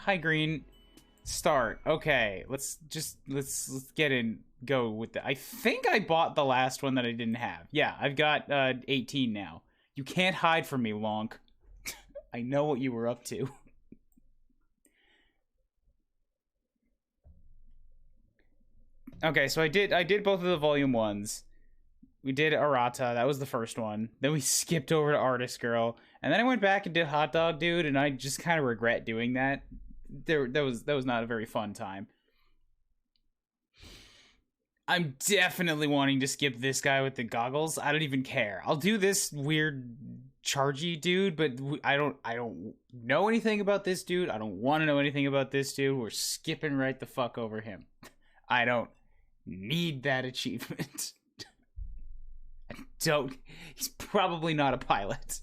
Hi, Green. Start. Okay, let's get in. Go with the. I think I bought the last one that I didn't have. Yeah, I've got 18 now. You can't hide from me, Lonk. I know what you were up to. Okay, so I did both of the volume ones. We did Arata, that was the first one. Then we skipped over to Artist Girl, and then I went back and did Hot Dog Dude, and I just kind of regret doing that. That was not a very fun time. I'm definitely wanting to skip this guy with the goggles. I don't even care. I'll do this weird chargy dude, but I don't know anything about this dude. I don't want to know anything about this dude. We're skipping right the fuck over him. I don't need that achievement. I don't. He's probably not a pilot.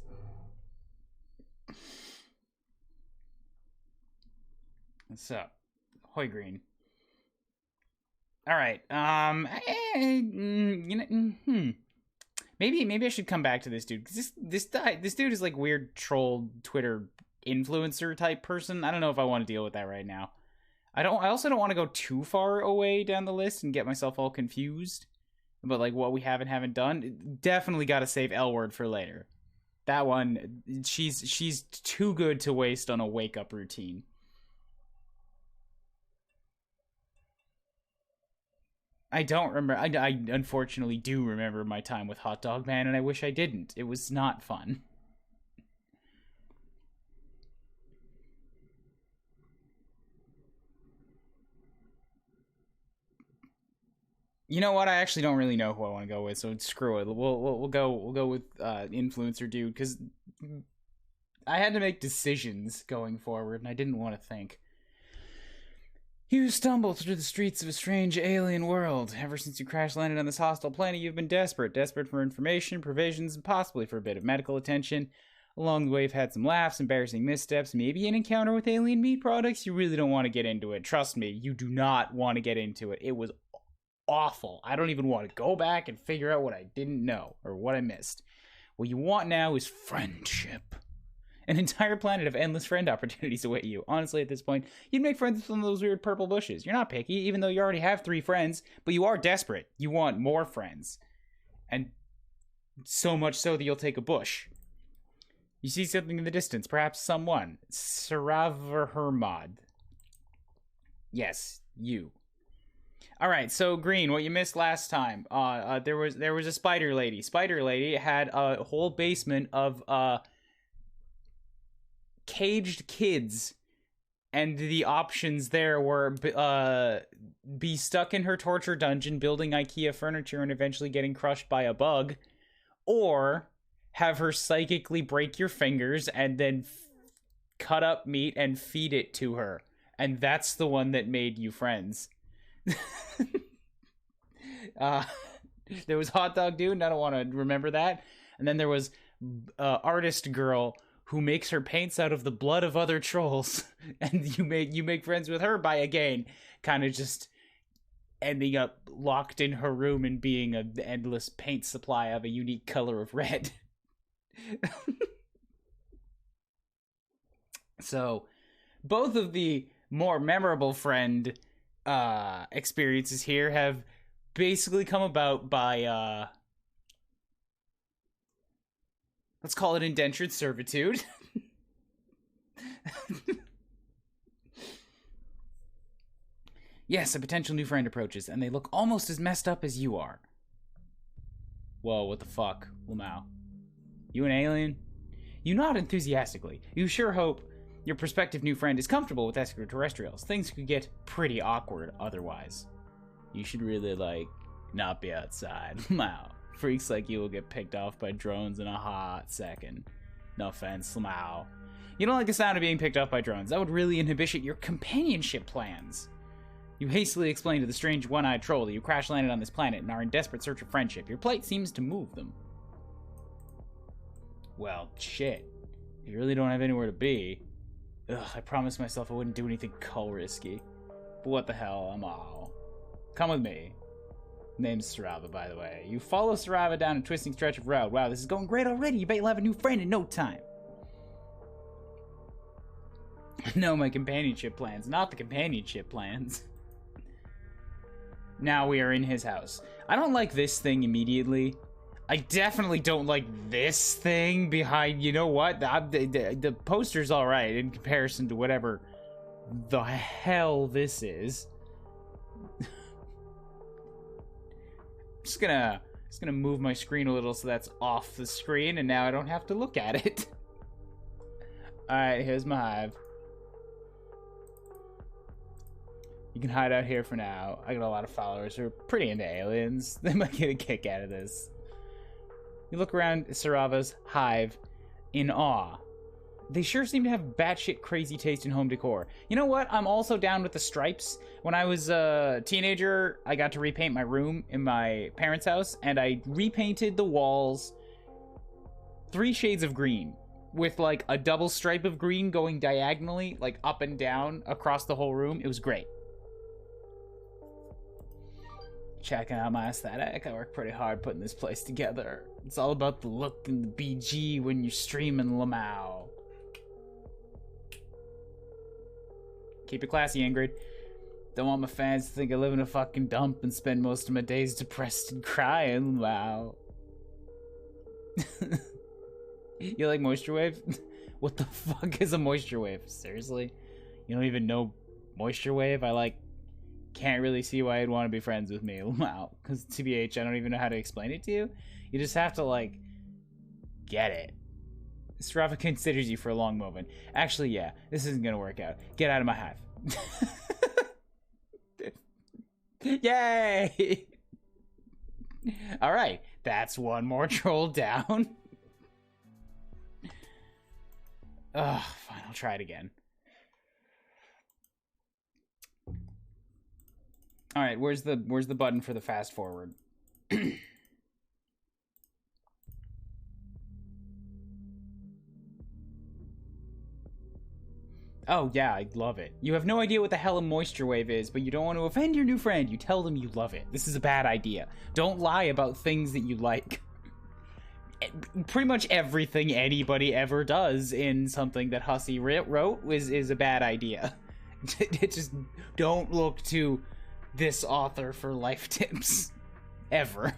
So, Hoy Green. All right. Maybe I should come back to this dude. This dude is like weird troll Twitter influencer type person. I don't know if I want to deal with that right now. I also don't want to go too far away down the list and get myself all confused about like what we haven't done. Definitely got to save L Word for later. That one, she's too good to waste on a wake up routine. I don't remember. I unfortunately do remember my time with Hot Dog Man, and I wish I didn't. It was not fun. You know what? I actually don't really know who I want to go with, so screw it. We'll go with influencer dude, because I had to make decisions going forward, and I didn't want to think. You stumble through the streets of a strange alien world. Ever since you crash landed on this hostile planet, you've been desperate. Desperate for information, provisions, and possibly for a bit of medical attention. Along the way, you've had some laughs, embarrassing missteps, maybe an encounter with alien meat products. You really don't want to get into it. Trust me, you do not want to get into it. It was awful. I don't even want to go back and figure out what I didn't know or what I missed. What you want now is friendship. An entire planet of endless friend opportunities await you. Honestly, at this point, you'd make friends with some of those weird purple bushes. You're not picky, even though you already have 3 friends, but you are desperate. You want more friends. And so much so that you'll take a bush. You see something in the distance, perhaps someone. Saravarhermod. Yes, you. Alright, so Green, what you missed last time. There was a spider lady. Spider lady had a whole basement of caged kids, and the options there were be stuck in her torture dungeon building IKEA furniture and eventually getting crushed by a bug, or have her psychically break your fingers and then cut up meat and feed it to her. And that's the one that made you friends. There was Hot Dog Dude, and I don't want to remember that. And then there was Artist Girl, who makes her paints out of the blood of other trolls, and you make friends with her by, again, kind of just ending up locked in her room and being an endless paint supply of a unique color of red. So, both of the more memorable friend experiences here have basically come about by let's call it indentured servitude. Yes, a potential new friend approaches, and they look almost as messed up as you are. Whoa, what the fuck? Lamau. You an alien? You nod enthusiastically. You sure hope your prospective new friend is comfortable with extraterrestrials. Things could get pretty awkward otherwise. You should really, like, not be outside. Lamau. Freaks like you will get picked off by drones in a hot second. No offense, Lamau. You don't like the sound of being picked off by drones. That would really inhibit your companionship plans. You hastily explain to the strange one-eyed troll that you crash-landed on this planet and are in desperate search of friendship. Your plight seems to move them. Well, shit. You really don't have anywhere to be. Ugh, I promised myself I wouldn't do anything cull-risky. But what the hell, I'm all. Come with me. Name's Sarava, by the way. You follow Sarava down a twisting stretch of road. Wow, this is going great already. You bet you'll have a new friend in no time. No, my companionship plans. Not the companionship plans. Now we are in his house. I don't like this thing immediately. I definitely don't like this thing behind... You know what? The poster's alright in comparison to whatever the hell this is. Just gonna move my screen a little so that's off the screen, and now I don't have to look at it. Alright, here's my hive. You can hide out here for now. I got a lot of followers who are pretty into aliens. They might get a kick out of this. You look around Sarava's hive in awe. They sure seem to have batshit crazy taste in home decor. You know what? I'm also down with the stripes. When I was a teenager, I got to repaint my room in my parents' house, and I repainted the walls 3 shades of green with like a double stripe of green going diagonally, like up and down across the whole room. It was great. Checking out my aesthetic. I worked pretty hard putting this place together. It's all about the look and the BG when you're streaming Lamau. Keep it classy, Ingrid. Don't want my fans to think I live in a fucking dump and spend most of my days depressed and crying. Wow. You like Moisture Wave? What the fuck is a Moisture Wave? Seriously? You don't even know Moisture Wave? I can't really see why you'd want to be friends with me. Wow. Because TBH, I don't even know how to explain it to you. You just have to, get it. Strava considers you for a long moment. Actually, yeah, this isn't gonna work out. Get out of my hive. Yay! Alright, that's one more troll down. Ugh, fine, I'll try it again. Alright, where's the button for the fast forward? Oh, yeah, I love it. You have no idea what the hell a Moisture Wave is, but you don't want to offend your new friend. You tell them you love it. This is a bad idea. Don't lie about things that you like. Pretty much everything anybody ever does in something that Hussey wrote is a bad idea. Just don't look to this author for life tips. Ever.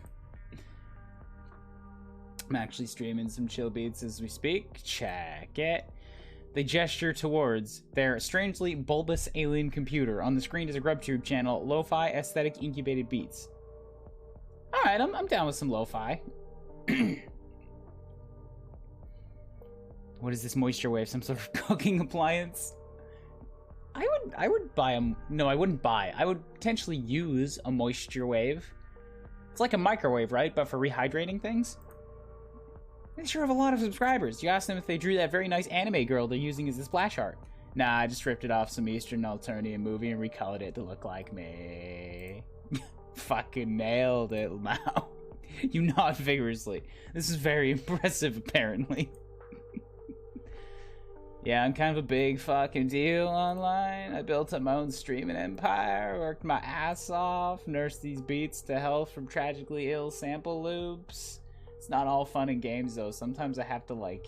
I'm actually streaming some chill beats as we speak. Check it. They gesture towards their strangely bulbous alien computer. On the screen is a GrubTube channel, lo-fi aesthetic incubated beats. Alright, I'm down with some lo-fi. What is this Moisture Wave? Some sort of cooking appliance? I would buy no, I wouldn't buy. I would potentially use a Moisture Wave. It's like a microwave, right? But for rehydrating things? They sure have a lot of subscribers. You asked them if they drew that very nice anime girl they're using as a splash art. Nah, I just ripped it off some Eastern Alternative movie and recolored it to look like me. Fucking nailed it, Mao. You nod vigorously. This is very impressive, apparently. Yeah, I'm kind of a big fucking deal online. I built up my own streaming empire, worked my ass off, nursed these beats to health from tragically ill sample loops. It's not all fun and games, though. Sometimes I have to,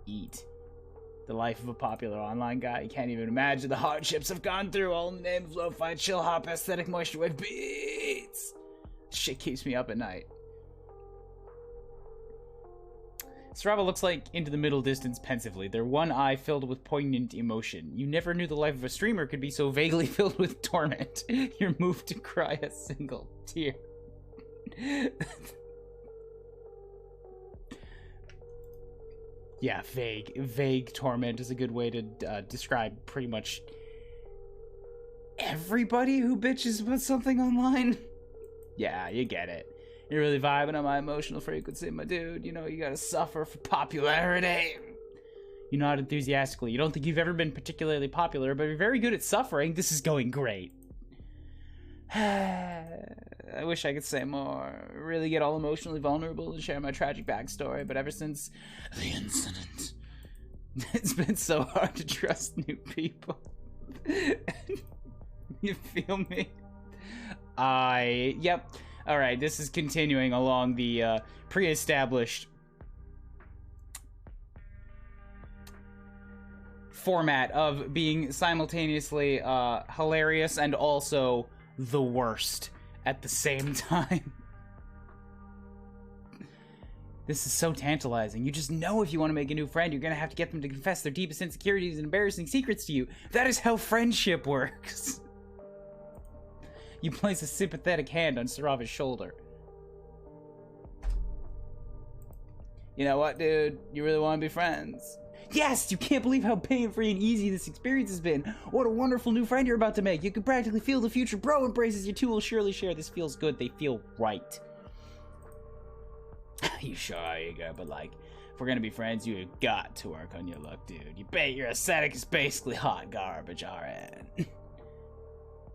eat. The life of a popular online guy. You can't even imagine the hardships I've gone through, all in the name of lo-fi, chill hop, aesthetic, Moisture Wave beats. Shit keeps me up at night. Strava looks like into the middle distance pensively, their one eye filled with poignant emotion. You never knew the life of a streamer could be so vaguely filled with torment. You're moved to cry a single tear. Yeah, vague torment is a good way to describe pretty much everybody who bitches about something online. Yeah, you get it. You're really vibing on my emotional frequency, my dude. You know, you gotta suffer for popularity. You nod enthusiastically. You don't think you've ever been particularly popular, but you're very good at suffering. This is going great. I wish I could say more, really get all emotionally vulnerable and share my tragic backstory, but ever since the incident, it's been so hard to trust new people. You feel me? Yep. Alright, this is continuing along the pre-established format of being simultaneously hilarious and also the worst at the same time. This is so tantalizing. You just know if you want to make a new friend, you're gonna have to get them to confess their deepest insecurities and embarrassing secrets to you. That is how friendship works. You place a sympathetic hand on Sarava's shoulder. You know what, dude? You really want to be friends? Yes! You can't believe how pain-free and easy this experience has been. What a wonderful new friend you're about to make. You can practically feel the future bro embraces you two will surely share. This feels good. They feel right. You sure are, you go, but like, if we're gonna be friends, you got to work on your look, dude. You bet your aesthetic is basically hot garbage, RN.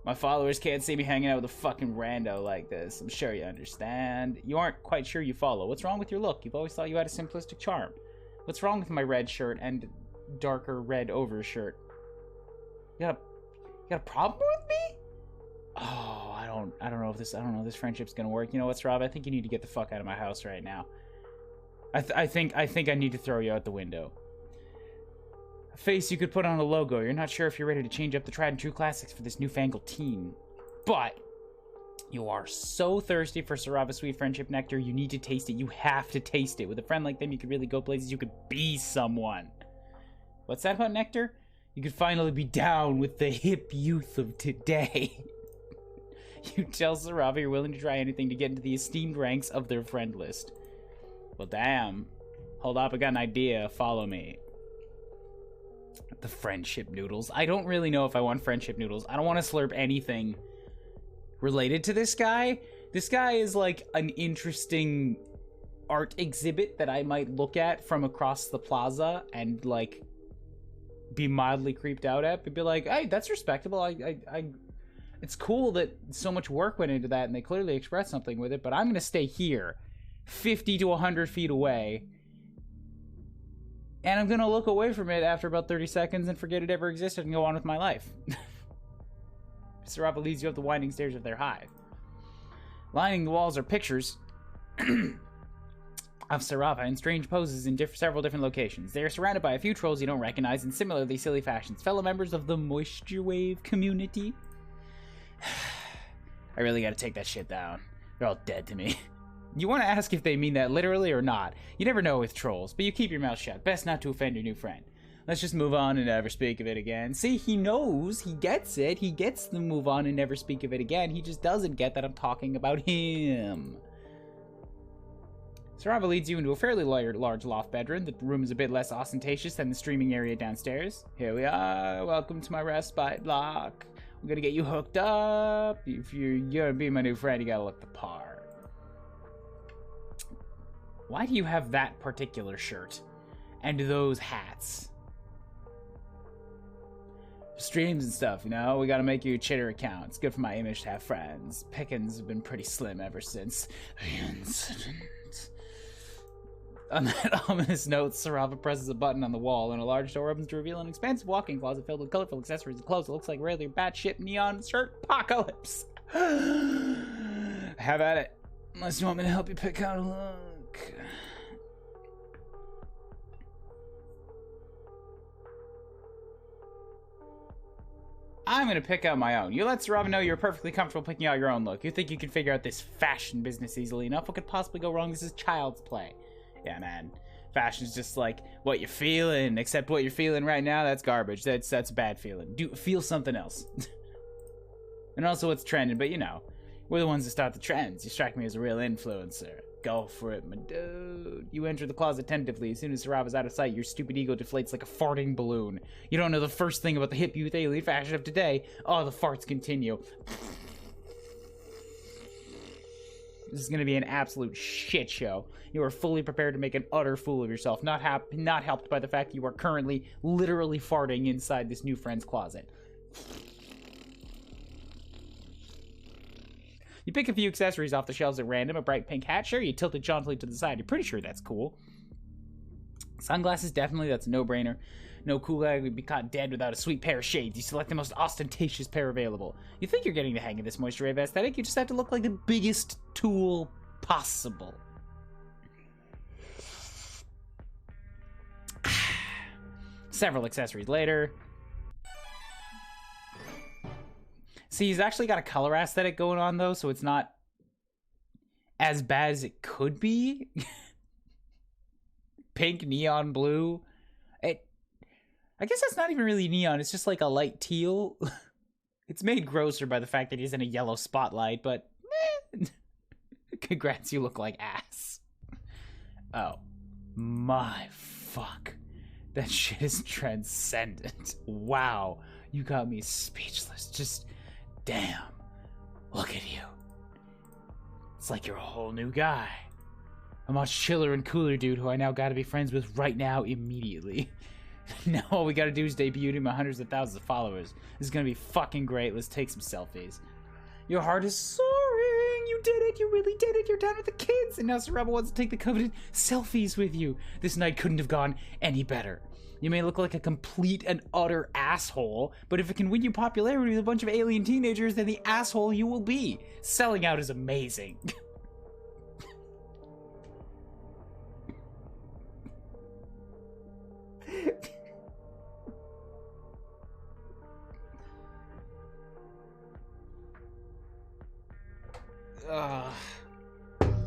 My followers can't see me hanging out with a fucking rando like this. I'm sure you understand. You aren't quite sure you follow. What's wrong with your look? You've always thought you had a simplistic charm. What's wrong with my red shirt and darker red overshirt? You got a problem with me? Oh, I don't know if this friendship's gonna work. You know what, Rob? I think you need to get the fuck out of my house right now. I think I need to throw you out the window. A face you could put on a logo. You're not sure if you're ready to change up the tried and true classics for this newfangled teen. But you are so thirsty for Sarava's sweet friendship nectar, you need to taste it. You have to taste it. With a friend like them, you could really go places. You could be someone. What's that about nectar? You could finally be down with the hip youth of today. You tell Sarava you're willing to try anything to get into the esteemed ranks of their friend list. Well, damn. Hold up, I got an idea. Follow me. The friendship noodles. I don't really know if I want friendship noodles. I don't want to slurp anything related to this guy. This guy is like an interesting art exhibit that I might look at from across the plaza and like be mildly creeped out at, but be like, hey, that's respectable. It's cool that so much work went into that and they clearly expressed something with it, but I'm gonna stay here 50 to 100 feet away and I'm gonna look away from it after about 30 seconds and forget it ever existed and go on with my life. Sarava leads you up the winding stairs of their hive. Lining the walls are pictures of Sarava in strange poses in several different locations. They are surrounded by a few trolls you don't recognize in similarly silly fashions, fellow members of the Moisture Wave community. I really gotta take that shit down. They're all dead to me. You want to ask if they mean that literally or not. You never know with trolls, but you keep your mouth shut. Best not to offend your new friend. Let's just move on and never speak of it again. See, he knows, he gets it. He gets the move on and never speak of it again. He just doesn't get that I'm talking about him. Sarava leads you into a fairly large loft bedroom. The room is a bit less ostentatious than the streaming area downstairs. Here we are. Welcome to my respite block. I'm gonna get you hooked up. If you're gonna be my new friend, you gotta look the part. Why do you have that particular shirt? And those hats? Streams and stuff, you know? We gotta make you a Chitter account. It's good for my image to have friends. Pickings have been pretty slim ever since the incident. On that ominous note, Sarava presses a button on the wall, and a large door opens to reveal an expansive walk-in closet filled with colorful accessories and clothes. It looks like a really batshit neon shirt apocalypse. Have at it. Unless you want me to help you pick out a look. I'm gonna pick out my own. You let Sarava know you're perfectly comfortable picking out your own look. You think you can figure out this fashion business easily enough. What could possibly go wrong? This is child's play. Yeah, man. Fashion's just like what you're feeling, except what you're feeling right now, that's garbage. That's a bad feeling. Feel something else. And also what's trending, but you know, we're the ones that start the trends. You strike me as a real influencer. Go for it, my dude. You enter the closet tentatively. As soon as Sarava's out of sight, your stupid ego deflates like a farting balloon. You don't know the first thing about the hip youth alien fashion of today. Oh, the farts continue. This is going to be an absolute shit show. You are fully prepared to make an utter fool of yourself, not helped by the fact that you are currently literally farting inside this new friend's closet. You pick a few accessories off the shelves at random. A bright pink hat, sure, you tilt it jauntily to the side. You're pretty sure that's cool. Sunglasses, definitely, that's a no-brainer. No cool guy would be caught dead without a sweet pair of shades. You select the most ostentatious pair available. You think you're getting the hang of this Moisture Wave aesthetic, you just have to look like the biggest tool possible. Several accessories later. See, he's actually got a color aesthetic going on, though, so it's not as bad as it could be. Pink, neon blue. I guess that's not even really neon. It's just like a light teal. It's made grosser by the fact that he's in a yellow spotlight, but congrats, you look like ass. Oh, my fuck. That shit is transcendent. Wow, you got me speechless. Just, damn. Look at you. It's like you're a whole new guy. A much chiller and cooler dude who I now gotta be friends with right now, immediately. Now all we gotta do is debut him to hundreds of thousands of followers. This is gonna be fucking great. Let's take some selfies. Your heart is soaring. You did it. You really did it. You're done with the kids. And now Saraba wants to take the coveted selfies with you. This night couldn't have gone any better. You may look like a complete and utter asshole, but if it can win you popularity with a bunch of alien teenagers, then the asshole you will be. Selling out is amazing.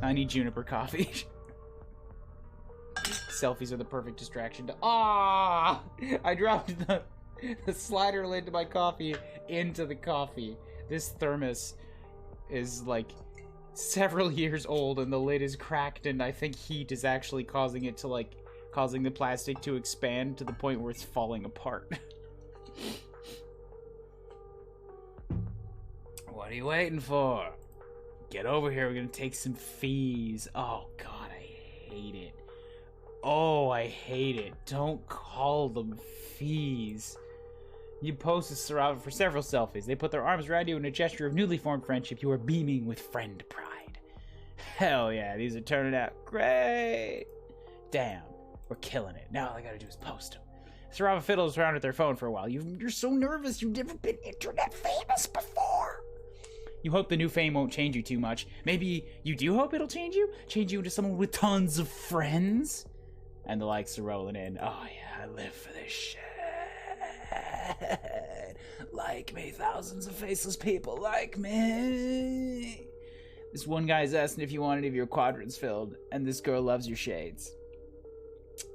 I need juniper coffee. Selfies are the perfect distraction to— I dropped the slider lid to my coffee into the coffee. This thermos is like several years old and the lid is cracked, and I think heat is actually causing it to causing the plastic to expand to the point where it's falling apart. What are you waiting for? Get over here, we're gonna take some fees. Oh god, I hate it. Oh, I hate it. Don't call them fees. You pose as Sarava for several selfies. They put their arms around you in a gesture of newly formed friendship. You are beaming with friend pride. Hell yeah, these are turning out great. Damn, we're killing it. Now all I gotta do is post them. Sarava fiddles around with their phone for a while. You're so nervous. You've never been internet famous before. You hope the new fame won't change you too much. Maybe you do hope it'll change you? Change you into someone with tons of friends? And the likes are rolling in. Oh yeah, I live for this shit. Like me, thousands of faceless people like me. This one guy's asking if you want any of your quadrants filled, and this girl loves your shades.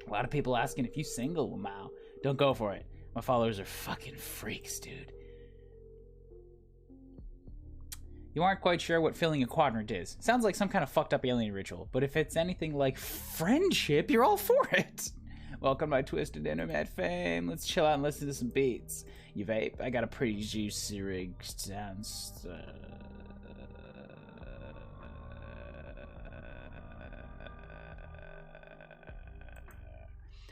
A lot of people asking if you single, Mao. Don't go for it. My followers are fucking freaks, dude. You aren't quite sure what filling a quadrant is. Sounds like some kind of fucked up alien ritual, but if it's anything like friendship, you're all for it. Welcome to my twisted internet fame. Let's chill out and listen to some beats. You vape? I got a pretty juicy rig downstairs.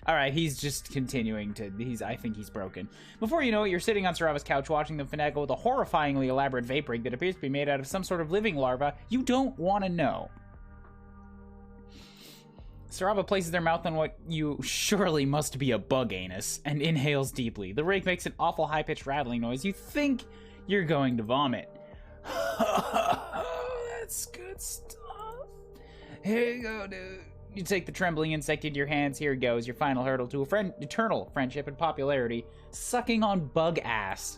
Alright, he's just continuing to... I think he's broken. Before you know it, you're sitting on Sarava's couch watching them finagle with a horrifyingly elaborate vape rig that appears to be made out of some sort of living larva you don't want to know. Sarava places their mouth on what you surely must be a bug anus and inhales deeply. The rig makes an awful high-pitched rattling noise. You think you're going to vomit. That's good stuff. Here you go, dude. You take the trembling insect into your hands. Here it goes, your final hurdle to eternal friendship and popularity. Sucking on bug ass.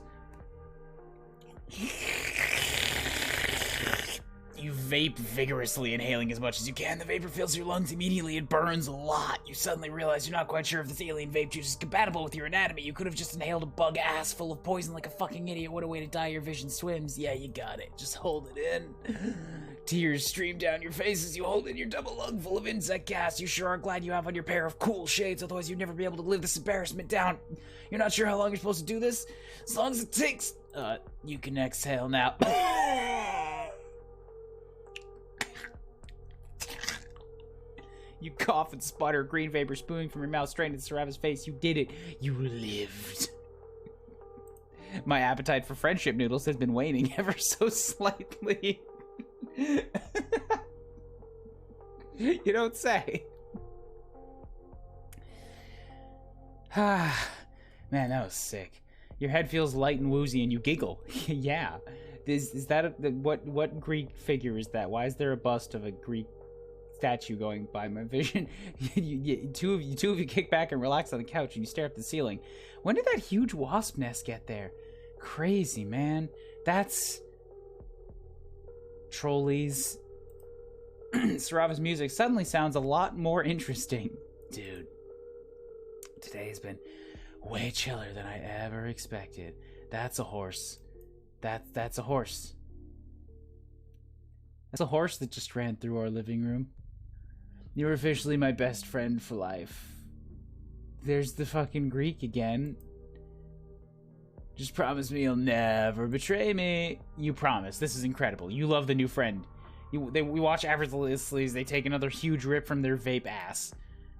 You vape vigorously, inhaling as much as you can. The vapor fills your lungs immediately. It burns a lot. You suddenly realize you're not quite sure if this alien vape juice is compatible with your anatomy. You could have just inhaled a bug ass full of poison like a fucking idiot. What a way to die. Your vision swims. Yeah, you got it. Just hold it in. Tears stream down your face as you hold in your double lung full of insect gas. You sure are glad you have on your pair of cool shades, otherwise you'd never be able to live this embarrassment down. You're not sure how long you're supposed to do this? As long as it takes. You can exhale now. You cough and sputter, green vapor spewing from your mouth straight into Sarava's face. You did it. You lived. My appetite for friendship noodles has been waning ever so slightly. You don't say. Man, that was sick. Your head feels light and woozy and you giggle. Yeah. Is that what Greek figure is that? Why is there a bust of a Greek statue going by my vision. Two of you kick back and relax on the couch and you stare up the ceiling. When did that huge wasp nest get there? Crazy, man. That's... Trolleys. Sarava's music suddenly sounds a lot more interesting. Dude, today has been way chiller than I ever expected. That's a horse. That's a horse. That's a horse that just ran through our living room. You're officially my best friend for life. There's the fucking Greek again. Just promise me you'll never betray me. You promise. This is incredible. You love the new friend. We watch effortlessly as they take another huge rip from their vape ass.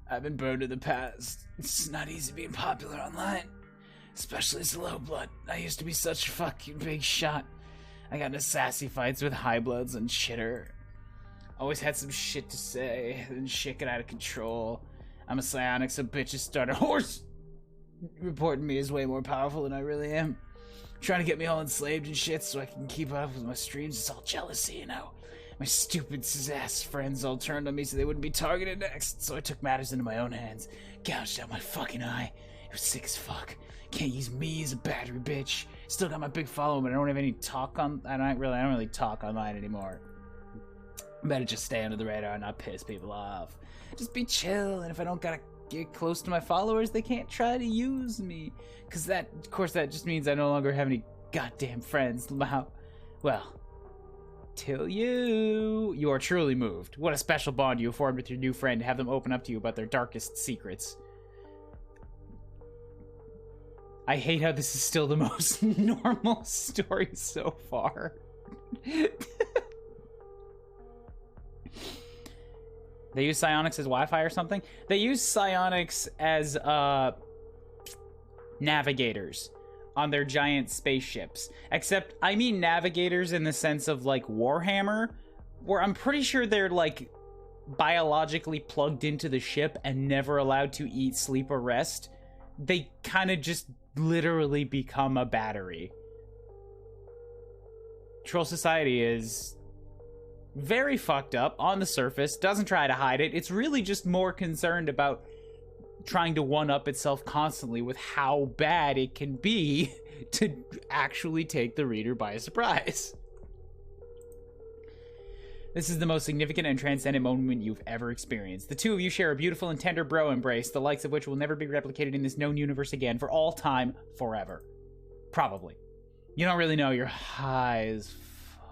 I've been burned in the past. It's not easy being popular online. Especially as low blood. I used to be such a fucking big shot. I got into sassy fights with high bloods and shitter. Always had some shit to say. Then shit got out of control. I'm a psionic, so bitches start a horse. Reporting me as way more powerful than I really am. Trying to get me all enslaved and shit so I can keep up with my streams. It's all jealousy, you know. My stupid ass friends all turned on me so they wouldn't be targeted next. So I took matters into my own hands. Gouged out my fucking eye. It was sick as fuck. Can't use me as a battery, bitch. Still got my big following, but I don't have any talk on... I don't really talk online anymore. Better just stay under the radar and not piss people off. Just be chill, and if I don't gotta get close to my followers, they can't try to use me. Cause that, of course, that just means I no longer have any goddamn friends. Well, till you are truly moved. What a special bond you formed with your new friend to have them open up to you about their darkest secrets. I hate how this is still the most normal story so far. They use psionics as Wi-Fi or something? They use psionics as navigators on their giant spaceships. Except, I mean navigators in the sense of, like, Warhammer, where I'm pretty sure they're, like, biologically plugged into the ship and never allowed to eat, sleep, or rest. They kind of just literally become a battery. Troll Society is very fucked up on the surface, doesn't try to hide it. It's really just more concerned about trying to one-up itself constantly with how bad it can be to actually take the reader by surprise. This is the most significant and transcendent moment you've ever experienced. The two of you share a beautiful and tender bro embrace, the likes of which will never be replicated in this known universe again for all time, forever. Probably. You don't really know. You're high as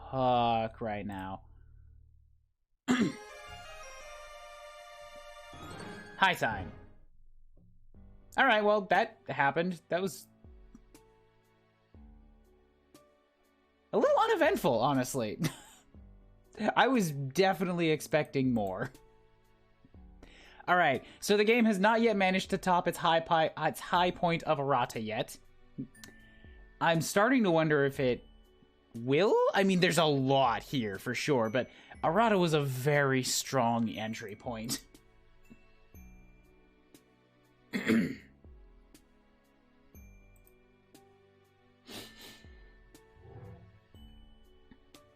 fuck right now. High time. Alright, well, that happened. That was a little uneventful, honestly. I was definitely expecting more. Alright, so the game has not yet managed to top its high point of errata yet. I'm starting to wonder if it will? I mean, there's a lot here for sure, but errata was a very strong entry point.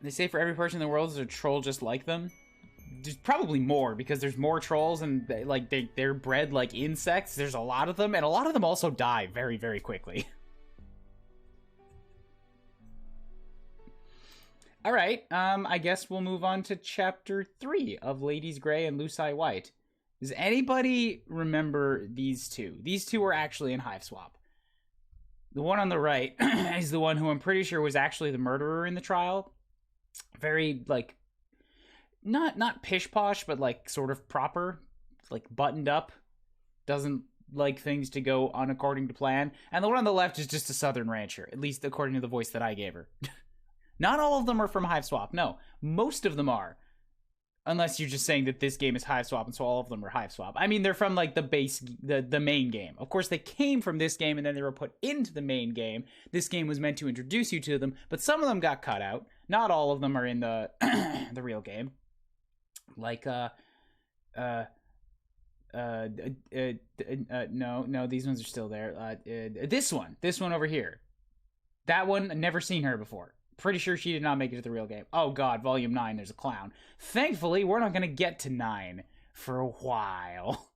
They say for every person in the world there's a troll just like them. There's probably more, because there's more trolls and they're bred like insects. There's a lot of them, and a lot of them also die very, very quickly. Alright, I guess we'll move on to Chapter 3 of Ladies Grey and Lucy White. Does anybody remember these two? These two were actually in Hiveswap. The one on the right is the one who I'm pretty sure was actually the murderer in the trial. Very, like, not pish-posh, but, like, sort of proper. Like, buttoned up. Doesn't like things to go according to plan. And the one on the left is just a southern rancher, at least according to the voice that I gave her. Not all of them are from Hiveswap. No, most of them are. Unless you're just saying that this game is Hiveswap and so all of them are Hiveswap. I mean, they're from, like, the main game. Of course, they came from this game and then they were put into the main game. This game was meant to introduce you to them, but some of them got cut out. Not all of them are in the the real game. Like, no, these ones are still there. This one over here. That one, I've never seen her before. Pretty sure she did not make it to the real game. Oh god, volume 9, there's a clown. Thankfully, we're not gonna get to 9 for a while.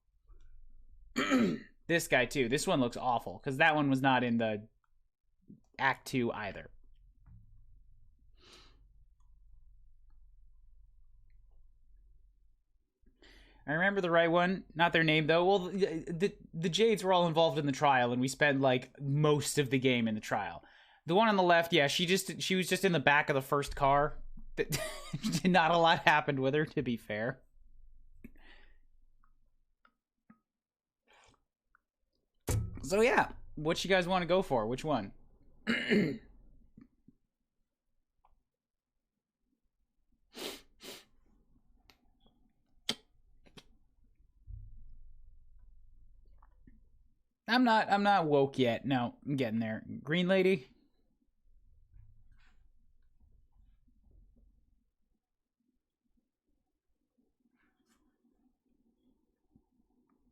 This guy too. This one looks awful, because that one was not in the Act 2 either. I remember the right one. Not their name, though. Well, the Jades were all involved in the trial, and we spent, like, most of the game in the trial. The one on the left, yeah, she was just in the back of the first car. Not a lot happened with her, to be fair. So, yeah. What you guys want to go for? Which one? I'm not woke yet. No, I'm getting there. Green lady?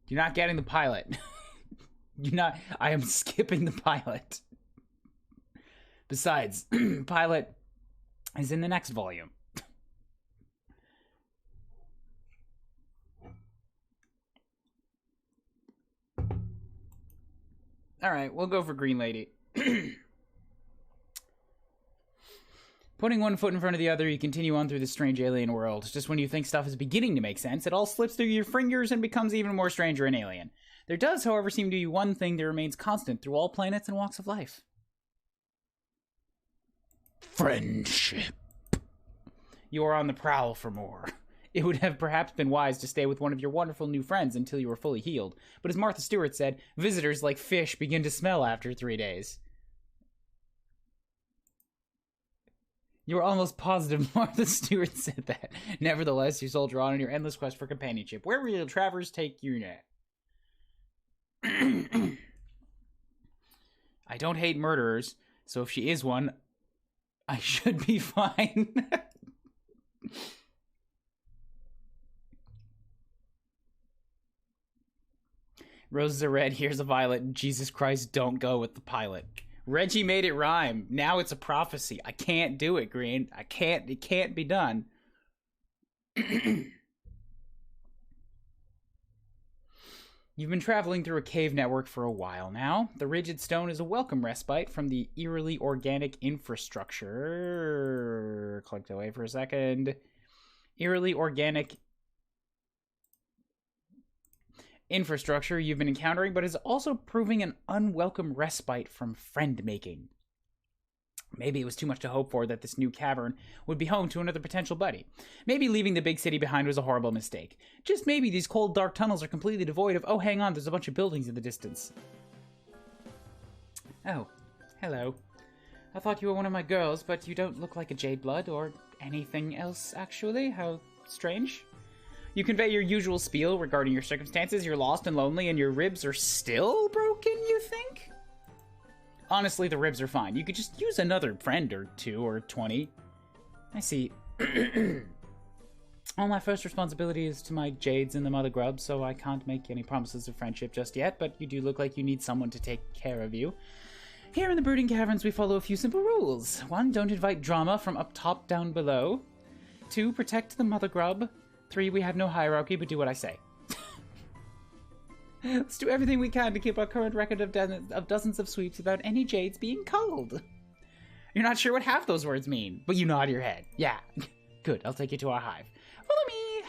You're not getting the pilot. You're not. I am skipping the pilot. Besides, pilot is in the next volume. Alright, we'll go for Green Lady. Putting one foot in front of the other, you continue on through this strange alien world. Just when you think stuff is beginning to make sense, it all slips through your fingers and becomes even more stranger and alien. There does, however, seem to be one thing that remains constant through all planets and walks of life. Friendship. You are on the prowl for more. It would have perhaps been wise to stay with one of your wonderful new friends until you were fully healed. But as Martha Stewart said, visitors like fish begin to smell after 3 days. You were almost positive Martha Stewart said that. Nevertheless, you soldier on in your endless quest for companionship. Where will your travelers take you now? I don't hate murderers, so if she is one, I should be fine. Roses are red, here's a violet. Jesus Christ, don't go with the pilot. Reggie made it rhyme. Now it's a prophecy. I can't do it, Green. I can't. It can't be done. You've been traveling through a cave network for a while now. The rigid stone is a welcome respite from the eerily organic infrastructure. Clicked away for a second. Eerily organic infrastructure you've been encountering, but is also proving an unwelcome respite from friend making. Maybe it was too much to hope for that this new cavern would be home to another potential buddy. Maybe leaving the big city behind was a horrible mistake. Just maybe these cold, dark tunnels are completely devoid of, oh, hang on, there's a bunch of buildings in the distance. Oh, hello. I thought you were one of my girls, but you don't look like a Jade Blood or anything else, actually. How strange. You convey your usual spiel regarding your circumstances. You're lost and lonely, and your ribs are still broken, you think? Honestly, the ribs are fine. You could just use another friend or 2 or 20. I see. All my first responsibility is to my Jades and the Mother Grub, so I can't make any promises of friendship just yet, but you do look like you need someone to take care of you. Here in the Brooding Caverns, we follow a few simple rules. 1, don't invite drama from up top down below. 2, protect the Mother Grub. 3, we have no hierarchy, but do what I say. Let's do everything we can to keep our current record of dozens of sweeps without any Jades being culled. You're not sure what half those words mean, but you nod your head. Yeah, good, I'll take you to our hive. Follow me!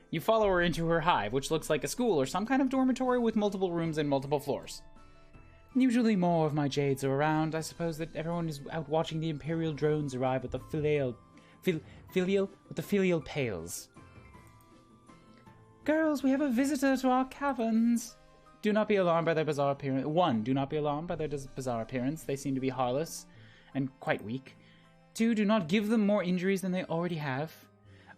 You follow her into her hive, which looks like a school or some kind of dormitory with multiple rooms and multiple floors. Usually more of my Jades are around. I suppose that everyone is out watching the Imperial drones arrive with the filial pails. Girls, we have a visitor to our caverns. Do not be alarmed by their bizarre appearance. 1, do not be alarmed by their bizarre appearance. They seem to be harmless and quite weak. 2, do not give them more injuries than they already have.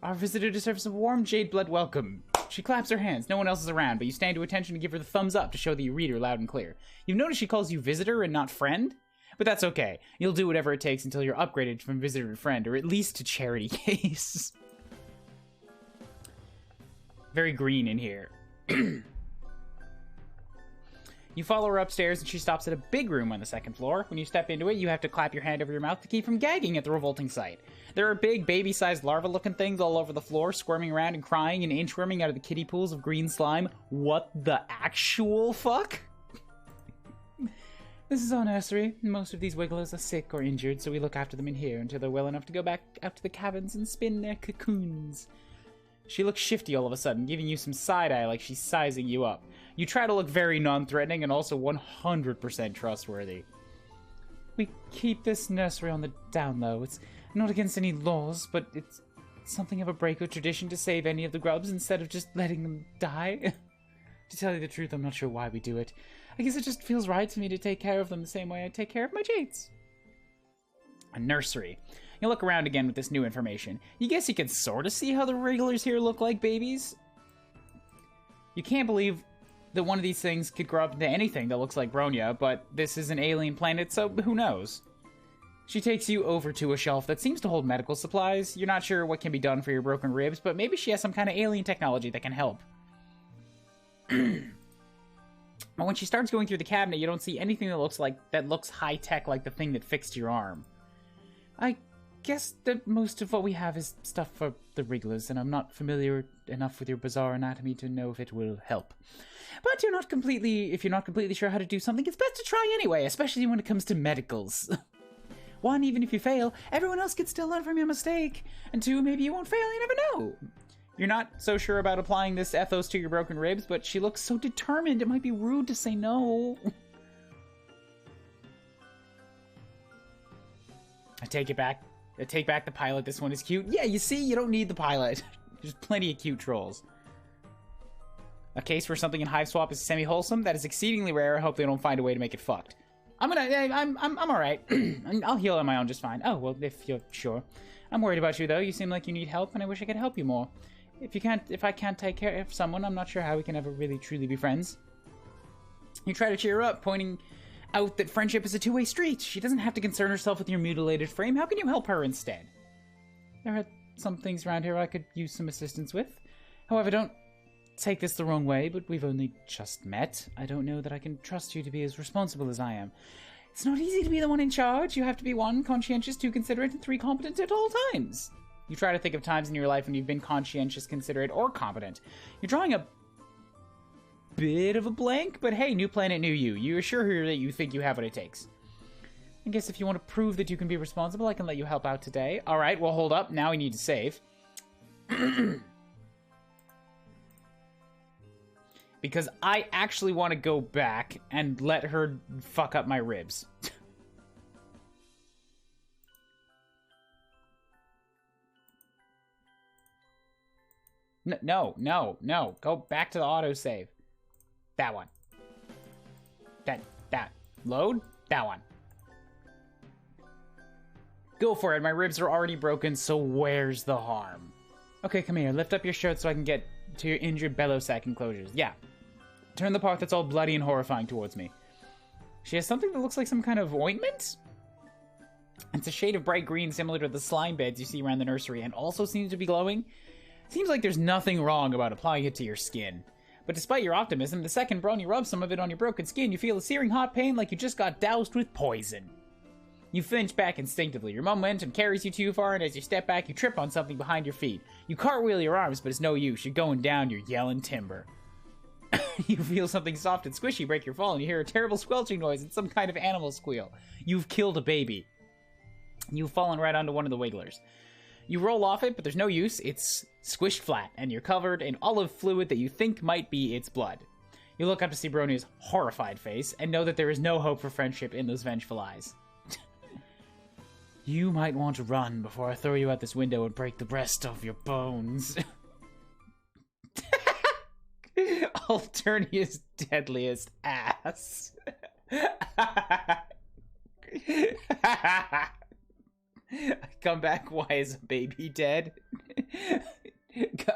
Our visitor deserves a warm Jade Blood welcome. She claps her hands. No one else is around, but you stand to attention to give her the thumbs up to show that you read her loud and clear. You've noticed she calls you visitor and not friend? But that's okay. You'll do whatever it takes until you're upgraded from visitor to friend, or at least to charity case. Very green in here. You You follow her upstairs and she stops at a big room on the second floor. When you step into it, you have to clap your hand over your mouth to keep from gagging at the revolting sight. There are big, baby-sized larva-looking things all over the floor, squirming around and crying and inchworming out of the kiddie pools of green slime. What the actual fuck? This is our nursery. Most of these wigglers are sick or injured, so we look after them in here until they're well enough to go back out to the cabins and spin their cocoons. She looks shifty all of a sudden, giving you some side-eye like she's sizing you up. You try to look very non-threatening and also 100% trustworthy. We keep this nursery on the down low. It's not against any laws, but it's something of a break of tradition to save any of the grubs instead of just letting them die. To tell you the truth, I'm not sure why we do it. I guess it just feels right to me to take care of them the same way I take care of my jades. A nursery. You look around again with this new information. You guess you can sort of see how the regulars here look like babies? You can't believe that one of these things could grow up into anything that looks like Bronya, but this is an alien planet, so who knows? She takes you over to a shelf that seems to hold medical supplies. You're not sure what can be done for your broken ribs, but maybe she has some kind of alien technology that can help. But when she starts going through the cabinet, you don't see anything that looks high-tech like the thing that fixed your arm. I guess that most of what we have is stuff for the wrigglers, and I'm not familiar enough with your bizarre anatomy to know if it will help. But if you're not completely sure how to do something, it's best to try anyway, especially when it comes to medicals. 1, even if you fail, everyone else can still learn from your mistake. And 2, maybe you won't fail, you never know. You're not so sure about applying this ethos to your broken ribs, but she looks so determined it might be rude to say no. I take back the pilot. This one is cute. Yeah, you see, you don't need the pilot. There's plenty of cute trolls. A case where something in Hiveswap is semi-wholesome? That is exceedingly rare. I hope they don't find a way to make it fucked. I'm alright. I'll heal on my own just fine. Oh, well, if you're sure. I'm worried about you, though. You seem like you need help, and I wish I could help you more. If I can't take care of someone, I'm not sure how we can ever really truly be friends. You try to cheer her up, pointing out that friendship is a two-way street. She doesn't have to concern herself with your mutilated frame. How can you help her instead? There are some things around here I could use some assistance with. However, don't take this the wrong way, but we've only just met. I don't know that I can trust you to be as responsible as I am. It's not easy to be the one in charge. You have to be 1, conscientious, 2, considerate, and 3, competent at all times. You try to think of times in your life when you've been conscientious, considerate, or competent. You're drawing a bit of a blank, but hey, new planet, new you. You assure her that you think you have what it takes. I guess if you want to prove that you can be responsible, I can let you help out today. Alright, well, hold up. Now we need to save. Because I actually want to go back and let her fuck up my ribs. No. Go back to the autosave. That one. That. Load? That one. Go for it. My ribs are already broken, so where's the harm? Okay, come here. Lift up your shirt so I can get to your injured bellow sack enclosures. Yeah. Turn the part that's all bloody and horrifying towards me. She has something that looks like some kind of ointment? It's a shade of bright green similar to the slime beds you see around the nursery and also seems to be glowing. Seems like there's nothing wrong about applying it to your skin. But despite your optimism, the second Brony rubs some of it on your broken skin, you feel a searing hot pain like you just got doused with poison. You flinch back instinctively. Your momentum carries you too far, and as you step back, you trip on something behind your feet. You cartwheel your arms, but it's no use. You're going down, you're yelling timber. You feel something soft and squishy break your fall, and you hear a terrible squelching noise and some kind of animal squeal. You've killed a baby. You've fallen right onto one of the wigglers. You roll off it, but there's no use. It's squished flat, and you're covered in olive fluid that you think might be its blood. You look up to see Brony's horrified face, and know that there is no hope for friendship in those vengeful eyes. You might want to run before I throw you out this window and break the rest of your bones. Alternia's deadliest ass. I come back, why is a baby dead?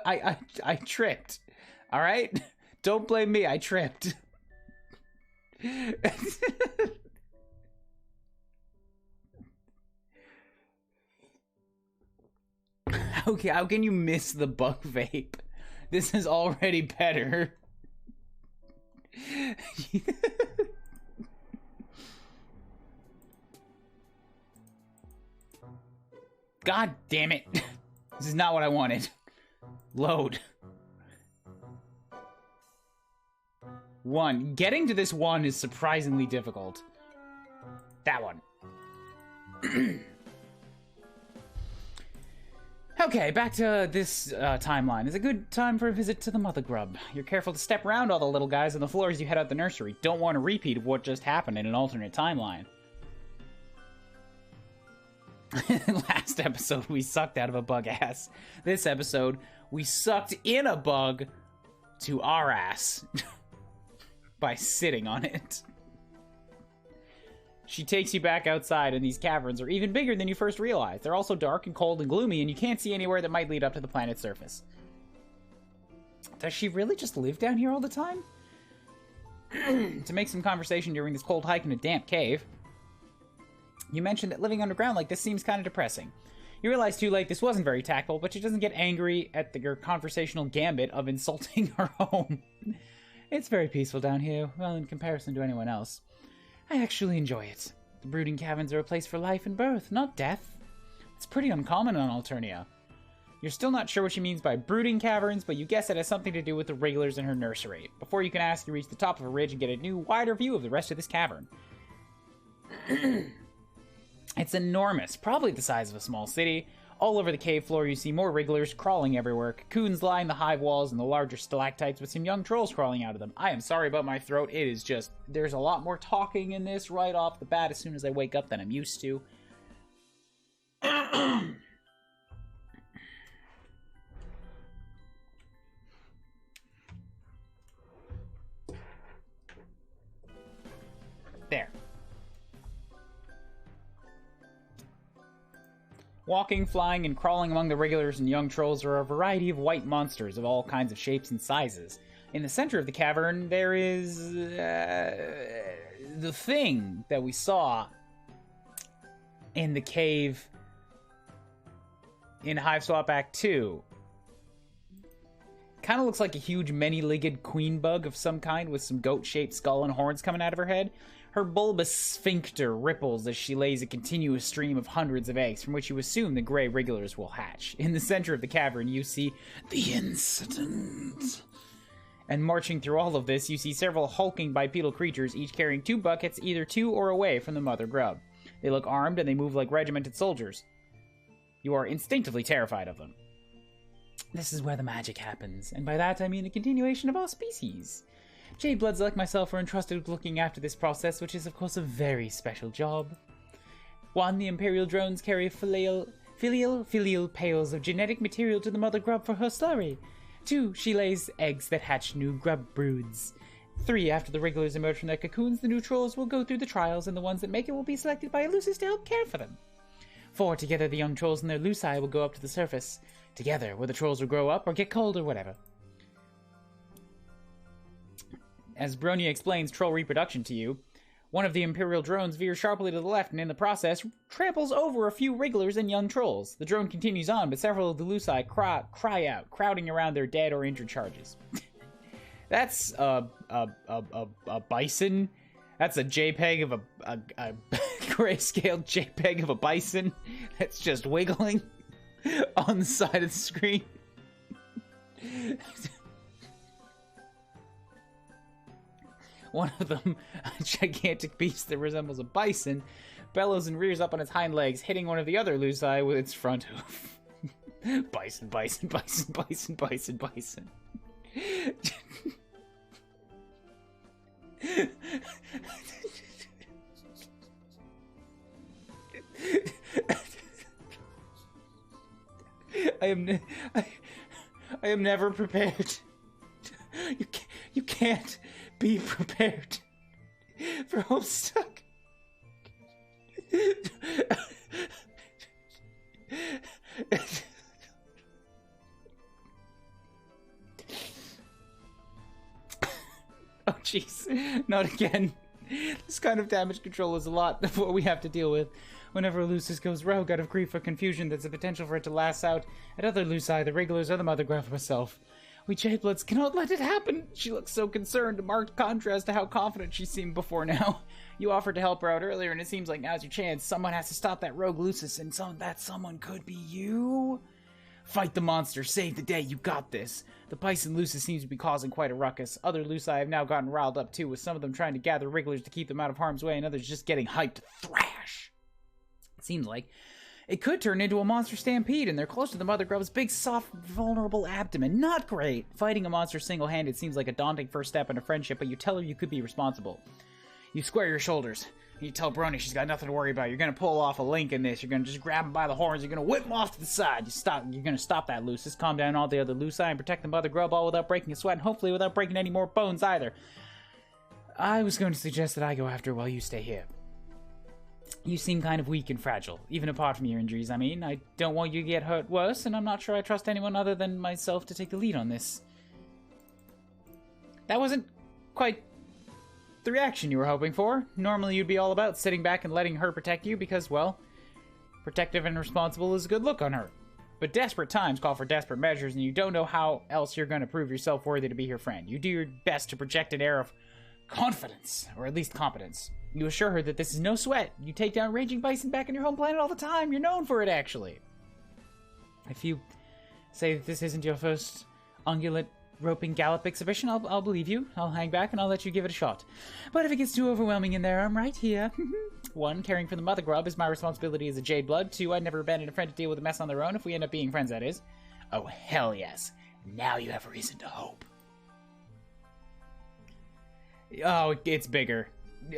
I tripped. Alright? Don't blame me, I tripped. Okay, how can you miss the bug vape? This is already better. God damn it. This is not what I wanted. Load. 1. Getting to this 1 is surprisingly difficult. That one. Okay, back to this timeline. It's a good time for a visit to the Mother Grub. You're careful to step around all the little guys on the floor as you head out the nursery. Don't want a repeat of what just happened in an alternate timeline. Last episode, we sucked out of a bug ass. This episode, we sucked in a bug to our ass by sitting on it. She takes you back outside, and these caverns are even bigger than you first realized. They're also dark and cold and gloomy, and you can't see anywhere that might lead up to the planet's surface. Does she really just live down here all the time? To make some conversation during this cold hike in a damp cave, you mentioned that living underground like this seems kind of depressing. You realize too late this wasn't very tactful, but she doesn't get angry at your conversational gambit of insulting her home. It's very peaceful down here, well, in comparison to anyone else. I actually enjoy it. The brooding caverns are a place for life and birth, not death. It's pretty uncommon on Alternia. You're still not sure what she means by brooding caverns, but you guess it has something to do with the regulars in her nursery. Before you can ask, you reach the top of a ridge and get a new, wider view of the rest of this cavern. It's enormous, probably the size of a small city. All over the cave floor you see more wrigglers crawling everywhere, cocoons line the hive walls and the larger stalactites with some young trolls crawling out of them. I am sorry about my throat, it is just, there's a lot more talking in this right off the bat as soon as I wake up than I'm used to. There. Walking, flying, and crawling among the regulars and young trolls are a variety of white monsters of all kinds of shapes and sizes. In the center of the cavern, there is the thing that we saw in the cave in Hiveswap Act 2. Kind of looks like a huge many-legged queen bug of some kind with some goat-shaped skull and horns coming out of her head. Her bulbous sphincter ripples as she lays a continuous stream of hundreds of eggs from which you assume the gray wrigglers will hatch. In the center of the cavern, you see the incident. And marching through all of this, you see several hulking bipedal creatures, each carrying 2 buckets, either to or away from the mother grub. They look armed and they move like regimented soldiers. You are instinctively terrified of them. This is where the magic happens, and by that I mean the continuation of our species. Jadebloods like myself are entrusted with looking after this process, which is of course a very special job. 1. The Imperial drones carry filial pails of genetic material to the mother grub for her slurry. 2. She lays eggs that hatch new grub broods. 3. After the wrigglers emerge from their cocoons, the new trolls will go through the trials, and the ones that make it will be selected by Elucis to help care for them. 4. Together the young trolls and their Luci will go up to the surface. Together, where the trolls will grow up or get cold or whatever. As Bronya explains troll reproduction to you, one of the Imperial drones veers sharply to the left and in the process tramples over a few wrigglers and young trolls. The drone continues on, but several of the Luci cry out, crowding around their dead or injured charges. That's a bison. That's a JPEG of a grayscale JPEG of a bison that's just wiggling on the side of the screen. One of them, a gigantic beast that resembles a bison, bellows and rears up on its hind legs, hitting one of the other Luci with its front hoof. Bison, bison, bison, bison, bison, bison. I am never prepared. You can't be prepared for Homestuck. Oh jeez, not again. This kind of damage control is a lot of what we have to deal with. Whenever Lucis goes rogue out of grief or confusion, there's a potential for it to lash out at other Luci, the wrigglers, or the mother grub herself. We Jade-Bloods cannot let it happen. She looks so concerned, a marked contrast to how confident she seemed before now. You offered to help her out earlier, and it seems like now's your chance. Someone has to stop that rogue Lucis, and that someone could be you? Fight the monster, save the day, you got this. The Bison Lucis seems to be causing quite a ruckus. Other Luci have now gotten riled up too, with some of them trying to gather Wrigglers to keep them out of harm's way, and others just getting hyped to thrash. It seems like it could turn into a monster stampede, and they're close to the Mother Grub's big, soft, vulnerable abdomen. Not great! Fighting a monster single-handed seems like a daunting first step in a friendship, but you tell her you could be responsible. You square your shoulders. You tell Brony she's got nothing to worry about. You're gonna pull off a Link in this. You're gonna just grab him by the horns. You're gonna whip him off to the side. You're gonna stop that Lucis, calm down all the other Luci, and protect the Mother Grub all without breaking a sweat, and hopefully without breaking any more bones either. I was going to suggest that I go after her while you stay here. You seem kind of weak and fragile, even apart from your injuries, I mean. I don't want you to get hurt worse, and I'm not sure I trust anyone other than myself to take the lead on this. That wasn't quite the reaction you were hoping for. Normally you'd be all about sitting back and letting her protect you because, well, protective and responsible is a good look on her. But desperate times call for desperate measures, and you don't know how else you're going to prove yourself worthy to be her friend. You do your best to project an air of confidence, or at least competence. You assure her that this is no sweat. You take down raging bison back on your home planet all the time. You're known for it, actually. If you say that this isn't your first ungulate roping gallop exhibition, I'll believe you. I'll hang back and I'll let you give it a shot. But if it gets too overwhelming in there, I'm right here. 1, caring for the Mother Grub is my responsibility as a Jade Blood. 2, I'd never abandon a friend to deal with a mess on their own if we end up being friends, that is. Oh, hell yes. Now you have a reason to hope. Oh, it's bigger.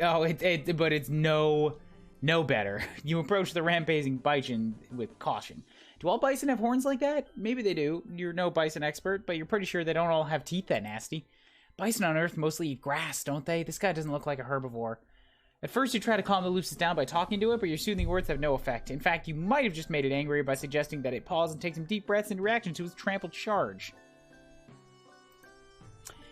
Oh, but it's no better. You approach the rampaging bison with caution. Do all bison have horns like that? Maybe they do. You're no bison expert, but you're pretty sure they don't all have teeth that nasty. Bison on Earth mostly eat grass, don't they? This guy doesn't look like a herbivore. At first you try to calm the Lucis down by talking to it, but your soothing words have no effect. In fact, you might have just made it angrier by suggesting that it pause and take some deep breaths in reaction to its trampled charge.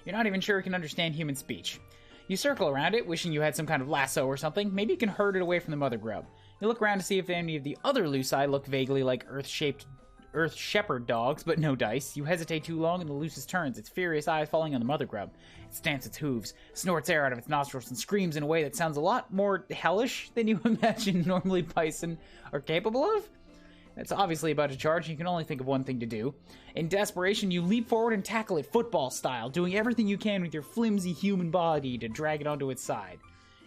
You're not even sure it can understand human speech. You circle around it, wishing you had some kind of lasso or something. Maybe you can herd it away from the Mother Grub. You look around to see if any of the other Luci look vaguely like Earth Shepherd dogs, but no dice. You hesitate too long and the Lucis turns, its furious eyes falling on the Mother Grub. It stamps its hooves, snorts air out of its nostrils, and screams in a way that sounds a lot more hellish than you imagine normally bison are capable of. It's obviously about to charge, and you can only think of one thing to do. In desperation, you leap forward and tackle it football style, doing everything you can with your flimsy human body to drag it onto its side.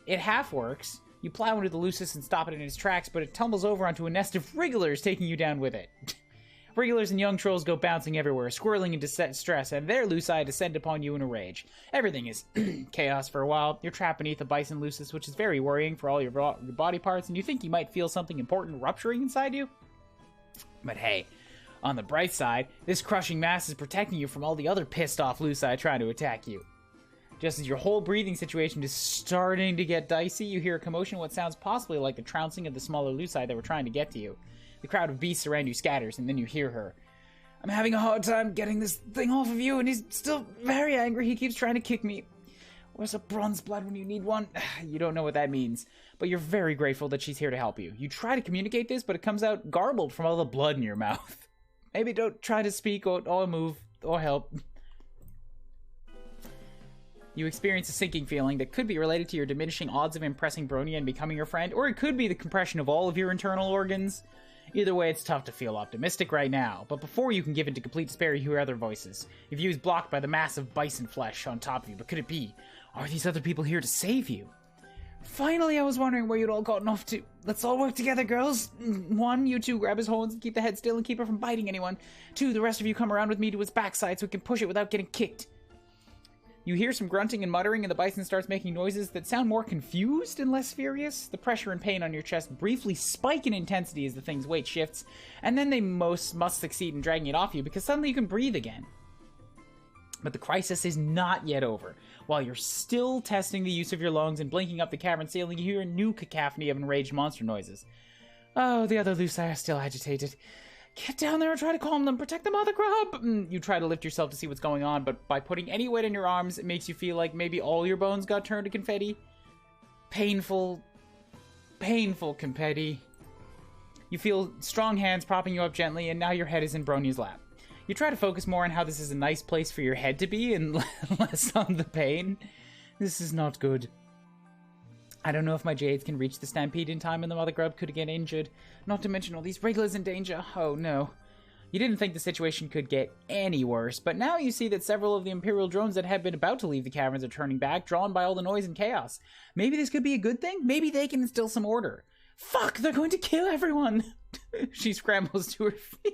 It half works. You plow into the Lucis and stop it in its tracks, but it tumbles over onto a nest of Wrigglers, taking you down with it. Wrigglers and young trolls go bouncing everywhere, swirling in distress, and their Luci descend upon you in a rage. Everything is chaos for a while. You're trapped beneath a bison Lucis, which is very worrying for all your body parts, and you think you might feel something important rupturing inside you. But hey, on the bright side, this crushing mass is protecting you from all the other pissed-off Luci trying to attack you. Just as your whole breathing situation is starting to get dicey, you hear a commotion, what sounds possibly like the trouncing of the smaller Luci that were trying to get to you. The crowd of beasts around you scatters, and then you hear her. I'm having a hard time getting this thing off of you, and he's still very angry. He keeps trying to kick me. Where's a bronze blood when you need one? You don't know what that means, but you're very grateful that she's here to help you. You try to communicate this, but it comes out garbled from all the blood in your mouth. Maybe don't try to speak or move or help. You experience a sinking feeling that could be related to your diminishing odds of impressing Bronya and becoming your friend, or it could be the compression of all of your internal organs. Either way, it's tough to feel optimistic right now, but before you can give into complete despair, you hear other voices. Your view is blocked by the mass of bison flesh on top of you, but could it be? Are these other people here to save you? Finally, I was wondering where you'd all gotten off to. Let's all work together, girls. 1, you two grab his horns and keep the head still and keep her from biting anyone. 2, the rest of you come around with me to his backside so we can push it without getting kicked. You hear some grunting and muttering, and the bison starts making noises that sound more confused and less furious. The pressure and pain on your chest briefly spike in intensity as the thing's weight shifts, and then they must succeed in dragging it off you because suddenly you can breathe again. But the crisis is not yet over. While you're still testing the use of your lungs and blinking up the cavern ceiling, you hear a new cacophony of enraged monster noises. Oh, the other Luci are still agitated. Get down there and try to calm them. Protect the Mother Grub. You try to lift yourself to see what's going on, but by putting any weight in your arms, it makes you feel like maybe all your bones got turned to confetti. Painful, painful confetti. You feel strong hands propping you up gently, and now your head is in Bronia's lap. You try to focus more on how this is a nice place for your head to be and less on the pain. This is not good. I don't know if my Jades can reach the stampede in time and the mother grub could get injured. Not to mention all these regulars in danger. Oh no. You didn't think the situation could get any worse, but now you see that several of the Imperial drones that had been about to leave the caverns are turning back, drawn by all the noise and chaos. Maybe this could be a good thing? Maybe they can instill some order. Fuck, they're going to kill everyone! She scrambles to her feet.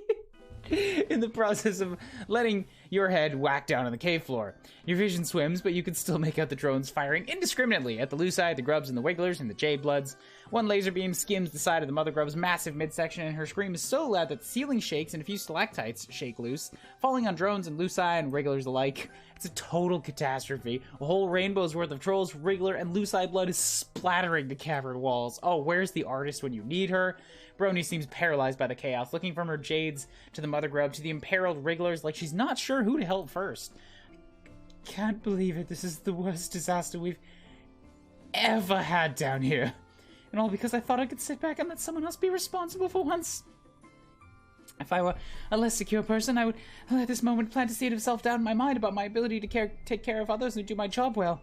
In the process of letting your head whack down on the cave floor. Your vision swims, but you can still make out the drones firing indiscriminately at the Lucite, the Grubs, and the Wigglers, and the Jade Bloods. One laser beam skims the side of the Mother Grub's massive midsection, and her scream is so loud that the ceiling shakes and a few stalactites shake loose, falling on drones and Lucite and Wrigglers alike. It's a total catastrophe. A whole rainbow's worth of Trolls, Wriggler, and Lucite blood is splattering the cavern walls. Oh, where's the artist when you need her? Brony seems paralyzed by the chaos, looking from her Jades to the Mother Grub to the imperiled Wrigglers like she's not sure who to help first. Can't believe it. This is the worst disaster we've ever had down here. And all because I thought I could sit back and let someone else be responsible for once. If I were a less secure person, I would at this moment plant a seed of self-doubt in my mind about my ability to take care of others and do my job well.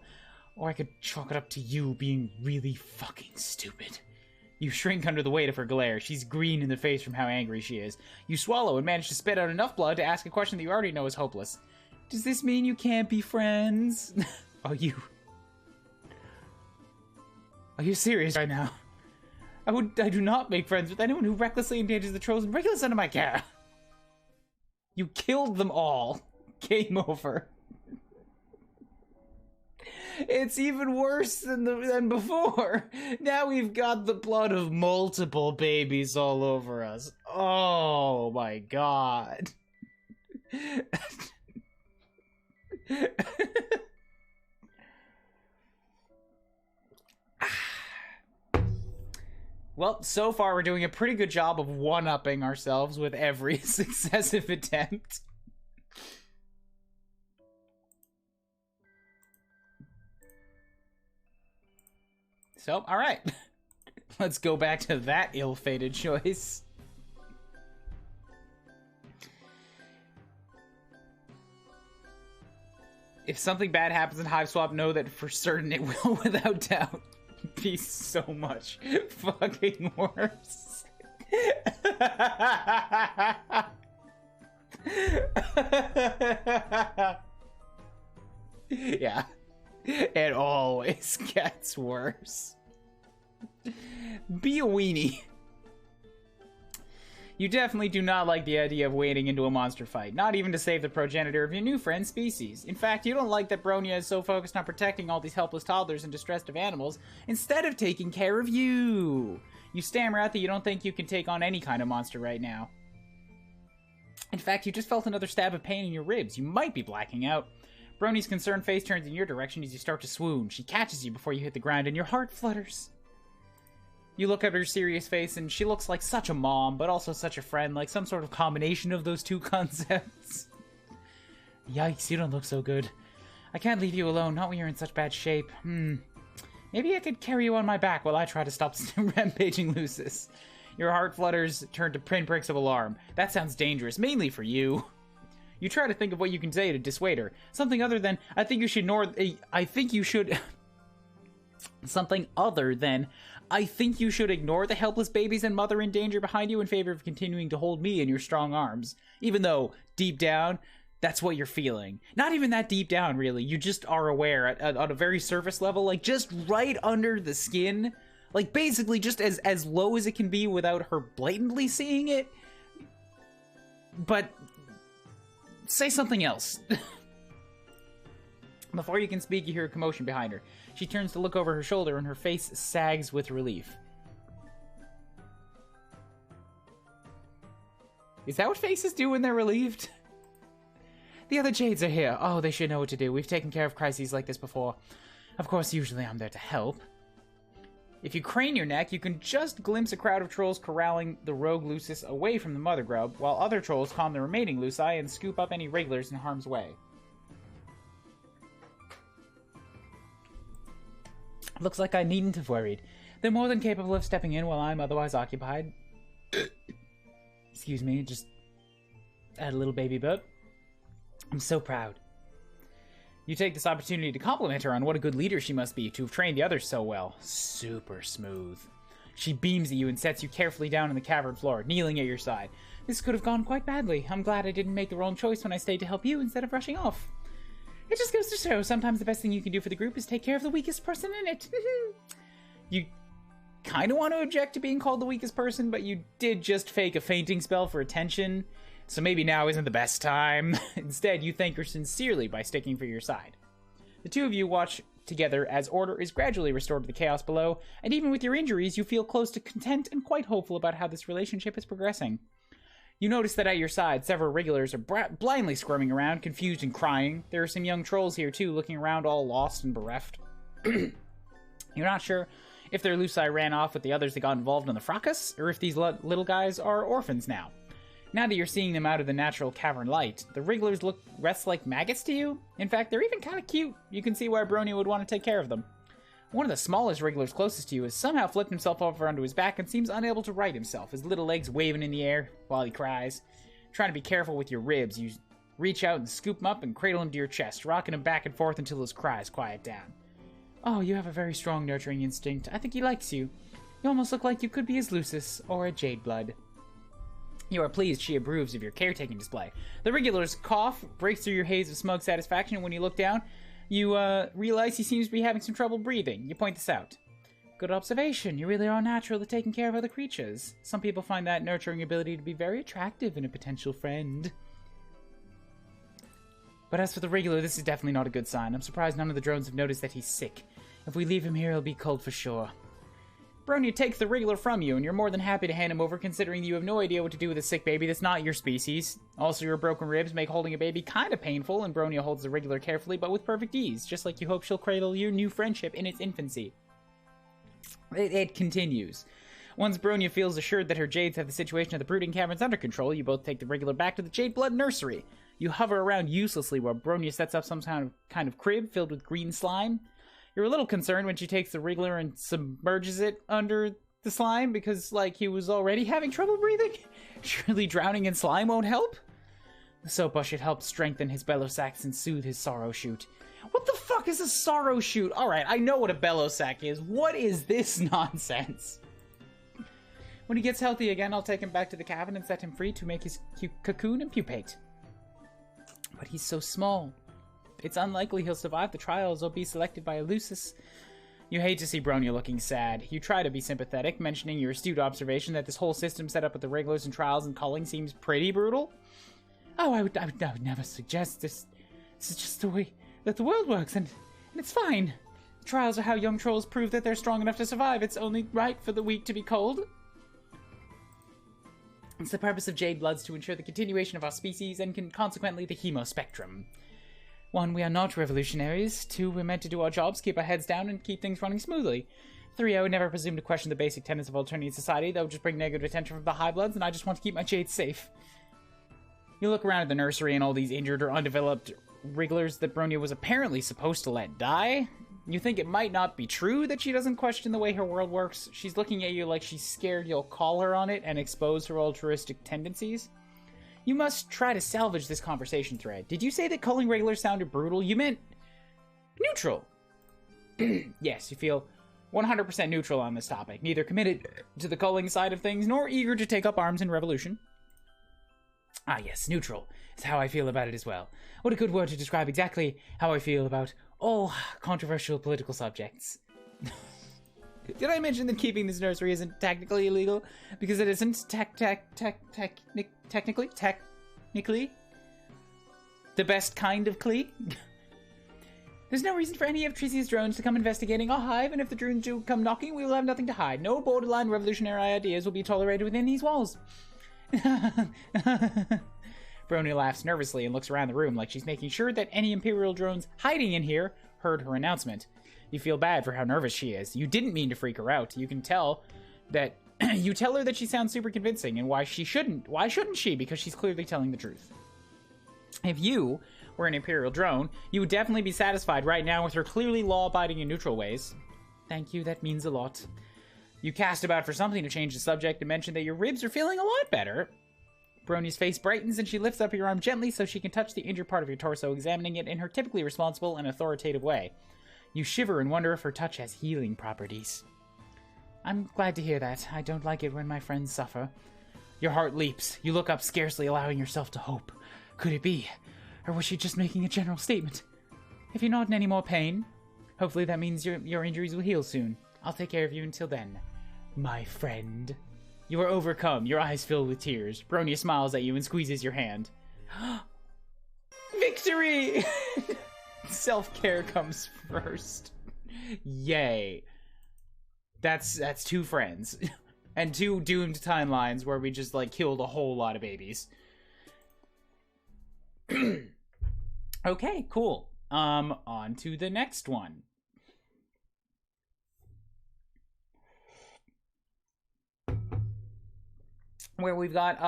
Or I could chalk it up to you being really fucking stupid. You shrink under the weight of her glare. She's green in the face from how angry she is. You swallow and manage to spit out enough blood to ask a question that you already know is hopeless. Does this mean you can't be friends? Are you serious right now? I do not make friends with anyone who recklessly endangers the trolls and regulars under my care. You killed them all. Game over. It's even worse than before. Now we've got the blood of multiple babies all over us. Oh my god. Well, so far we're doing a pretty good job of one-upping ourselves with every successive attempt. So, alright. Let's go back to that ill-fated choice. If something bad happens in Hiveswap, know that for certain it will, without doubt, be so much fucking worse. Yeah. It always gets worse. Be a weenie. You definitely do not like the idea of wading into a monster fight, not even to save the progenitor of your new friend's species. In fact, you don't like that Bronya is so focused on protecting all these helpless toddlers and distressed of animals, instead of taking care of you. You stammer out that you don't think you can take on any kind of monster right now. In fact, you just felt another stab of pain in your ribs. You might be blacking out. Brony's concerned face turns in your direction as you start to swoon. She catches you before you hit the ground, and your heart flutters. You look at her serious face, and she looks like such a mom, but also such a friend, like some sort of combination of those two concepts. Yikes, you don't look so good. I can't leave you alone, not when you're in such bad shape. Maybe I could carry you on my back while I try to stop rampaging Lucis. Your heart flutters turn to pinpricks of alarm. That sounds dangerous, mainly for you. You try to think of what you can say to dissuade her. Something other than, I think you should ignore the helpless babies and mother in danger behind you in favor of continuing to hold me in your strong arms. Even though, deep down, that's what you're feeling. Not even that deep down, really. You just are aware on a very surface level, like just right under the skin. Like basically just as low as it can be without her blatantly seeing it. But say something else. Before you can speak, you hear a commotion behind her. She turns to look over her shoulder and her face sags with relief. Is that what faces do when they're relieved? The other Jades are here. Oh, they should know what to do. We've taken care of crises like this before. Of course, usually I'm there to help. If you crane your neck, you can just glimpse a crowd of trolls corralling the rogue Lucis away from the mother grub, while other trolls calm the remaining Luci and scoop up any regulars in harm's way. Looks like I needn't have worried. They're more than capable of stepping in while I'm otherwise occupied. Excuse me, just Add a little baby burp. I'm so proud. You take this opportunity to compliment her on what a good leader she must be to have trained the others so well. Super smooth. She beams at you and sets you carefully down on the cavern floor, kneeling at your side. This could have gone quite badly. I'm glad I didn't make the wrong choice when I stayed to help you instead of rushing off. It just goes to show sometimes the best thing you can do for the group is take care of the weakest person in it. You kind of want to object to being called the weakest person, but you did just fake a fainting spell for attention. So maybe now isn't the best time. Instead, you thank her sincerely by sticking for your side. The two of you watch together as order is gradually restored to the chaos below, and even with your injuries, you feel close to content and quite hopeful about how this relationship is progressing. You notice that at your side, several regulars are blindly squirming around, confused and crying. There are some young trolls here too, looking around all lost and bereft. You're not sure if their Lucii ran off with the others that got involved in the fracas, or if these little guys are orphans now. Now that you're seeing them out of the natural cavern light, the wrigglers look less like maggots to you. In fact, they're even kind of cute. You can see why Bronya would want to take care of them. One of the smallest wrigglers closest to you has somehow flipped himself over onto his back and seems unable to right himself, his little legs waving in the air while he cries. Trying to be careful with your ribs, you reach out and scoop him up and cradle him to your chest, rocking him back and forth until his cries quiet down. Oh, you have a very strong nurturing instinct. I think he likes you. You almost look like you could be his Lucis, or a Jade Blood. You are pleased she approves of your caretaking display. The regular's cough breaks through your haze of smug satisfaction, and when you look down, you realize he seems to be having some trouble breathing. You point this out. Good observation. You really are natural at taking care of other creatures. Some people find that nurturing ability to be very attractive in a potential friend. But as for the regular, this is definitely not a good sign. I'm surprised none of the drones have noticed that he's sick. If we leave him here, he'll be cold for sure. Bronya takes the regular from you, and you're more than happy to hand him over, considering you have no idea what to do with a sick baby that's not your species. Also, your broken ribs make holding a baby kind of painful, and Bronya holds the regular carefully, but with perfect ease, just like you hope she'll cradle your new friendship in its infancy. It continues. Once Bronya feels assured that her Jades have the situation of the brooding caverns under control, you both take the regular back to the Jade Blood Nursery. You hover around uselessly while Bronya sets up some kind of crib filled with green slime. You're a little concerned when she takes the wriggler and submerges it under the slime because, like, he was already having trouble breathing. Surely drowning in slime won't help? The soap should help strengthen his bellow sacs and soothe his sorrow shoot. What the fuck is a sorrow shoot? Alright, I know what a bellow sac is. What is this nonsense? When he gets healthy again, I'll take him back to the cabin and set him free to make his cocoon and pupate. But he's so small. It's unlikely he'll survive the trials or be selected by a Lucis. You hate to see Bronya looking sad. You try to be sympathetic, mentioning your astute observation that this whole system set up with the regulars and trials and culling seems pretty brutal. Oh, I would never suggest this. This is just the way that the world works, and it's fine. Trials are how young trolls prove that they're strong enough to survive. It's only right for the weak to be cold. It's the purpose of Jade Bloods to ensure the continuation of our species and consequently the hemospectrum. 1, we are not revolutionaries. 2, we're meant to do our jobs, keep our heads down, and keep things running smoothly. 3, I would never presume to question the basic tenets of alternative society. That would just bring negative attention from the High Bloods, and I just want to keep my Jades safe. You look around at the nursery and all these injured or undeveloped wrigglers that Bronya was apparently supposed to let die. You think it might not be true that she doesn't question the way her world works. She's looking at you like she's scared you'll call her on it and expose her altruistic tendencies. You must try to salvage this conversation thread. Did you say that culling regulars sounded brutal? You meant neutral. Yes, you feel 100% neutral on this topic. Neither committed to the culling side of things, nor eager to take up arms in revolution. Ah yes, neutral is how I feel about it as well. What a good word to describe exactly how I feel about all controversial political subjects. Did I mention that keeping this nursery isn't technically illegal? Because it isn't technically the best kind of clee? There's no reason for any of Tricia's drones to come investigating our hive, and if the drones do come knocking, we will have nothing to hide. No borderline revolutionary ideas will be tolerated within these walls. Bronya laughs nervously and looks around the room like she's making sure that any Imperial drones hiding in here heard her announcement. You feel bad for how nervous she is. You didn't mean to freak her out. You can tell that you tell her that she sounds super convincing, and why shouldn't she? Because she's clearly telling the truth. If you were an Imperial drone, you would definitely be satisfied right now with her clearly law-abiding and neutral ways. Thank you, that means a lot. You cast about for something to change the subject and mention that your ribs are feeling a lot better. Bronia's face brightens and she lifts up your arm gently so she can touch the injured part of your torso, examining it in her typically responsible and authoritative way. You shiver and wonder if her touch has healing properties. I'm glad to hear that. I don't like it when my friends suffer. Your heart leaps. You look up, scarcely allowing yourself to hope. Could it be? Or was she just making a general statement? If you're not in any more pain, hopefully that means your injuries will heal soon. I'll take care of you until then, my friend. You are overcome, your eyes filled with tears. Bronia smiles at you and squeezes your hand. Victory! Self-care comes first. Yay. That's two friends. And two doomed timelines where we just, like, killed a whole lot of babies. Okay, cool. On to the next one. Where we've got,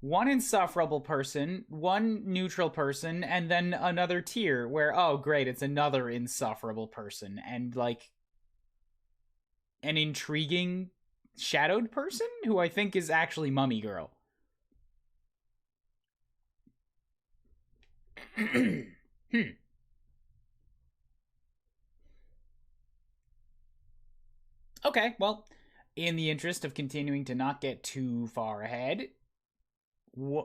one insufferable person, one neutral person, and then another tier where, oh, great, it's another insufferable person, and, like, an intriguing shadowed person who I think is actually Mummy Girl. Okay, well, in the interest of continuing to not get too far ahead, we're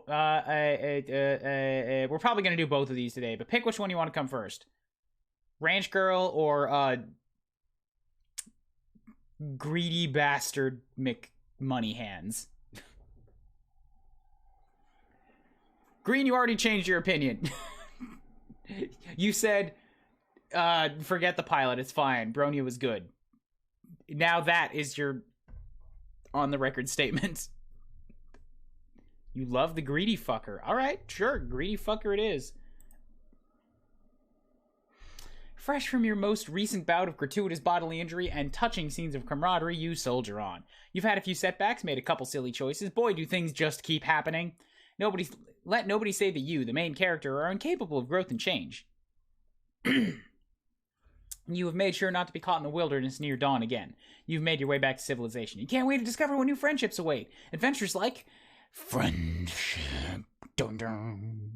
probably going to do both of these today, but pick which one you want to come first. Ranch Girl or greedy bastard McMoney Hands. Green, you already changed your opinion. You said, forget the pilot, it's fine. Bronia was good. Now that is your on-the-record statement. You love the greedy fucker. Alright, sure, greedy fucker it is. Fresh from your most recent bout of gratuitous bodily injury and touching scenes of camaraderie, you soldier on. You've had a few setbacks, made a couple silly choices. Boy, do things just keep happening. Let nobody say that you, the main character, are incapable of growth and change. You have made sure not to be caught in the wilderness near dawn again. You've made your way back to civilization. You can't wait to discover what new friendships await. Adventures like friendship. Dun dun.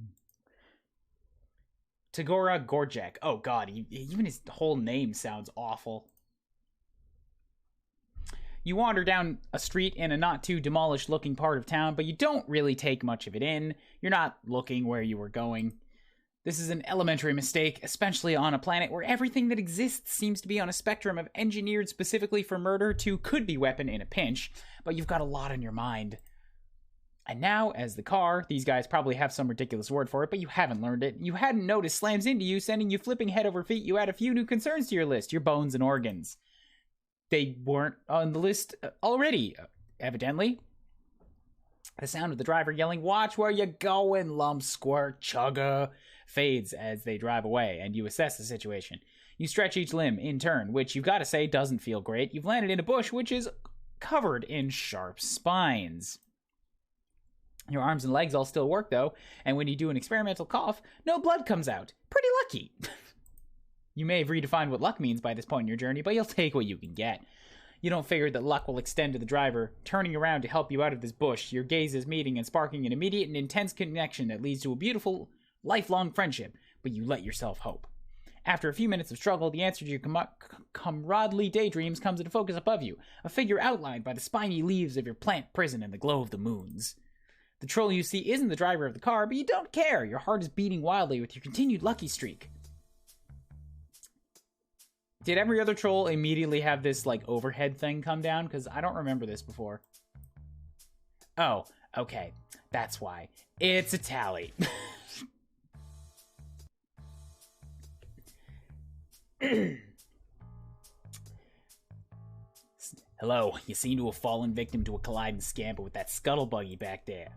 Tagora Gorjek. Oh god, even his whole name sounds awful. You wander down a street in a not too demolished looking part of town, but you don't really take much of it in. You're not looking where you were going. This is an elementary mistake, especially on a planet where everything that exists seems to be on a spectrum of engineered specifically for murder to could be weapon in a pinch, but you've got a lot on your mind. And now, as the car, these guys probably have some ridiculous word for it, but you haven't learned it. You hadn't noticed slams into you, sending you flipping head over feet. You add a few new concerns to your list, your bones and organs. They weren't on the list already, evidently. The sound of the driver yelling, "Watch where you going, lump squirt chugga," fades as they drive away, and you assess the situation. You stretch each limb in turn, which you've got to say doesn't feel great. You've landed in a bush, which is covered in sharp spines. Your arms and legs all still work, though, and when you do an experimental cough, no blood comes out. Pretty lucky. You may have redefined what luck means by this point in your journey, but you'll take what you can get. You don't figure that luck will extend to the driver, turning around to help you out of this bush, your gazes meeting and sparking an immediate and intense connection that leads to a beautiful, lifelong friendship, but you let yourself hope. After a few minutes of struggle, the answer to your comradely daydreams comes into focus above you, a figure outlined by the spiny leaves of your plant prison and the glow of the moons. The troll you see isn't the driver of the car, but you don't care. Your heart is beating wildly with your continued lucky streak. Did every other troll immediately have this, like, overhead thing come down? Because I don't remember this before. Oh, okay. That's why. It's a tally. Hello, you seem to have fallen victim to a colliding scamper with that scuttle buggy back there.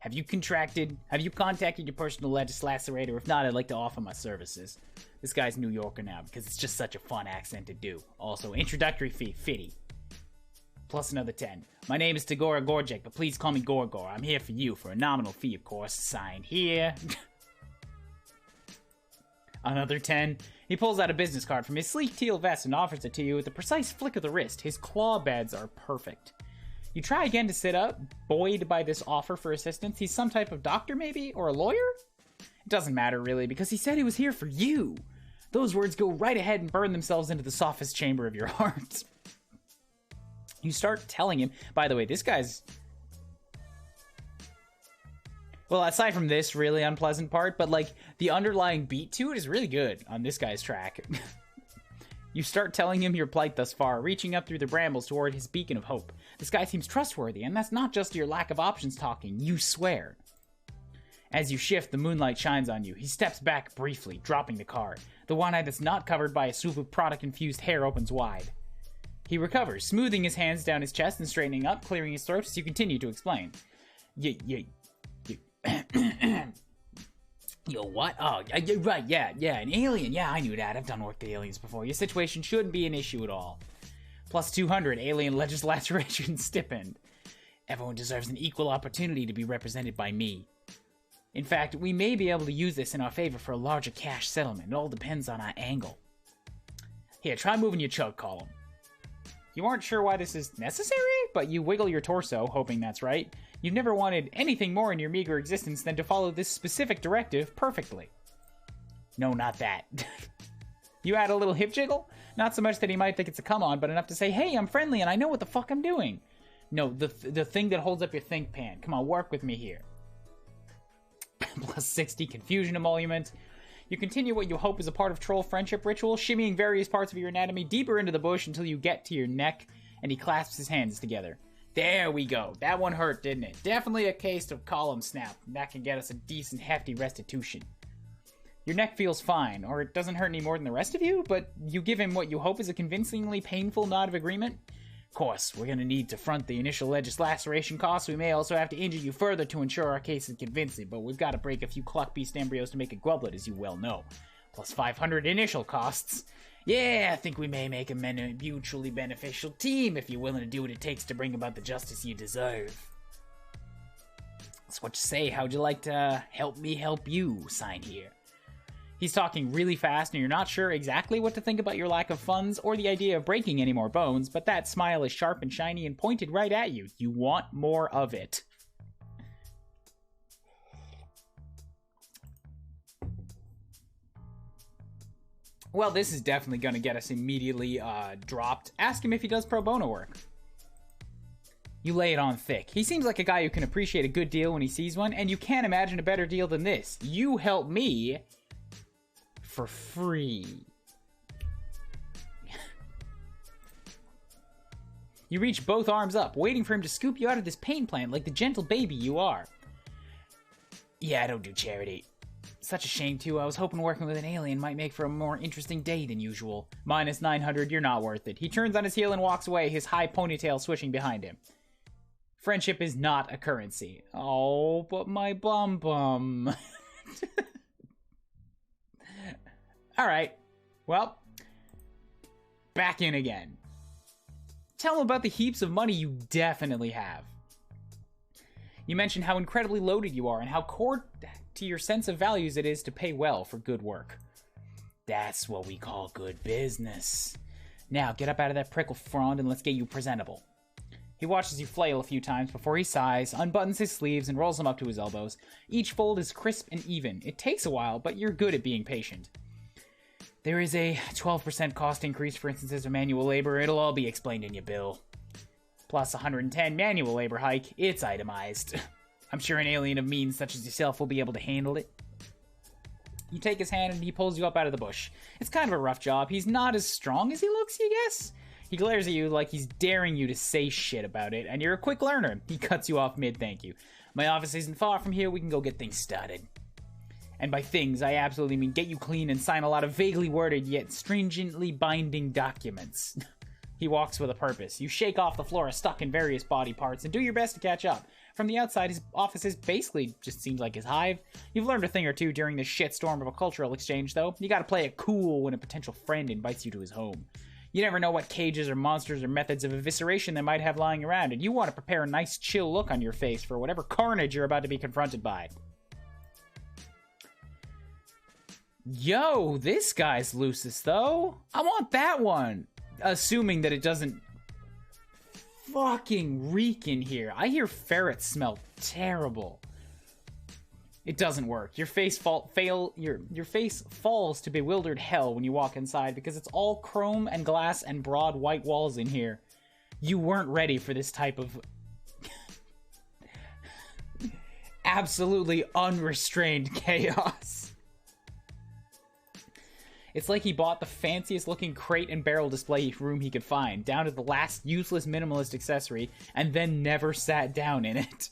Have you contacted your personal lacerator? If not, I'd like to offer my services. This guy's New Yorker now, because it's just such a fun accent to do. Also, introductory fee, 50. Plus another 10. My name is Tagora Gorjek, but please call me Gorgor. I'm here for you, for a nominal fee, of course. Signed here. Another 10. He pulls out a business card from his sleek teal vest and offers it to you with a precise flick of the wrist. His claw beds are perfect. You try again to sit up, buoyed by this offer for assistance. He's some type of doctor, maybe? Or a lawyer? It doesn't matter, really, because he said he was here for you. Those words go right ahead and burn themselves into the softest chamber of your heart. You start telling him... By the way, this guy's... Well, aside from this really unpleasant part, but, like, the underlying beat to it is really good on this guy's track. You start telling him your plight thus far, reaching up through the brambles toward his beacon of hope. This guy seems trustworthy, and that's not just your lack of options talking, you swear. As you shift, the moonlight shines on you. He steps back briefly, dropping the card. The one eye that's not covered by a swoop of product-infused hair opens wide. He recovers, smoothing his hands down his chest and straightening up, clearing his throat as you continue to explain. Yo, what? Oh, you're right, yeah, an alien. Yeah, I knew that. I've done work with aliens before. Your situation shouldn't be an issue at all. Plus 200 alien legislation stipend. Everyone deserves an equal opportunity to be represented by me. In fact, we may be able to use this in our favor for a larger cash settlement. It all depends on our angle. Here, try moving your chug column. You aren't sure why this is necessary, but you wiggle your torso, hoping that's right. You've never wanted anything more in your meager existence than to follow this specific directive perfectly. No, not that. You add a little hip jiggle? Not so much that he might think it's a come-on, but enough to say, hey, I'm friendly and I know what the fuck I'm doing. No, the thing that holds up your think pan. Come on, work with me here. Plus 60 confusion emolument. You continue what you hope is a part of troll friendship ritual, shimmying various parts of your anatomy deeper into the bush until you get to your neck, and he clasps his hands together. There we go. That one hurt, didn't it? Definitely a case of column snap. That can get us a decent, hefty restitution. Your neck feels fine, or it doesn't hurt any more than the rest of you, but you give him what you hope is a convincingly painful nod of agreement. Of course, we're going to need to front the initial legislation costs. We may also have to injure you further to ensure our case is convincing, but we've got to break a few cluck beast embryos to make a grublet, as you well know. Plus 500 initial costs. Yeah, I think we may make a mutually beneficial team if you're willing to do what it takes to bring about the justice you deserve. That's what you say. How'd you like to help me help you? Sign here. He's talking really fast, and you're not sure exactly what to think about your lack of funds or the idea of breaking any more bones, but that smile is sharp and shiny and pointed right at you. You want more of it. Well, this is definitely going to get us immediately dropped. Ask him if he does pro bono work. You lay it on thick. He seems like a guy who can appreciate a good deal when he sees one, and you can't imagine a better deal than this. You help me for free. You reach both arms up, waiting for him to scoop you out of this pain plant like the gentle baby you are. Yeah, I don't do charity. Such a shame, too. I was hoping working with an alien might make for a more interesting day than usual. Minus 900, you're not worth it. He turns on his heel and walks away, his high ponytail swishing behind him. Friendship is not a currency. Oh, but my bum. Alright. Well, back in again. Tell him about the heaps of money you definitely have. You mention how incredibly loaded you are and how core to your sense of values it is to pay well for good work. That's what we call good business. Now, get up out of that prickle frond and let's get you presentable. He watches you flail a few times before he sighs, unbuttons his sleeves, and rolls them up to his elbows. Each fold is crisp and even. It takes a while, but you're good at being patient. There is a 12% cost increase for instances of manual labor. It'll all be explained in your bill. Plus 110 manual labor hike. It's itemized. I'm sure an alien of means such as yourself will be able to handle it. You take his hand and he pulls you up out of the bush. It's kind of a rough job. He's not as strong as he looks, you guess? He glares at you like he's daring you to say shit about it, and you're a quick learner. He cuts you off mid-thank you. My office isn't far from here. We can go get things started. And by things, I absolutely mean get you clean and sign a lot of vaguely worded yet stringently binding documents. He walks with a purpose. You shake off the flora stuck in various body parts and do your best to catch up. From the outside, his office is basically just seems like his hive. You've learned a thing or two during this shitstorm of a cultural exchange, though. You gotta play it cool when a potential friend invites you to his home. You never know what cages or monsters or methods of evisceration they might have lying around, and you want to prepare a nice chill look on your face for whatever carnage you're about to be confronted by. Yo, this guy's loosest, though. I want that one. Assuming that it doesn't fucking reek in here. I hear ferrets smell terrible. It doesn't work. Your face falls to bewildered hell when you walk inside because it's all chrome and glass and broad white walls in here. You weren't ready for this type of absolutely unrestrained chaos. It's like he bought the fanciest looking crate and barrel display room he could find, down to the last useless minimalist accessory, and then never sat down in it.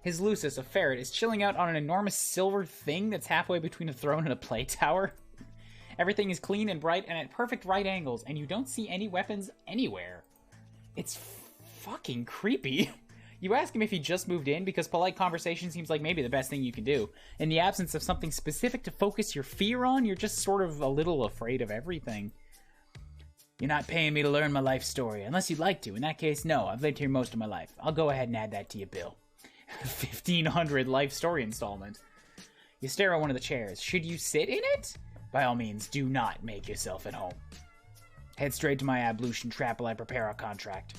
His Lucis, a ferret, is chilling out on an enormous silver thing that's halfway between a throne and a play tower. Everything is clean and bright and at perfect right angles, and you don't see any weapons anywhere. It's fucking creepy. You ask him if he just moved in, because polite conversation seems like maybe the best thing you can do. In the absence of something specific to focus your fear on, you're just sort of a little afraid of everything. You're not paying me to learn my life story, unless you'd like to. In that case, no, I've lived here most of my life. I'll go ahead and add that to your bill. 1,500 life story installment. You stare at one of the chairs. Should you sit in it? By all means, do not make yourself at home. Head straight to my ablution trap while I prepare our contract.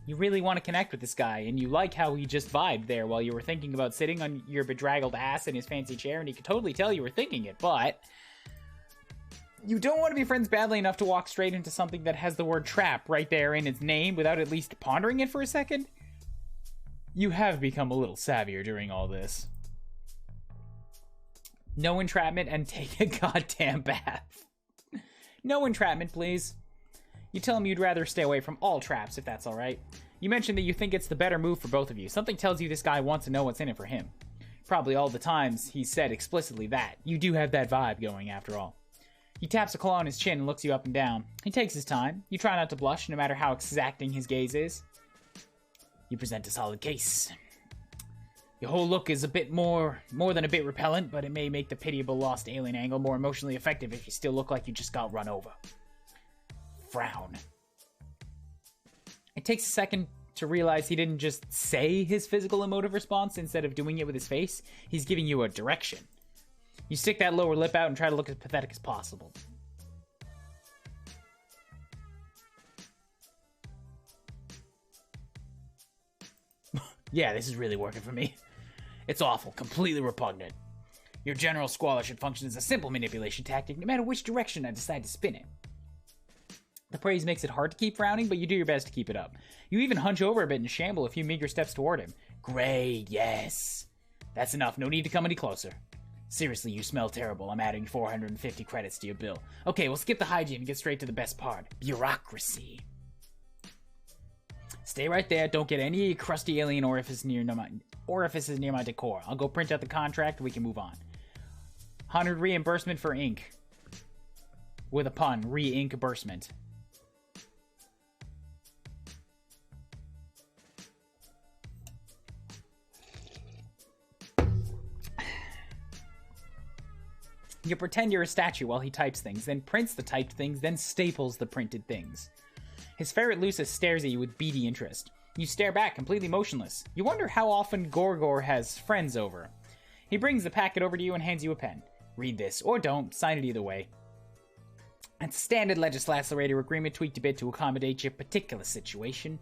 You really want to connect with this guy, and you like how he just vibed there while you were thinking about sitting on your bedraggled ass in his fancy chair, and he could totally tell you were thinking it, but you don't want to be friends badly enough to walk straight into something that has the word trap right there in its name without at least pondering it for a second. You have become a little savvier during all this. No entrapment and take a goddamn bath. No entrapment, please. You tell him you'd rather stay away from all traps, if that's alright. You mentioned that you think it's the better move for both of you. Something tells you this guy wants to know what's in it for him. Probably all the times he's said explicitly that. You do have that vibe going, after all. He taps a claw on his chin and looks you up and down. He takes his time. You try not to blush, no matter how exacting his gaze is. You present a solid case. Your whole look is a bit more than a bit repellent, but it may make the pitiable lost alien angle more emotionally effective if you still look like you just got run over. Frown. It takes a second to realize he didn't just say his physical emotive response instead of doing it with his face. He's giving you a direction. You stick that lower lip out and try to look as pathetic as possible. Yeah, this is really working for me. It's awful, completely repugnant. Your general squalor should function as a simple manipulation tactic, no matter which direction I decide to spin it. The praise makes it hard to keep frowning, but you do your best to keep it up. You even hunch over a bit and shamble a few meager steps toward him. Great, yes. That's enough, no need to come any closer. Seriously, you smell terrible. I'm adding 450 credits to your bill. Okay, we'll skip the hygiene and get straight to the best part. Bureaucracy. Stay right there. Don't get any crusty alien orifices near my decor. I'll go print out the contract and we can move on. 100 reimbursement for ink. With a pun, re-ink-bursement. You pretend you're a statue while he types things, then prints the typed things, then staples the printed things. His ferret Lucis stares at you with beady interest. You stare back, completely motionless. You wonder how often Gorgor has friends over. He brings the packet over to you and hands you a pen. Read this, or don't, sign it either way. It's a standard legislator agreement tweaked a bit to accommodate your particular situation.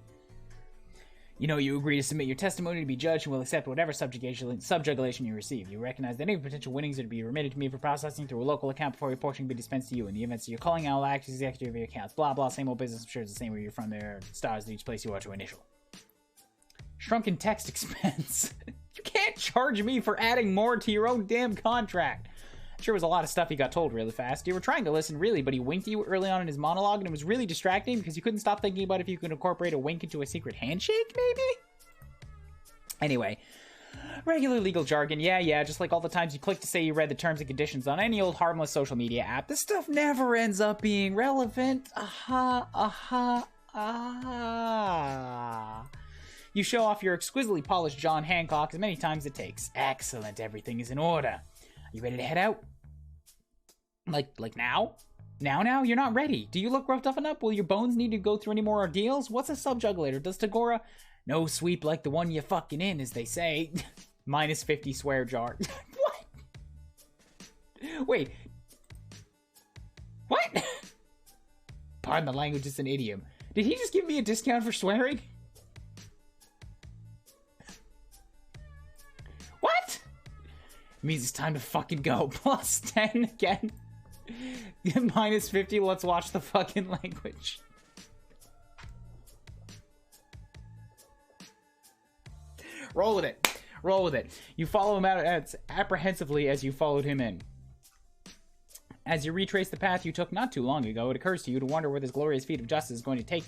You know you agree to submit your testimony to be judged and will accept whatever subjugulation you receive. You recognize that any potential winnings are to be remitted to me for processing through a local account before reporting be dispensed to you. In the event that you're calling, I will act as executive of your accounts. Blah, blah, same old business. I'm sure it's the same where you're from. There are stars at each place you are to initial. Shrunken text expense. You can't charge me for adding more to your own damn contract. Sure was a lot of stuff he got told really fast. You were trying to listen, really, but he winked at you early on in his monologue, and it was really distracting because you couldn't stop thinking about if you could incorporate a wink into a secret handshake, maybe? Anyway, regular legal jargon, yeah, just like all the times you click to say you read the terms and conditions on any old harmless social media app. This stuff never ends up being relevant. You show off your exquisitely polished John Hancock as many times as it takes. Excellent, everything is in order. You ready to head out? Like now? Now? You're not ready. Do you look roughed up enough? Will your bones need to go through any more ordeals? What's a subjugulator? Does Tagora... No sweep like the one you're fucking in, as they say. Minus 50 swear jar. What? Wait. What? Pardon the language, it's an idiom. Did he just give me a discount for swearing? What? It means it's time to fucking go. Plus 10 again. Minus 50, let's watch the fucking language. Roll with it. Roll with it. You follow him out as apprehensively as you followed him in. As you retrace the path you took not too long ago, it occurs to you to wonder where this glorious feat of justice is going to take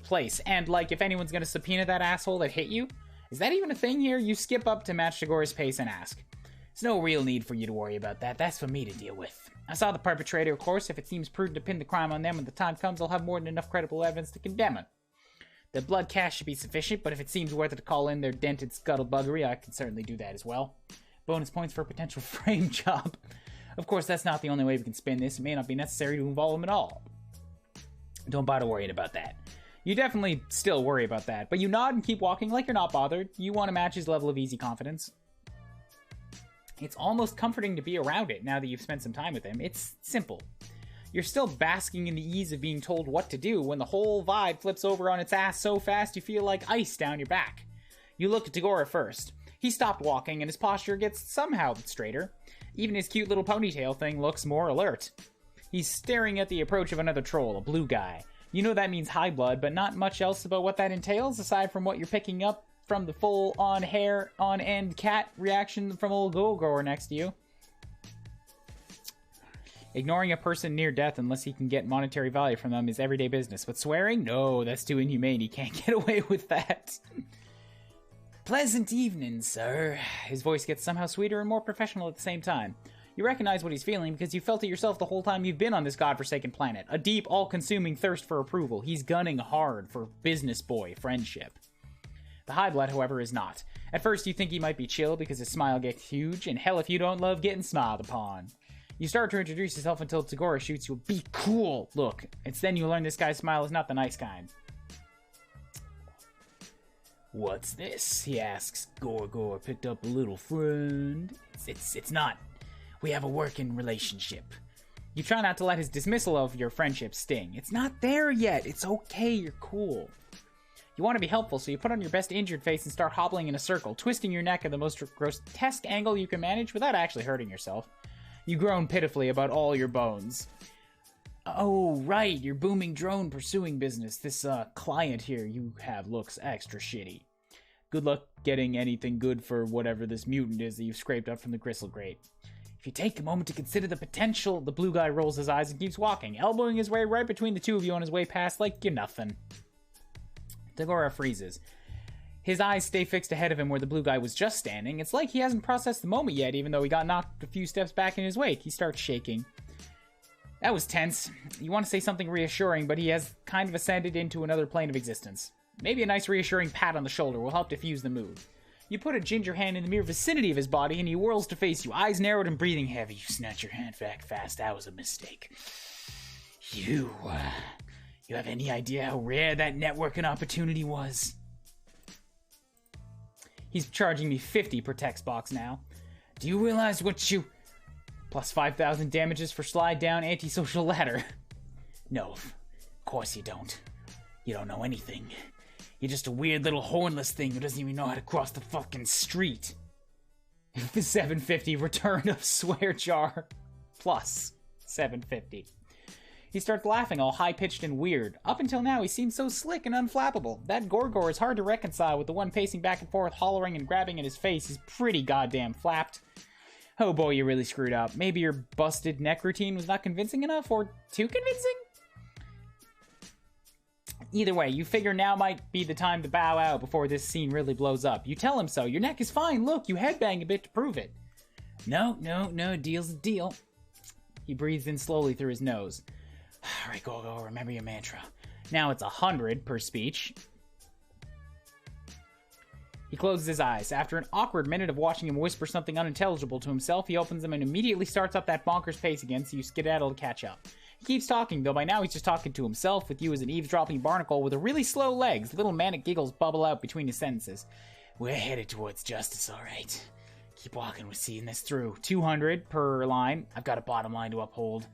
place. And, like, if anyone's going to subpoena that asshole that hit you, is that even a thing here? You skip up to match Tagora's pace and ask. There's no real need for you to worry about that. That's for me to deal with. I saw the perpetrator, of course. If it seems prudent to pin the crime on them when the time comes, I'll have more than enough credible evidence to condemn it. The blood cash should be sufficient, but if it seems worth it to call in their dented scuttlebuggery, I can certainly do that as well. Bonus points for a potential frame job. Of course, that's not the only way we can spin this. It may not be necessary to involve him at all. Don't bother worrying about that. You definitely still worry about that, but you nod and keep walking like you're not bothered. You want to match his level of easy confidence. It's almost comforting to be around it now that you've spent some time with him. It's simple. You're still basking in the ease of being told what to do when the whole vibe flips over on its ass so fast you feel like ice down your back. You look at Tagora first. He stopped walking and his posture gets somehow straighter. Even his cute little ponytail thing looks more alert. He's staring at the approach of another troll, a blue guy. You know that means high blood, but not much else about what that entails aside from what you're picking up from the full-on hair-on-end cat reaction from old go-grower next to you. Ignoring a person near death unless he can get monetary value from them is everyday business, but swearing? No, that's too inhumane. He can't get away with that. Pleasant evening, sir. His voice gets somehow sweeter and more professional at the same time. You recognize what he's feeling because you felt it yourself the whole time you've been on this godforsaken planet. A deep, all-consuming thirst for approval. He's gunning hard for business boy friendship. The high blood, however, is not. At first, you think he might be chill because his smile gets huge, and hell if you don't love getting smiled upon. You start to introduce yourself until Tagora shoots you a "be cool" look. It's then you learn this guy's smile is not the nice kind. What's this? He asks. Gorgor picked up a little friend. It's not. We have a working relationship. You try not to let his dismissal of your friendship sting. It's not there yet. It's okay. You're cool. You want to be helpful, so you put on your best injured face and start hobbling in a circle, twisting your neck at the most grotesque angle you can manage without actually hurting yourself. You groan pitifully about all your bones. Oh, right, your booming drone pursuing business. This, client here you have looks extra shitty. Good luck getting anything good for whatever this mutant is that you've scraped up from the gristle grate. If you take a moment to consider the potential, the blue guy rolls his eyes and keeps walking, elbowing his way right between the two of you on his way past like you're nothing. Tagora freezes. His eyes stay fixed ahead of him where the blue guy was just standing. It's like he hasn't processed the moment yet, even though he got knocked a few steps back in his wake. He starts shaking. That was tense. You want to say something reassuring, but he has kind of ascended into another plane of existence. Maybe a nice reassuring pat on the shoulder will help diffuse the mood. You put a ginger hand in the mere vicinity of his body, and he whirls to face you, eyes narrowed and breathing heavy. You snatch your hand back fast. That was a mistake. You have any idea how rare that networking opportunity was? He's charging me 50 per text box now. Do you realize what you... Plus 5,000 damages for slide down antisocial ladder. No, of course you don't. You don't know anything. You're just a weird little hornless thing who doesn't even know how to cross the fucking street. The 750 return of swear jar. Plus 750. He starts laughing all high-pitched and weird. Up until now, he seemed so slick and unflappable. That Gorgor is hard to reconcile with the one pacing back and forth, hollering and grabbing at his face. He's pretty goddamn flapped. Oh boy, you really screwed up. Maybe your busted neck routine was not convincing enough, or too convincing? Either way, you figure now might be the time to bow out before this scene really blows up. You tell him so. Your neck is fine. Look, you headbang a bit to prove it. No, deal's a deal. He breathes in slowly through his nose. All right, go, remember your mantra. Now it's 100 per speech. He closes his eyes. After an awkward minute of watching him whisper something unintelligible to himself, he opens them and immediately starts up that bonkers pace again, so you skedaddle to catch up. He keeps talking, though by now he's just talking to himself, with you as an eavesdropping barnacle with a really slow legs. Little manic giggles bubble out between his sentences. We're headed towards justice, all right. Keep walking, we're seeing this through. 200 per line. I've got a bottom line to uphold.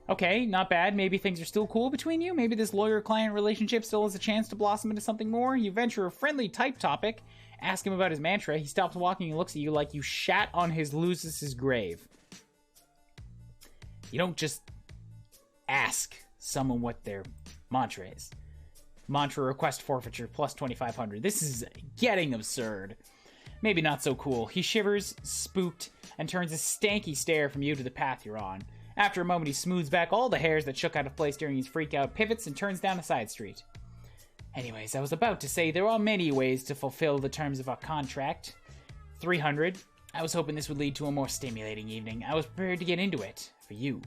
Okay, not bad. Maybe things are still cool between you. Maybe this lawyer-client relationship still has a chance to blossom into something more. You venture a friendly type topic. Ask him about his mantra. He stops walking and looks at you like you shat on his Lucis's grave. You don't just ask someone what their mantra is. Mantra request forfeiture plus 2,500. This is getting absurd. Maybe not so cool. He shivers, spooked, and turns a stanky stare from you to the path you're on. After a moment, he smooths back all the hairs that shook out of place during his freak-out, pivots, and turns down a side street. Anyways, I was about to say there are many ways to fulfill the terms of our contract. 300. I was hoping this would lead to a more stimulating evening. I was prepared to get into it, for you.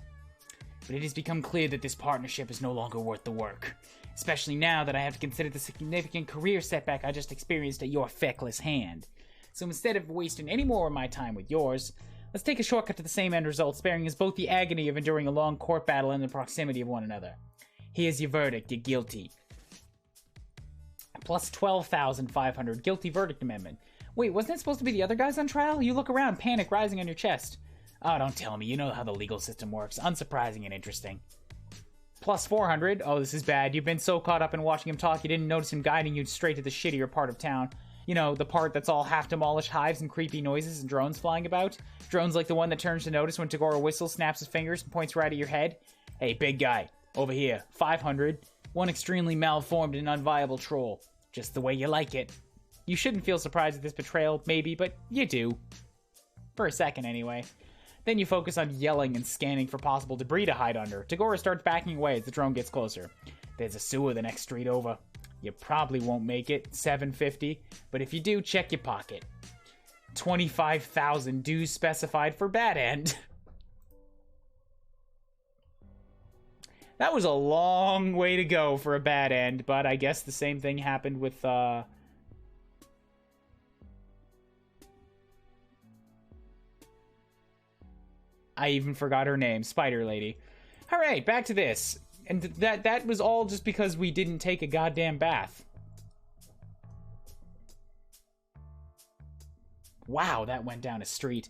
But it has become clear that this partnership is no longer worth the work. Especially now that I have to consider the significant career setback I just experienced at your feckless hand. So instead of wasting any more of my time with yours, let's take a shortcut to the same end result, sparing us both the agony of enduring a long court battle and the proximity of one another. Here's your verdict, you're guilty. Plus 12,500, guilty verdict amendment. Wait, wasn't it supposed to be the other guys on trial? You look around, panic rising on your chest. Oh, don't tell me, you know how the legal system works. Unsurprising and interesting. Plus 400, oh, this is bad. You've been so caught up in watching him talk, you didn't notice him guiding you straight to the shittier part of town. You know, the part that's all half-demolished hives and creepy noises and drones flying about. Drones like the one that turns to notice when Tagora whistles, snaps his fingers, and points right at your head. Hey, big guy, over here, 500. One extremely malformed and unviable troll. Just the way you like it. You shouldn't feel surprised at this betrayal, maybe, but you do. For a second, anyway. Then you focus on yelling and scanning for possible debris to hide under. Tagora starts backing away as the drone gets closer. There's a sewer the next street over. You probably won't make it, 750, but if you do, check your pocket. 25,000 dues specified for bad end. That was a long way to go for a bad end, but I guess the same thing happened with, I even forgot her name, Spider Lady. Alright, back to this. And that was all just because we didn't take a goddamn bath. Wow, that went down a street.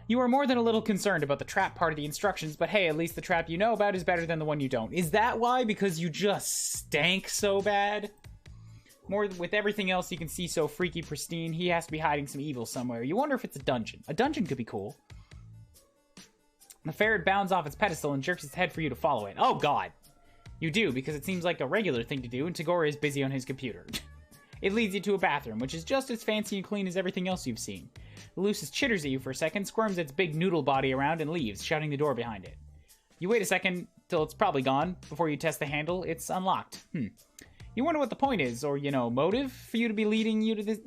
You are more than a little concerned about the trap part of the instructions, but hey, at least the trap you know about is better than the one you don't. Is that why? Because you just stank so bad? More with everything else you can see so freaky pristine, he has to be hiding some evil somewhere. You wonder if it's a dungeon. A dungeon could be cool. The ferret bounds off its pedestal and jerks its head for you to follow it. Oh god! You do, because it seems like a regular thing to do, and Tagora is busy on his computer. It leads you to a bathroom, which is just as fancy and clean as everything else you've seen. The Lucis chitters at you for a second, squirms its big noodle body around, and leaves, shutting the door behind it. You wait a second, till it's probably gone, before you test the handle. It's unlocked. You wonder what the point is, or, you know, motive for you to be leading you to this...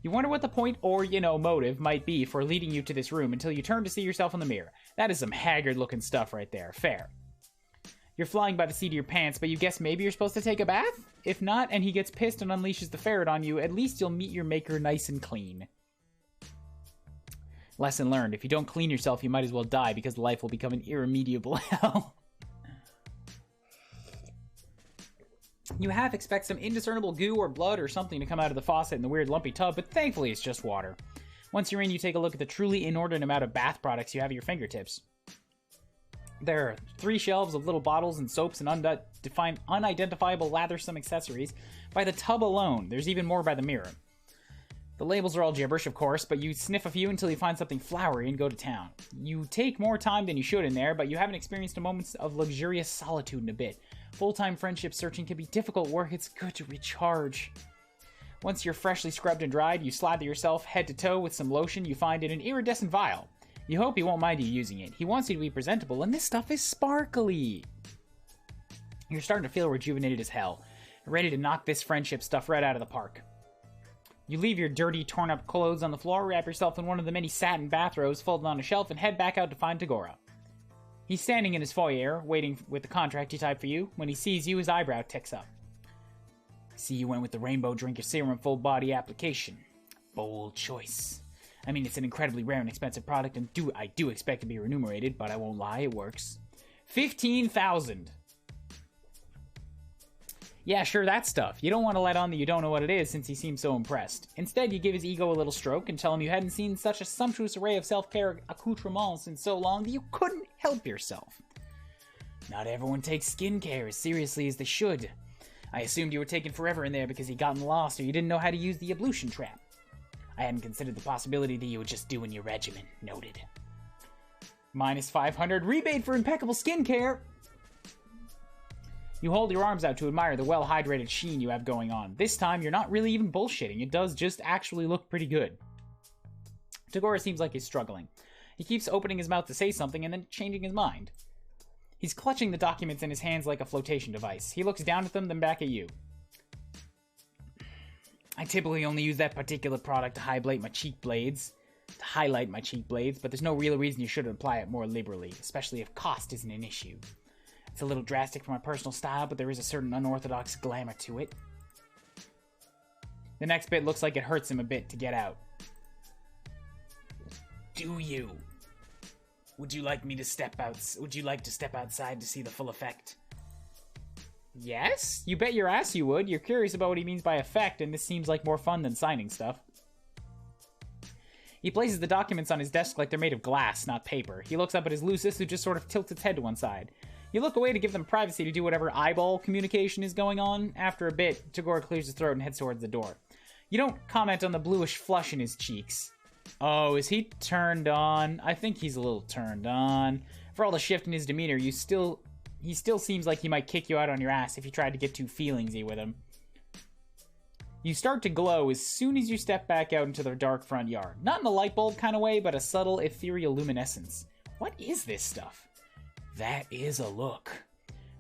You wonder what the point or, you know, motive might be for leading you to this room until you turn to see yourself in the mirror. That is some haggard-looking stuff right there. Fair. You're flying by the seat of your pants, but you guess maybe you're supposed to take a bath? If not, and he gets pissed and unleashes the ferret on you, at least you'll meet your maker nice and clean. Lesson learned. If you don't clean yourself, you might as well die, because life will become an irremediable hell. You half expect some indiscernible goo or blood or something to come out of the faucet in the weird lumpy tub, but thankfully it's just water. Once you're in, you take a look at the truly inordinate amount of bath products you have at your fingertips. There are 3 shelves of little bottles and soaps and unidentifiable lathersome accessories. By the tub alone, there's even more by the mirror. The labels are all gibberish, of course, but you sniff a few until you find something flowery and go to town. You take more time than you should in there, but you haven't experienced a moment of luxurious solitude in a bit. Full-time friendship searching can be difficult work. It's good to recharge. Once you're freshly scrubbed and dried, you slather yourself head to toe with some lotion you find in an iridescent vial. You hope he won't mind you using it. He wants you to be presentable, and this stuff is sparkly. You're starting to feel rejuvenated as hell, ready to knock this friendship stuff right out of the park. You leave your dirty, torn-up clothes on the floor, wrap yourself in one of the many satin bathrobes folded on a shelf, and head back out to find Tagora. He's standing in his foyer, waiting with the contract he typed for you. When he sees you, his eyebrow ticks up. See, you went with the Rainbow Drinker Serum Full Body Application. Bold choice. I mean, it's an incredibly rare and expensive product, and I do expect to be remunerated, but I won't lie, it works. 15,000. Yeah, sure, that stuff. You don't want to let on that you don't know what it is since he seems so impressed. Instead, you give his ego a little stroke and tell him you hadn't seen such a sumptuous array of self-care accoutrements in so long that you couldn't help yourself. Not everyone takes skincare as seriously as they should. I assumed you were taking forever in there because you'd gotten lost or you didn't know how to use the ablution trap. I hadn't considered the possibility that you were just doing your regimen. Noted. Minus 500 rebate for impeccable skincare! You hold your arms out to admire the well-hydrated sheen you have going on. This time, you're not really even bullshitting. It does just actually look pretty good. Tagora seems like he's struggling. He keeps opening his mouth to say something and then changing his mind. He's clutching the documents in his hands like a flotation device. He looks down at them, then back at you. I typically only use that particular product to highlight my cheek blades. But there's no real reason you shouldn't apply it more liberally, especially if cost isn't an issue. It's a little drastic for my personal style, but there is a certain unorthodox glamour to it. The next bit looks like it hurts him a bit to get out. Do you? Would you like to step outside to see the full effect? Yes? You bet your ass you would. You're curious about what he means by effect, and this seems like more fun than signing stuff. He places the documents on his desk like they're made of glass, not paper. He looks up at his Lucis, who just sort of tilts its head to one side. You look away to give them privacy to do whatever eyeball communication is going on. After a bit, Tagora clears his throat and heads towards the door. You don't comment on the bluish flush in his cheeks. Oh, is he turned on? I think he's a little turned on. For all the shift in his demeanor, he still seems like he might kick you out on your ass if you tried to get too feelingsy with him. You start to glow as soon as you step back out into the dark front yard. Not in a light bulb kind of way, but a subtle, ethereal luminescence. What is this stuff? That is a look.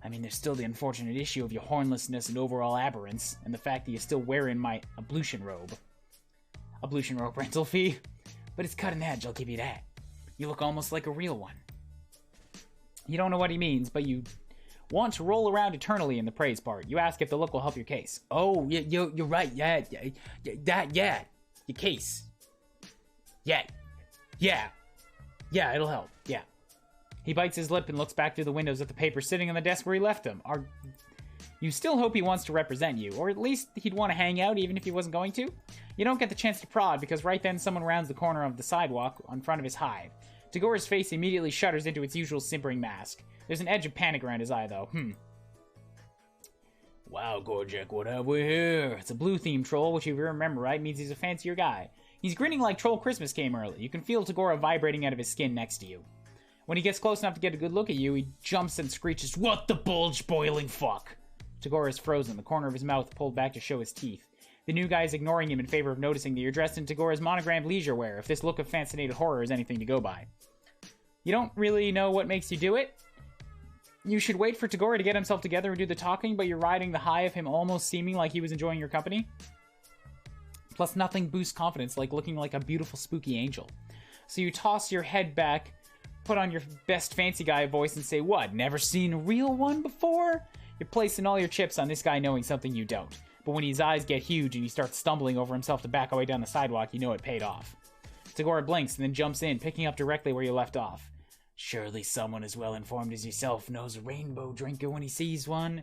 I mean, there's still the unfortunate issue of your hornlessness and overall aberrance, and the fact that you're still wearing my ablution robe. Ablution robe rental fee? But it's cutting edge, I'll give you that. You look almost like a real one. You don't know what he means, but you want to roll around eternally in the praise part. You ask if the look will help your case. Oh, you're right, yeah, your case. Yeah, it'll help, yeah. He bites his lip and looks back through the windows at the paper sitting on the desk where he left them. You still hope he wants to represent you, or at least he'd want to hang out even if he wasn't going to. You don't get the chance to prod because right then someone rounds the corner of the sidewalk in front of his hive. Tagora's face immediately shudders into its usual simpering mask. There's an edge of panic around his eye, though. Wow, Gorjek, what have we here? It's a blue-themed troll, which if you remember right, means he's a fancier guy. He's grinning like Troll Christmas came early. You can feel Tagora vibrating out of his skin next to you. When he gets close enough to get a good look at you, he jumps and screeches, "What the bulge boiling fuck?" Tagora is frozen, the corner of his mouth pulled back to show his teeth. The new guy is ignoring him in favor of noticing that you're dressed in Tagora's monogrammed leisure wear, if this look of fascinated horror is anything to go by. You don't really know what makes you do it? You should wait for Tagora to get himself together and do the talking, but you're riding the high of him almost seeming like he was enjoying your company. Plus, nothing boosts confidence like looking like a beautiful, spooky angel. So you toss your head back, put on your best fancy guy voice and say, "What, never seen a real one before?" You're placing all your chips on this guy knowing something you don't. But when his eyes get huge and he starts stumbling over himself to back away down the sidewalk, you know it paid off. Tagora blinks and then jumps in, picking up directly where you left off. Surely someone as well informed as yourself knows a rainbow drinker when he sees one.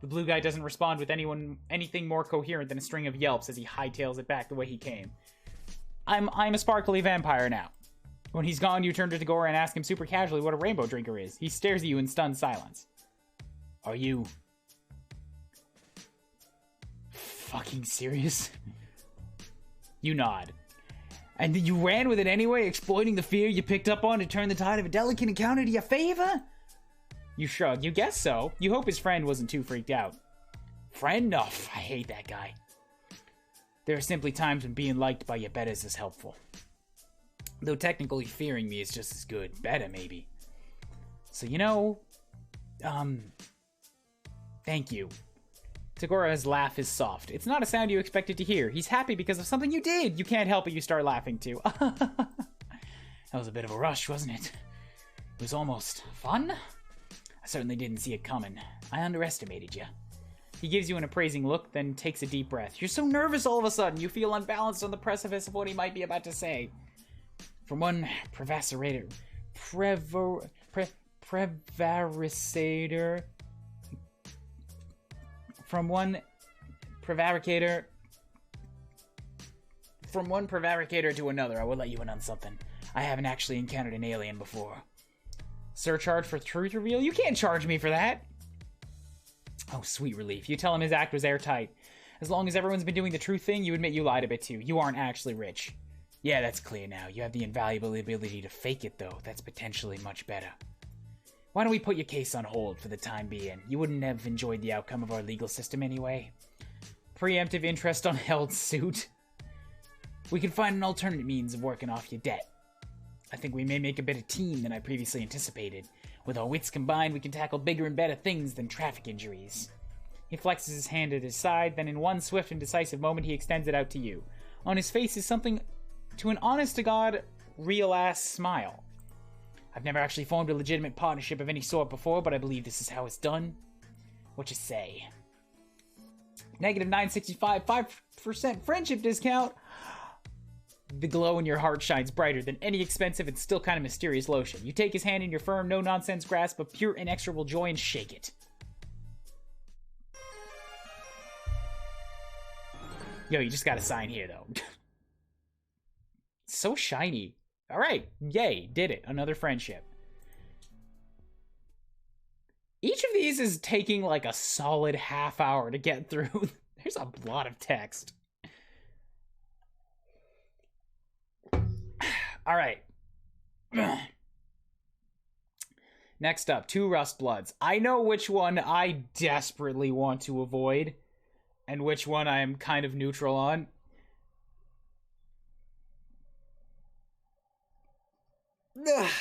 The blue guy doesn't respond with anything more coherent than a string of yelps as he hightails it back the way he came. I'm a sparkly vampire now. When he's gone, you turn to Tagora and ask him super casually what a rainbow drinker is. He stares at you in stunned silence. Are you fucking serious? You nod. And you ran with it anyway, exploiting the fear you picked up on to turn the tide of a delicate encounter to your favor? You shrug. You guess so. You hope his friend wasn't too freaked out. Friend? No, I hate that guy. There are simply times when being liked by your betters is helpful. Though technically fearing me is just as good. Better, maybe. So, thank you. Tagora's laugh is soft. It's not a sound you expected to hear. He's happy because of something you did. You can't help it, you start laughing too. That was a bit of a rush, wasn't it? It was almost fun. I certainly didn't see it coming. I underestimated you. He gives you an appraising look, then takes a deep breath. You're so nervous all of a sudden. You feel unbalanced on the precipice of what he might be about to say. From one prevaricator to another, I will let you in on something. I haven't actually encountered an alien before. Surcharge for truth reveal? You can't charge me for that. Oh, sweet relief. You tell him his act was airtight. As long as everyone's been doing the true thing, you admit you lied a bit too. You aren't actually rich. Yeah, that's clear now. You have the invaluable ability to fake it, though. That's potentially much better. Why don't we put your case on hold for the time being? You wouldn't have enjoyed the outcome of our legal system anyway. Preemptive interest on held suit. We can find an alternate means of working off your debt. I think we may make a better team than I previously anticipated. With our wits combined, we can tackle bigger and better things than traffic injuries. He flexes his hand at his side, then in one swift and decisive moment, he extends it out to you. On his face is something to an honest-to-God, real-ass smile. I've never actually formed a legitimate partnership of any sort before, but I believe this is how it's done. What you say? Negative 965, 5% friendship discount. The glow in your heart shines brighter than any expensive and still kind of mysterious lotion. You take his hand in your firm, no-nonsense grasp of pure inexorable joy and shake it. Yo, you just gotta sign here, though. So shiny. Alright, yay, did it. Another friendship. Each of these is taking like a solid half hour to get through. There's a lot of text. Alright. Next up, 2 Rust Bloods. I know which one I desperately want to avoid, and which one I am kind of neutral on. Ugh.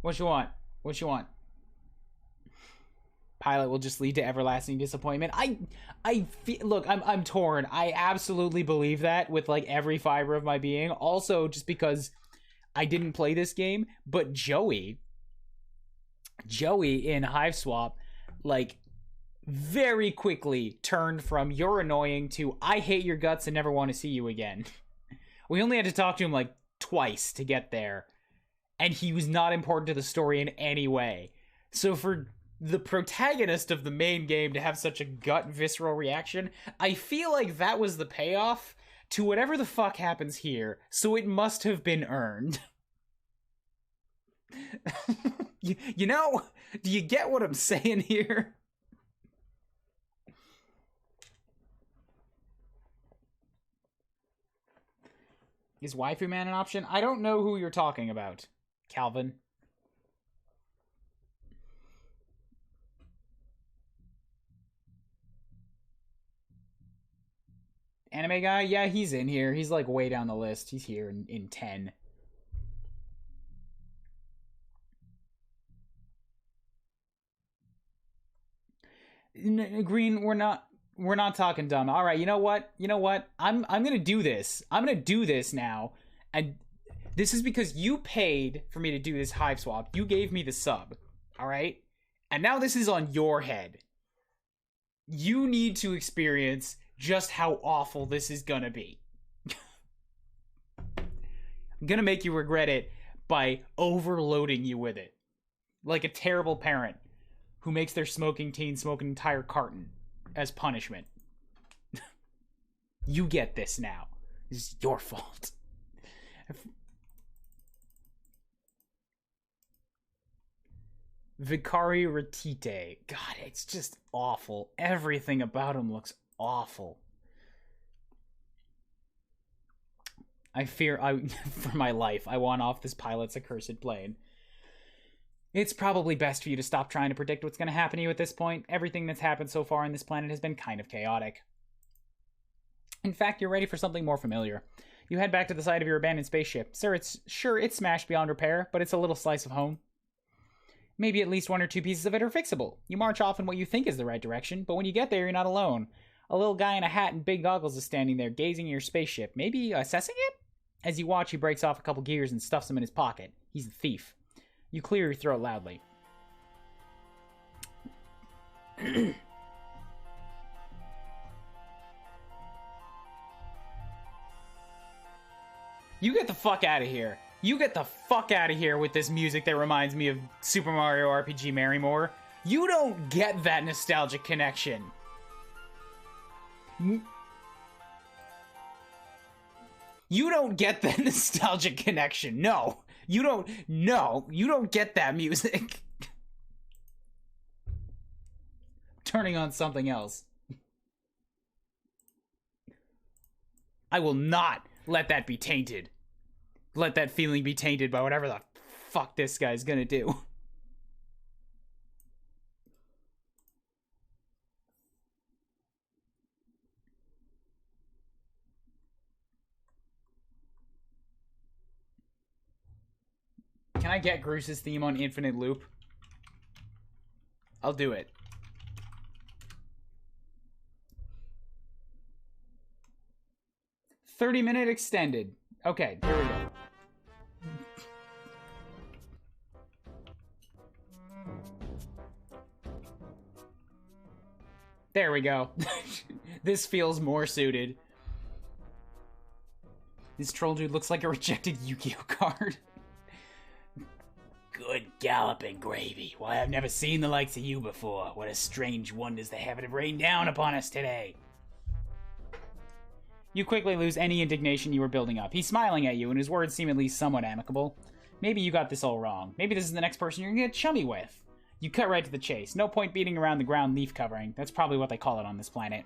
What you want? What you want? Pilot will just lead to everlasting disappointment. I feel, look, I'm torn. I absolutely believe that with like every fiber of my being. Also, just because I didn't play this game, but Joey in Hiveswap, like, very quickly turned from you're annoying to I hate your guts and never want to see you again. We only had to talk to him like twice to get there, and he was not important to the story in any way. So for the protagonist of the main game to have such a gut visceral reaction, I feel like that was the payoff to whatever the fuck happens here, so it must have been earned. You know, do you get what I'm saying here? Is Waifu Man an option? I don't know who you're talking about, Calvin. Anime guy? Yeah, he's in here. He's like way down the list. He's here in 10. Green, we're not talking dumb. All right, you know what? I'm gonna do this. I'm gonna do this now, and this is because you paid for me to do this Hiveswap. You gave me the sub, all right? And now this is on your head. You need to experience just how awful this is gonna be. I'm gonna make you regret it by overloading you with it, like a terrible parent who makes their smoking teen smoke an entire carton as punishment. You get this now. This is your fault. Vicari Ratite. God, it's just awful. Everything about him looks awful. I fear for my life. I want off this pilot's accursed plane. It's probably best for you to stop trying to predict what's going to happen to you at this point. Everything that's happened so far on this planet has been kind of chaotic. In fact, you're ready for something more familiar. You head back to the site of your abandoned spaceship. It's smashed beyond repair, but it's a little slice of home. Maybe at least 1 or 2 pieces of it are fixable. You march off in what you think is the right direction, but when you get there, you're not alone. A little guy in a hat and big goggles is standing there, gazing at your spaceship, maybe assessing it? As you watch, he breaks off a couple gears and stuffs them in his pocket. He's the thief. You clear your throat loudly. You get the fuck out of here. You get the fuck out of here with this music that reminds me of Super Mario RPG Marymore. You don't get that nostalgic connection. You don't get that nostalgic connection. No. You don't. No. You don't get that music. Turning on something else. I will not let that be tainted. Let that feeling be tainted by whatever the fuck this guy's gonna do. Can I get Gruce's theme on infinite loop? I'll do it. "30-minute extended." Okay, here we go. There we go. This feels more suited. This troll dude looks like a rejected Yu-Gi-Oh card. "Good galloping gravy. Why, I've never seen the likes of you before. What a strange wonders the heaven have rained down upon us today." You quickly lose any indignation you were building up. He's smiling at you, and his words seem at least somewhat amicable. Maybe you got this all wrong. Maybe this is the next person you're gonna get chummy with. You cut right to the chase. No point beating around the ground leaf covering. That's probably what they call it on this planet.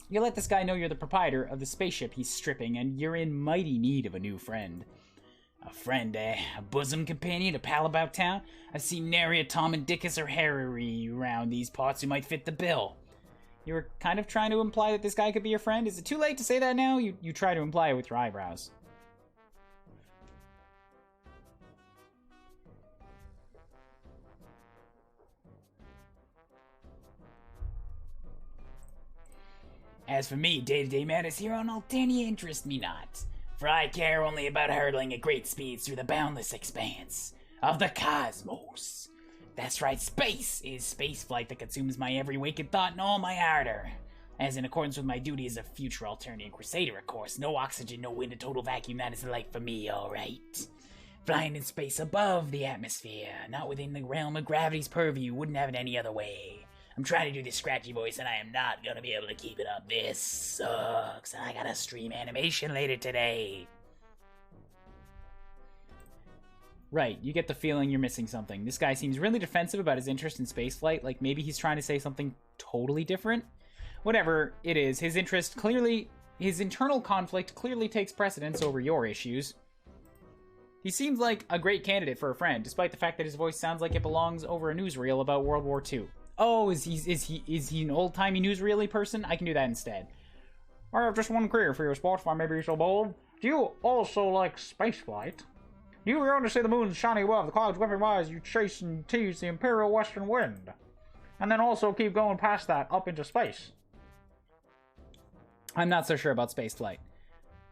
You let this guy know you're the proprietor of the spaceship he's stripping, and you're in mighty need of a new friend. "A friend, eh? A bosom companion? A pal about town? I've seen nary a Tom and Dickus or Harry around these parts who might fit the bill." You were kind of trying to imply that this guy could be your friend? Is it too late to say that now? You try to imply it with your eyebrows. "As for me, day-to-day matters here on Altania interest me not, for I care only about hurtling at great speeds through the boundless expanse of the cosmos. That's right, space is spaceflight that consumes my every waking thought and all my ardor. As in accordance with my duty as a future Alternian Crusader, of course. No oxygen, no wind, a total vacuum, that is the life for me, alright. Flying in space above the atmosphere, not within the realm of gravity's purview, wouldn't have it any other way. I'm trying to do this scratchy voice and I am not gonna be able to keep it up. This sucks. I gotta stream animation later today." Right, you get the feeling you're missing something. This guy seems really defensive about his interest in spaceflight, like maybe he's trying to say something totally different. Whatever it is, his internal conflict clearly takes precedence over your issues. He seems like a great candidate for a friend, despite the fact that his voice sounds like it belongs over a newsreel about World War II. Oh, is he an old-timey newsreely person? I can do that instead. "I have just one query for you, sport, if I may be so bold. Do you also like spaceflight? You yearn to see the moon's shiny above, the clouds whipping by as you chase and tease the imperial western wind, and then also keep going past that up into space?" I'm not so sure about spaceflight.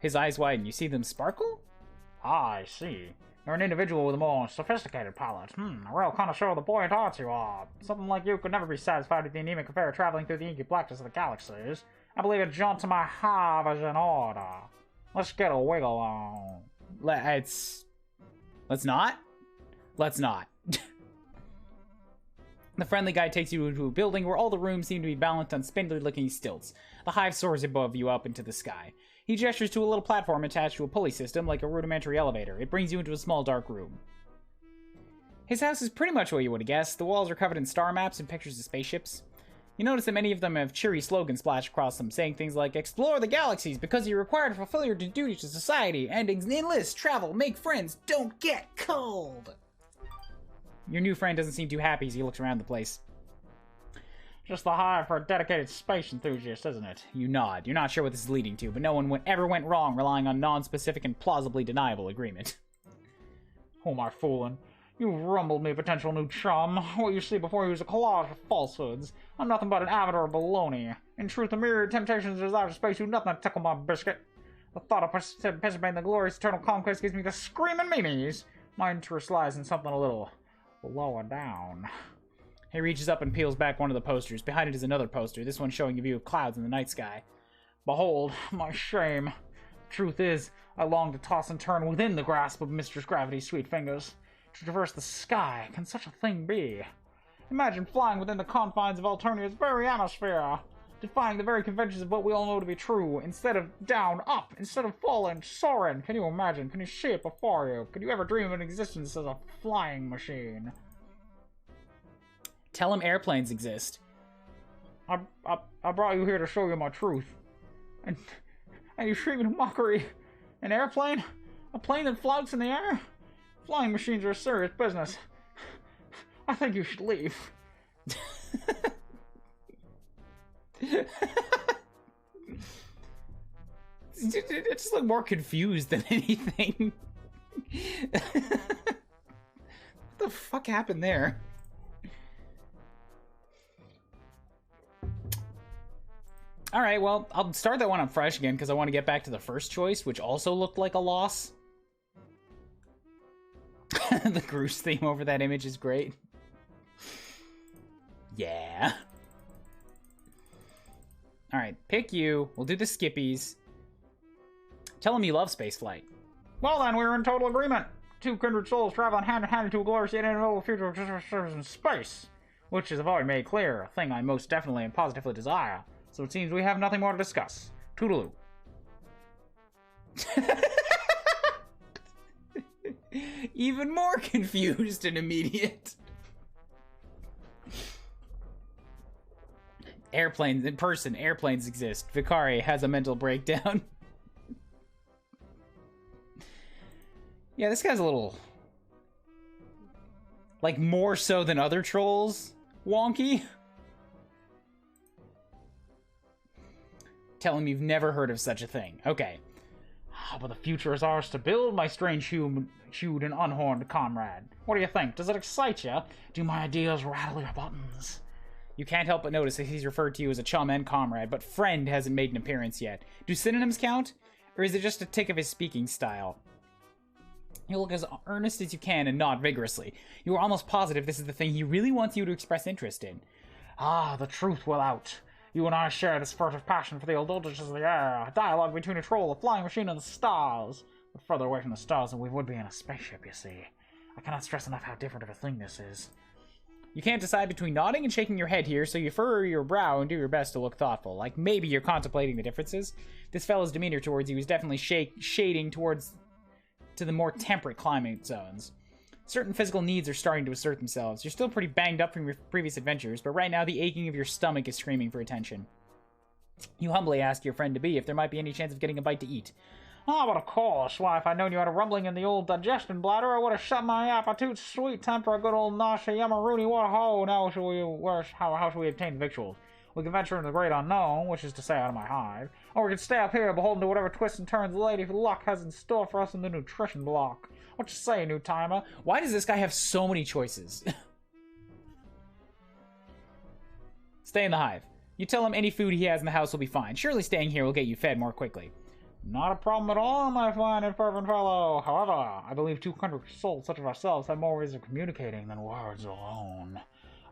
His eyes widen. You see them sparkle? "I see. You're an individual with a more sophisticated palate. A real connoisseur of the buoyant arts you are. Something like you could never be satisfied with the anemic affair traveling through the inky blackness of the galaxies. I believe a jaunt to my hive is in order. Let's get a wiggle on." Let's not? Let's not. The friendly guy takes you into a building where all the rooms seem to be balanced on spindly-looking stilts. The hive soars above you up into the sky. He gestures to a little platform attached to a pulley system like a rudimentary elevator. It brings you into a small dark room. His house is pretty much what you would have guessed. The walls are covered in star maps and pictures of spaceships. You notice that many of them have cheery slogans splashed across them, saying things like, "Explore the galaxies because you're required to fulfill your duties to society, and enlist, travel, make friends, don't get cold." Your new friend doesn't seem too happy as he looks around the place. "Just the hive for a dedicated space enthusiast, isn't it?" You nod. You're not sure what this is leading to, but no one ever went wrong relying on non-specific and plausibly deniable agreement. "Who am I fooling? You've rumbled me, potential new chum. What you see before you is a collage of falsehoods. I'm nothing but an avatar of baloney. In truth, the myriad temptations and desires of space do nothing to tickle my biscuit. The thought of participating in the glorious eternal conquest gives me the screaming memes. My interest lies in something a little lower down." He reaches up and peels back one of the posters. Behind it is another poster, this one showing a view of clouds in the night sky. "Behold, my shame. Truth is, I long to toss and turn within the grasp of Mistress Gravity's sweet fingers. To traverse the sky, can such a thing be? Imagine flying within the confines of Alternia's very atmosphere, defying the very conventions of what we all know to be true. Instead of down, up. Instead of falling, soaring. Can you imagine? Can you see it before you? Could you ever dream of an existence as a flying machine? Tell him airplanes exist. I brought you here to show you my truth. And you treat me in mockery. An airplane? A plane that floats in the air? Flying machines are a serious business. I think you should leave. It just looked more confused than anything. What the fuck happened there? Alright, well, I'll start that one on fresh again because I want to get back to the first choice, which also looked like a loss. The Groose theme over that image is great. Yeah. Alright, pick you. We'll do the skippies. Tell him you love spaceflight. Well then, we're in total agreement. Two kindred souls traveling hand in hand into a glorious yet inevitable future of service in space. Which is, I've already made clear, a thing I most definitely and positively desire. So it seems we have nothing more to discuss. Toodaloo. Even more confused and immediate. Airplanes, in person, airplanes exist. Vicari has a mental breakdown. Yeah, this guy's a little... like, more so than other trolls. Wonky. Tell him you've never heard of such a thing. Okay. But the future is ours to build, my strange hued and unhorned comrade. What do you think? Does it excite you? Do my ideas rattle your buttons? You can't help but notice that he's referred to you as a chum and comrade, but friend hasn't made an appearance yet. Do synonyms count? Or is it just a tick of his speaking style? You look as earnest as you can and nod vigorously. You are almost positive this is the thing he really wants you to express interest in. Ah, the truth will out. You and I share this furtive passion for the indulgences of the air, a dialogue between a troll, a flying machine, and the stars. We're further away from the stars than we would be in a spaceship, you see. I cannot stress enough how different of a thing this is. You can't decide between nodding and shaking your head here, so you furrow your brow and do your best to look thoughtful, like maybe you're contemplating the differences. This fellow's demeanor towards you is definitely shading towards to the more temperate climate zones. Certain physical needs are starting to assert themselves. You're still pretty banged up from your previous adventures, but right now the aching of your stomach is screaming for attention. You humbly ask your friend-to-be if there might be any chance of getting a bite to eat. Ah, but of course. Why, if I'd known you had a rumbling in the old digestion bladder, I would have shut my appetite sweet temper a good old nausea yamarooney what ho. Now how shall we obtain victuals? We can venture into the great unknown, which is to say out of my hive, or we can stay up here beholden to whatever twists and turns the lady for luck has in store for us in the nutrition block. What you say, new timer? Why does this guy have so many choices? Stay in the hive. You tell him any food he has in the house will be fine. Surely staying here will get you fed more quickly. Not a problem at all, my fine and fervent fellow. However, I believe 200 souls such as ourselves have more ways of communicating than words alone.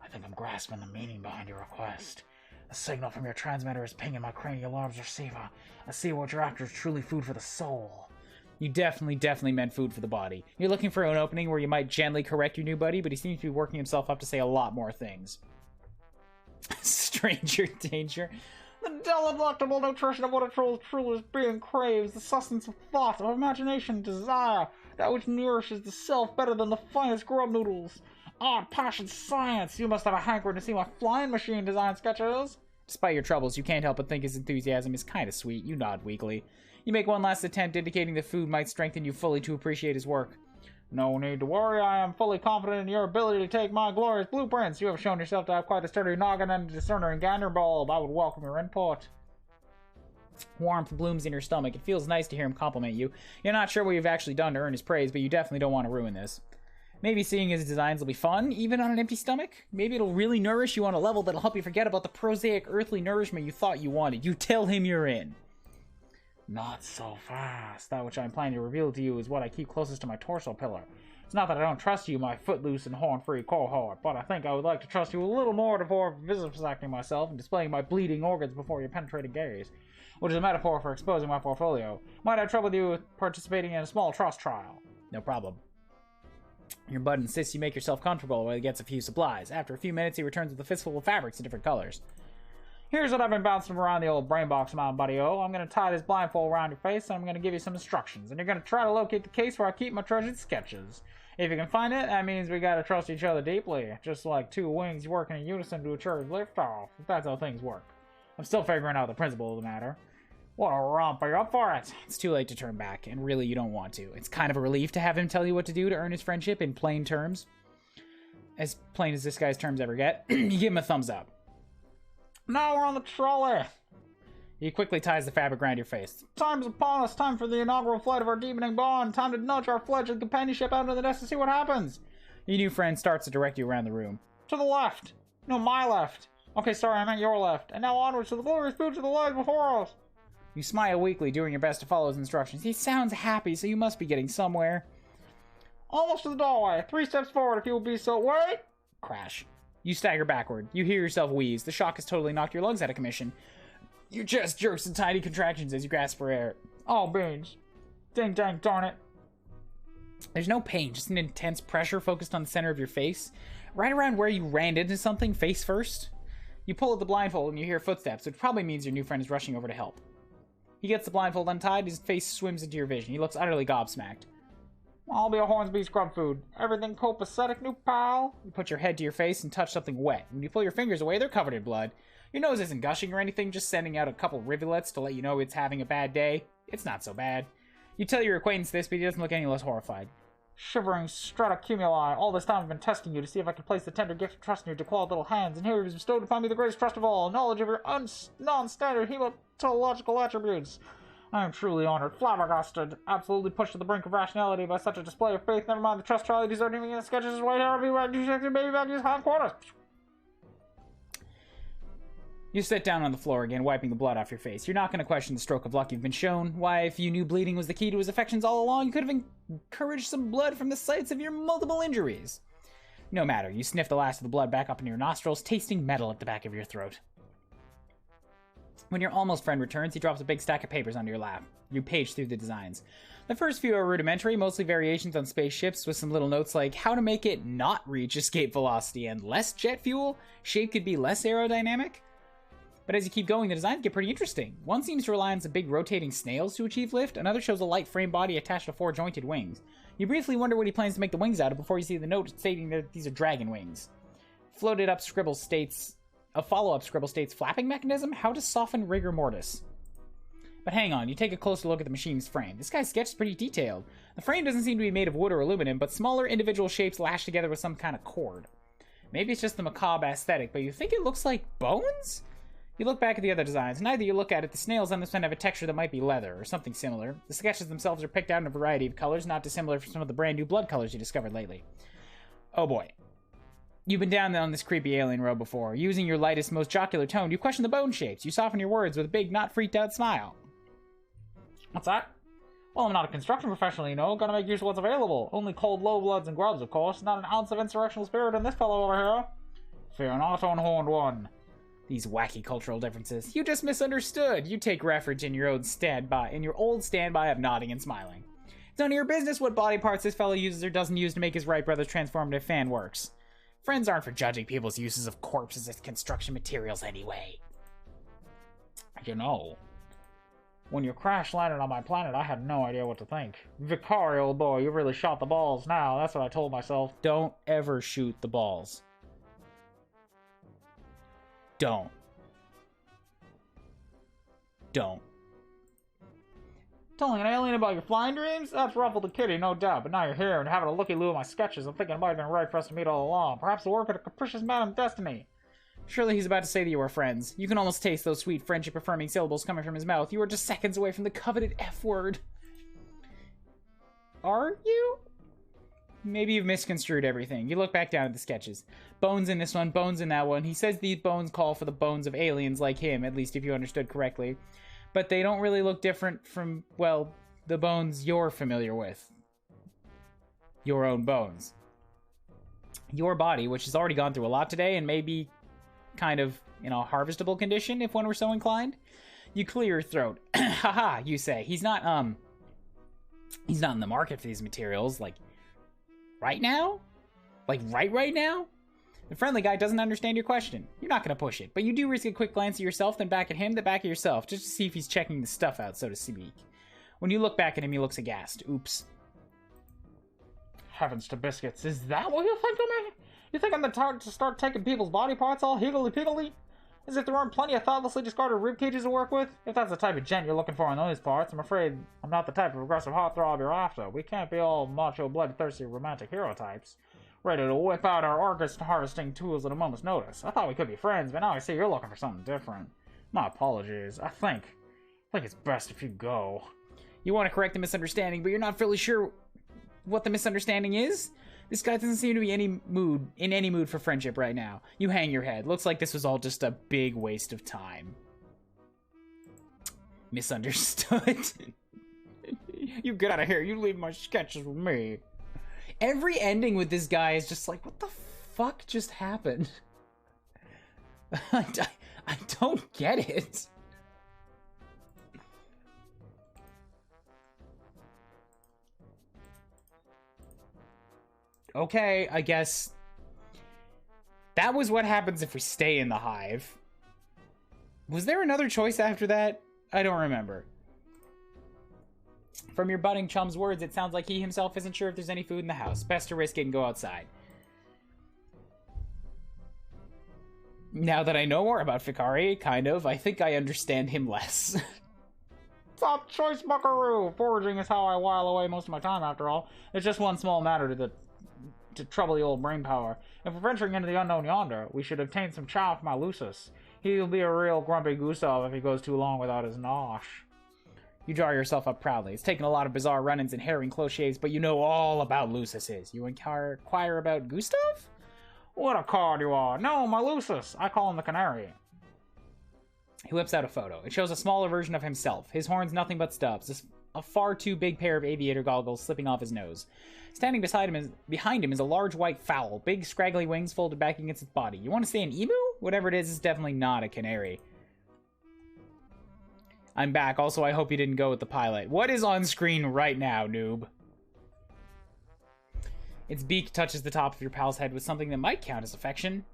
I think I'm grasping the meaning behind your request. The signal from your transmitter is pinging my cranial lobes receiver. I see what you're after is truly food for the soul. You definitely meant food for the body. You're looking for an opening where you might gently correct your new buddy, but he seems to be working himself up to say a lot more things. Stranger danger. The delectable nutrition of what a troll's truly being craves, the sustenance of thought, of imagination, desire, that which nourishes the self better than the finest grub noodles. Art, passion, science! You must have a hankering to see my flying machine design sketches! Despite your troubles, you can't help but think his enthusiasm is kinda sweet. You nod weakly. You make one last attempt, indicating the food might strengthen you fully to appreciate his work. No need to worry, I am fully confident in your ability to take my glorious blueprints. You have shown yourself to have quite a sturdy noggin and a discerning gander bulb. I would welcome your input. Warmth blooms in your stomach. It feels nice to hear him compliment you. You're not sure what you've actually done to earn his praise, but you definitely don't want to ruin this. Maybe seeing his designs will be fun, even on an empty stomach. Maybe it'll really nourish you on a level that'll help you forget about the prosaic earthly nourishment you thought you wanted. You tell him you're in. Not so fast. That which I'm planning to reveal to you is what I keep closest to my torso pillar. It's not that I don't trust you, my footloose and horn-free cohort, but I think I would like to trust you a little more before vivisecting myself and displaying my bleeding organs before your penetrating gaze, which is a metaphor for exposing my portfolio. Might have trouble with you participating in a small trust trial. No problem. Your bud insists you make yourself comfortable while he gets a few supplies. After a few minutes, he returns with a fistful of fabrics in different colors. Here's what I've been bouncing around the old brain box of my buddy-o. I'm going to tie this blindfold around your face, and I'm going to give you some instructions. And you're going to try to locate the case where I keep my treasured sketches. If you can find it, that means we got to trust each other deeply. Just like two wings working in unison to achieve liftoff. That's how things work. I'm still figuring out the principle of the matter. What a romp, are you up for it? It's too late to turn back, and really you don't want to. It's kind of a relief to have him tell you what to do to earn his friendship in plain terms. As plain as this guy's terms ever get. You give him a thumbs up. Now we're on the trolley. He quickly ties the fabric around your face. Time's upon us. Time for the inaugural flight of our deepening bond. Time to nudge our fledged companionship out into the nest to see what happens. Your new friend starts to direct you around the room. To the left. No, my left. Okay, sorry, I meant your left. And now onwards to the glorious boots of the light before us. You smile weakly, doing your best to follow his instructions. He sounds happy, so you must be getting somewhere. Almost to the doorway. 3 steps forward if you will be so... Wait! Crash. You stagger backward. You hear yourself wheeze. The shock has totally knocked your lungs out of commission. Your chest jerks in tiny contractions as you grasp for air. Oh, beans. Ding dang darn it. There's no pain, just an intense pressure focused on the center of your face. Right around where you ran into something, face first. You pull at the blindfold and you hear footsteps, which probably means your new friend is rushing over to help. He gets the blindfold untied, his face swims into your vision. He looks utterly gobsmacked. I'll be a Hornsby scrub food. Everything copacetic, new pal? You put your head to your face and touch something wet. When you pull your fingers away, they're covered in blood. Your nose isn't gushing or anything, just sending out a couple rivulets to let you know it's having a bad day. It's not so bad. You tell your acquaintance this, but he doesn't look any less horrified. Shivering stratocumuli. All this time I've been testing you to see if I could place the tender gift of trust in your declawed little hands, and here you've bestowed upon me the greatest trust of all, knowledge of your non-standard hematological attributes. I am truly honored, flabbergasted, absolutely pushed to the brink of rationality by such a display of faith. Never mind the trust Charlie deserving me in the sketches is right here. I'll be right to check your baby back to his hindquarters. You sit down on the floor again, wiping the blood off your face. You're not going to question the stroke of luck you've been shown. Why, if you knew bleeding was the key to his affections all along, you could have encouraged some blood from the sites of your multiple injuries. No matter, you sniff the last of the blood back up into your nostrils, tasting metal at the back of your throat. When your almost friend returns, he drops a big stack of papers onto your lap. You page through the designs. The first few are rudimentary, mostly variations on spaceships, with some little notes like how to make it not reach escape velocity and less jet fuel, shape could be less aerodynamic. But as you keep going, the designs get pretty interesting. One seems to rely on some big rotating snails to achieve lift, another shows a light frame body attached to 4 jointed wings. You briefly wonder what he plans to make the wings out of before you see the note stating that these are dragon wings. Floated up scribble states... A follow-up scribble states flapping mechanism, how to soften rigor mortis. But hang on, you take a closer look at the machine's frame. This guy's sketch is pretty detailed. The frame doesn't seem to be made of wood or aluminum, but smaller individual shapes lashed together with some kind of cord. Maybe it's just the macabre aesthetic, but you think it looks like bones? You look back at the other designs. Neither you look at it, the snails on this one have a texture that might be leather, or something similar. The sketches themselves are picked out in a variety of colors, not dissimilar from some of the brand new blood colors you discovered lately. Oh boy. You've been down on this creepy alien road before. Using your lightest, most jocular tone, you question the bone shapes. You soften your words with a big, not freaked out smile. What's that? Well, I'm not a construction professional, you know. Gotta make use of what's available. Only cold low bloods and grubs, of course. Not an ounce of insurrectional spirit in this fellow over here. Fear not, unhorned one. These wacky cultural differences. You just misunderstood. You take refuge in your old standby of nodding and smiling. It's none of your business what body parts this fellow uses or doesn't use to make his Wright Brothers transformative fan works. Friends aren't for judging people's uses of corpses as construction materials anyway. You know, when you crash landed on my planet, I had no idea what to think. Vicari, old boy, you really shot the balls now. That's what I told myself. Don't ever shoot the balls. Don't. Telling an alien about your flying dreams? That's ruffled the kitty, no doubt, but now you're here and having a looky-loo at my sketches. I'm thinking it might have been right for us to meet all along. Perhaps the work of a capricious man of destiny. Surely he's about to say that you are friends. You can almost taste those sweet friendship-affirming syllables coming from his mouth. You are just seconds away from the coveted F-word. Are you? Maybe you've misconstrued everything. You look back down at the sketches. Bones in this one, bones in that one. He says these bones call for the bones of aliens like him, at least if you understood correctly. But they don't really look different from, well, the bones you're familiar with. Your own bones. Your body, which has already gone through a lot today and may be kind of in a harvestable condition if one were so inclined. You clear your throat. Haha, you say. He's not in the market for these materials. Like, Right now? Like, right now? The friendly guy doesn't understand your question. You're not going to push it, but you do risk a quick glance at yourself, then back at him, then back at yourself, just to see if he's checking the stuff out, so to speak. When you look back at him, he looks aghast. Oops. Heavens to biscuits, is that what you think of me? You think I'm the type to start taking people's body parts all higgledy-piggledy? As if there aren't plenty of thoughtlessly discarded rib cages to work with? If that's the type of gent you're looking for in those parts, I'm afraid I'm not the type of aggressive heartthrob you're after. We can't be all macho, bloodthirsty, romantic hero types, ready to whip out our August-harvesting tools at a moment's notice. I thought we could be friends, but now I see you're looking for something different. My apologies. I think it's best if you go. You want to correct the misunderstanding, but you're not really sure what the misunderstanding is? This guy doesn't seem to be in any mood for friendship right now. You hang your head. Looks like this was all just a big waste of time. Misunderstood. You get out of here. You leave my sketches with me. Every ending with this guy is just like, what the fuck just happened? I don't get it. Okay, I guess that was what happens if we stay in the hive. Was there another choice after that? I don't remember. From your budding chum's words, it sounds like he himself isn't sure if there's any food in the house. Best to risk it and go outside. Now that I know more about Fikari, kind of, I think I understand him less. Top choice, buckaroo! Foraging is how I while away most of my time, after all. It's just one small matter to trouble the old brain power. If we're venturing into the unknown yonder, we should obtain some chow from my Lucis. He'll be a real grumpy Gustav if he goes too long without his nosh. You draw yourself up proudly. It's taken a lot of bizarre run-ins and harrowing close shaves, but you know all about Lucis. You inquire about Gustav? What a card you are. No, my Lucis. I call him the Canary. He whips out a photo. It shows a smaller version of himself. His horn's nothing but stubs. A far too big pair of aviator goggles slipping off his nose. Standing behind him is a large white fowl, big scraggly wings folded back against its body. You want to say an emu? Whatever it is, it's definitely not a canary. I'm back. Also, I hope you didn't go with the pilot. What is on screen right now, noob? Its beak touches the top of your pal's head with something that might count as affection.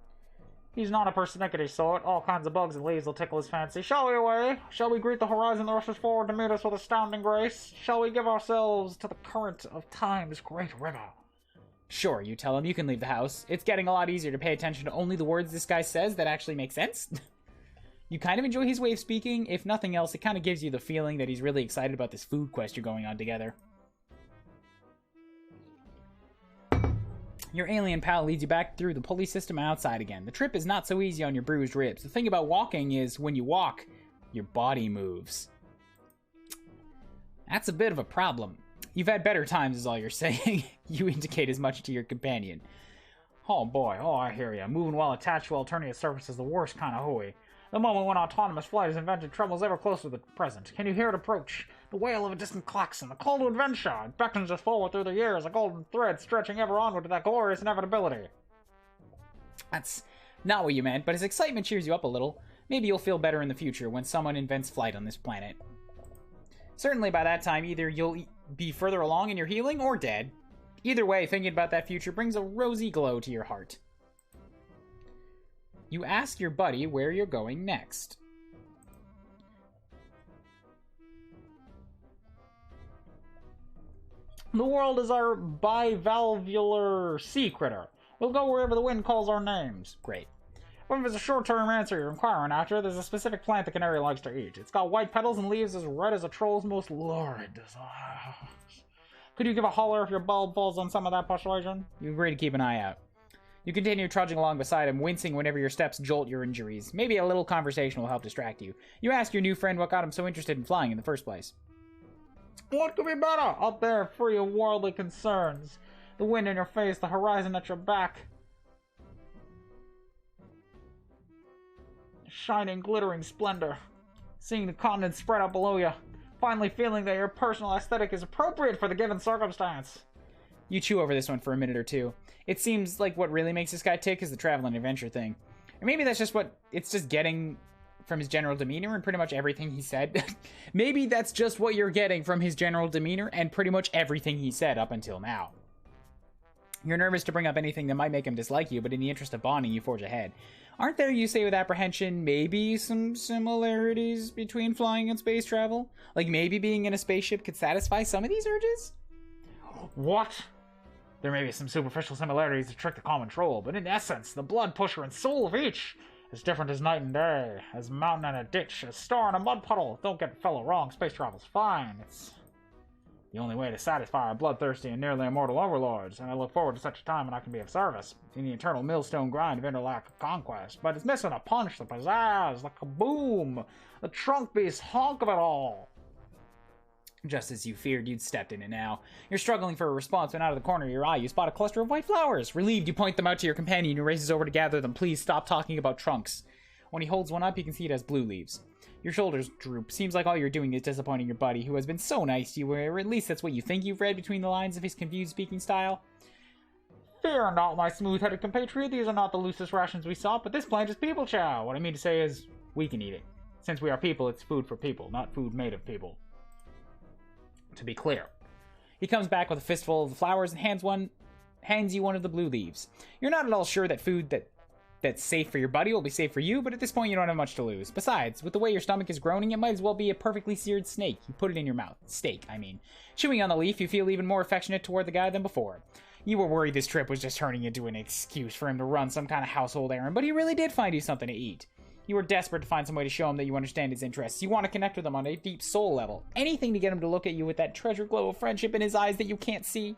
He's not a persnickety sort. All kinds of bugs and leaves will tickle his fancy. Shall we away? Shall we greet the horizon that rushes forward to meet us with astounding grace? Shall we give ourselves to the current of time's great river? Sure, you tell him. You can leave the house. It's getting a lot easier to pay attention to only the words this guy says that actually make sense. You kind of enjoy his way of speaking. If nothing else, it kind of gives you the feeling that he's really excited about this food quest you're going on together. Your alien pal leads you back through the pulley system and outside again. The trip is not so easy on your bruised ribs. The thing about walking is when you walk, your body moves. That's a bit of a problem. You've had better times is all you're saying. You indicate as much to your companion. Oh boy, oh I hear ya. Moving while attached to alternative surface is the worst kind of hooey. The moment when autonomous flight is invented, trouble's ever closer to the present. Can you hear it approach? The wail of a distant klaxon, the call to adventure. It beckons us forward through the years, a golden thread stretching ever onward to that glorious inevitability. That's not what you meant, but his excitement cheers you up a little. Maybe you'll feel better in the future when someone invents flight on this planet. Certainly by that time, either you'll be further along in your healing or dead. Either way, thinking about that future brings a rosy glow to your heart. You ask your buddy where you're going next. The world is our bivalvular sea critter. We'll go wherever the wind calls our names. Great. But if it's a short-term answer you're inquiring after, there's a specific plant the canary likes to eat. It's got white petals and leaves as red as a troll's most lurid desires. Could you give a holler if your bulb falls on some of that persuasion? You agree to keep an eye out. You continue trudging along beside him, wincing whenever your steps jolt your injuries. Maybe a little conversation will help distract you. You ask your new friend what got him so interested in flying in the first place. What could be better? Up there, free of worldly concerns. The wind in your face, the horizon at your back. Shining, glittering splendor. Seeing the continent spread out below you. Finally feeling that your personal aesthetic is appropriate for the given circumstance. You chew over this one for a minute or two. It seems like what really makes this guy tick is the travel and adventure thing. Or maybe that's just what it's just getting from his general demeanor and pretty much everything he said. Maybe that's just what you're getting from his general demeanor and pretty much everything he said up until now. You're nervous to bring up anything that might make him dislike you, but in the interest of bonding, you forge ahead. Aren't there, you say with apprehension, maybe some similarities between flying and space travel? Like maybe being in a spaceship could satisfy some of these urges? What? There may be some superficial similarities to trick the common troll, but in essence, the blood pusher and soul of each is different as night and day, as mountain and a ditch, as star and a mud puddle. Don't get the fellow wrong, space travel's fine. It's the only way to satisfy our bloodthirsty and nearly immortal overlords, and I look forward to such a time when I can be of service in the eternal millstone grind of intergalactic conquest. But it's missing a punch, the pizzazz, the kaboom, the trunk beast honk of it all. Just as you feared, you'd stepped in it now. You're struggling for a response when out of the corner of your eye you spot a cluster of white flowers. Relieved, you point them out to your companion who races over to gather them. Please stop talking about trunks. When he holds one up, you can see it has blue leaves. Your shoulders droop. Seems like all you're doing is disappointing your buddy, who has been so nice to you, or at least that's what you think you've read between the lines of his confused speaking style. Fear not, my smooth-headed compatriot. These are not the loosest rations we sought, but this plant is people chow. What I mean to say is, we can eat it. Since we are people, it's food for people, not food made of people. To be clear. He comes back with a fistful of the flowers and hands you one of the blue leaves. You're not at all sure that food that's safe for your buddy will be safe for you, but at this point you don't have much to lose. Besides, with the way your stomach is groaning, it might as well be a perfectly seared snake. You put it in your mouth. Steak, I mean. Chewing on the leaf, you feel even more affectionate toward the guy than before. You were worried this trip was just turning into an excuse for him to run some kind of household errand, but he really did find you something to eat. You were desperate to find some way to show him that you understand his interests. You want to connect with him on a deep soul level. Anything to get him to look at you with that treasure glow of friendship in his eyes that you can't see.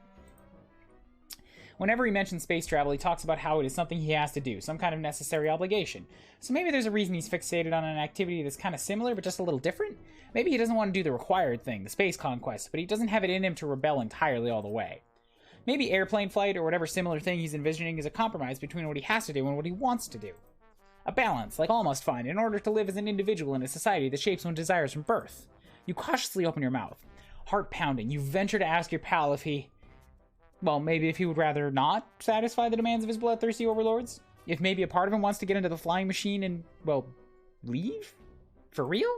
Whenever he mentions space travel, he talks about how it is something he has to do, some kind of necessary obligation. So maybe there's a reason he's fixated on an activity that's kind of similar, but just a little different? Maybe he doesn't want to do the required thing, the space conquest, but he doesn't have it in him to rebel entirely all the way. Maybe airplane flight or whatever similar thing he's envisioning is a compromise between what he has to do and what he wants to do. A balance, like all must find, in order to live as an individual in a society that shapes one's desires from birth. You cautiously open your mouth. Heart pounding, you venture to ask your pal if he... Well, maybe if he would rather not satisfy the demands of his bloodthirsty overlords? If maybe a part of him wants to get into the flying machine and, well, leave? For real?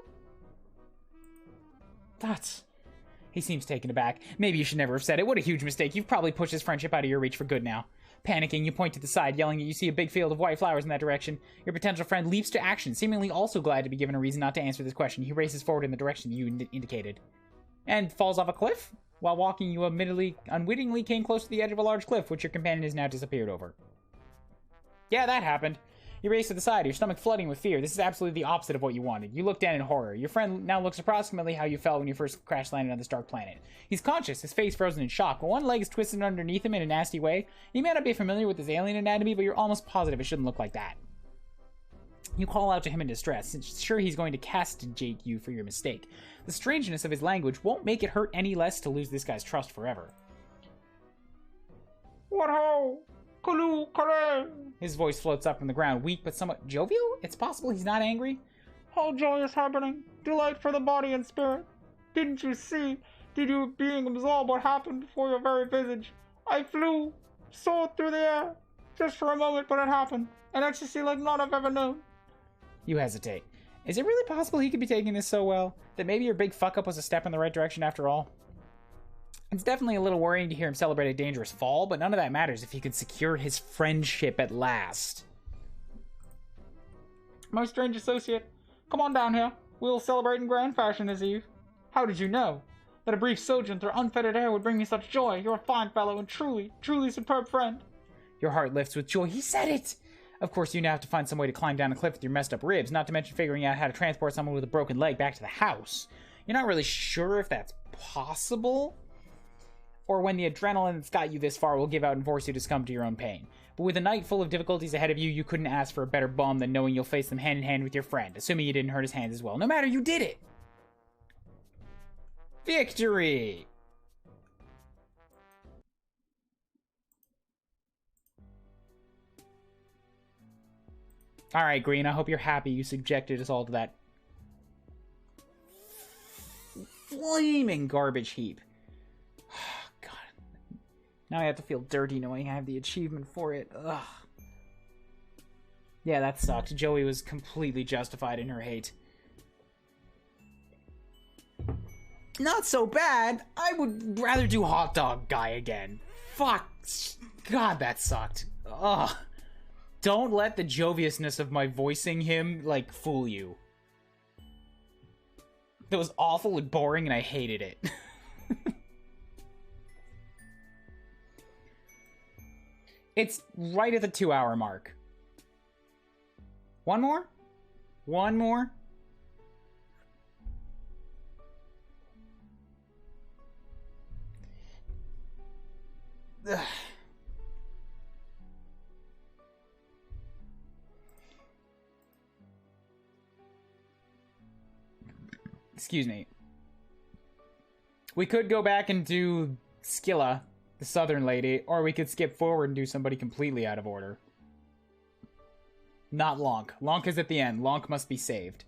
That's... He seems taken aback. Maybe you should never have said it. What a huge mistake. You've probably pushed his friendship out of your reach for good now. Panicking, you point to the side, yelling that you see a big field of white flowers in that direction. Your potential friend leaps to action, seemingly also glad to be given a reason not to answer this question. He races forward in the direction you indicated. And falls off a cliff? While walking, you unwittingly came close to the edge of a large cliff, which your companion has now disappeared over. Yeah, that happened. You race to the side, your stomach flooding with fear. This is absolutely the opposite of what you wanted. You look down in horror. Your friend now looks approximately how you felt when you first crash landed on this dark planet. He's conscious, his face frozen in shock, but one leg is twisted underneath him in a nasty way. You may not be familiar with his alien anatomy, but you're almost positive it shouldn't look like that. You call out to him in distress, and sure he's going to castigate you for your mistake. The strangeness of his language won't make it hurt any less to lose this guy's trust forever. What ho! Kalu, kare! His voice floats up from the ground, weak but somewhat jovial? It's possible he's not angry? How joyous happening! Delight for the body and spirit! Didn't you see? Did you, being absolved, what happened before your very visage? I flew, soared through the air, just for a moment, but it happened. An ecstasy like none I've ever known. You hesitate. Is it really possible he could be taking this so well? That maybe your big fuck-up was a step in the right direction after all? It's definitely a little worrying to hear him celebrate a dangerous fall, but none of that matters if he could secure his friendship at last. My strange associate, come on down here. We'll celebrate in grand fashion this eve. How did you know that a brief sojourn through unfettered air would bring me such joy? You're a fine fellow and truly, truly superb friend. Your heart lifts with joy. He said it! Of course, you now have to find some way to climb down a cliff with your messed up ribs, not to mention figuring out how to transport someone with a broken leg back to the house. You're not really sure if that's possible, or when the adrenaline that's got you this far will give out and force you to succumb to your own pain. But with a night full of difficulties ahead of you, you couldn't ask for a better bum than knowing you'll face them hand in hand with your friend, assuming you didn't hurt his hands as well. No matter, you did it! Victory! Alright, Green, I hope you're happy you subjected us all to that flaming garbage heap. God. Now I have to feel dirty knowing I have the achievement for it. Ugh. Yeah, that sucked. Joey was completely justified in her hate. Not so bad. I would rather do Hot Dog Guy again. Fuck. God, that sucked. Ugh. Don't let the joviousness of my voicing him, like, fool you. That was awful and boring, and I hated it. It's right at the 2-hour mark. One more? One more? Ugh. Excuse me. We could go back and do Skilla, the southern lady, or we could skip forward and do somebody completely out of order. Not Lonk. Lonk is at the end. Lonk must be saved.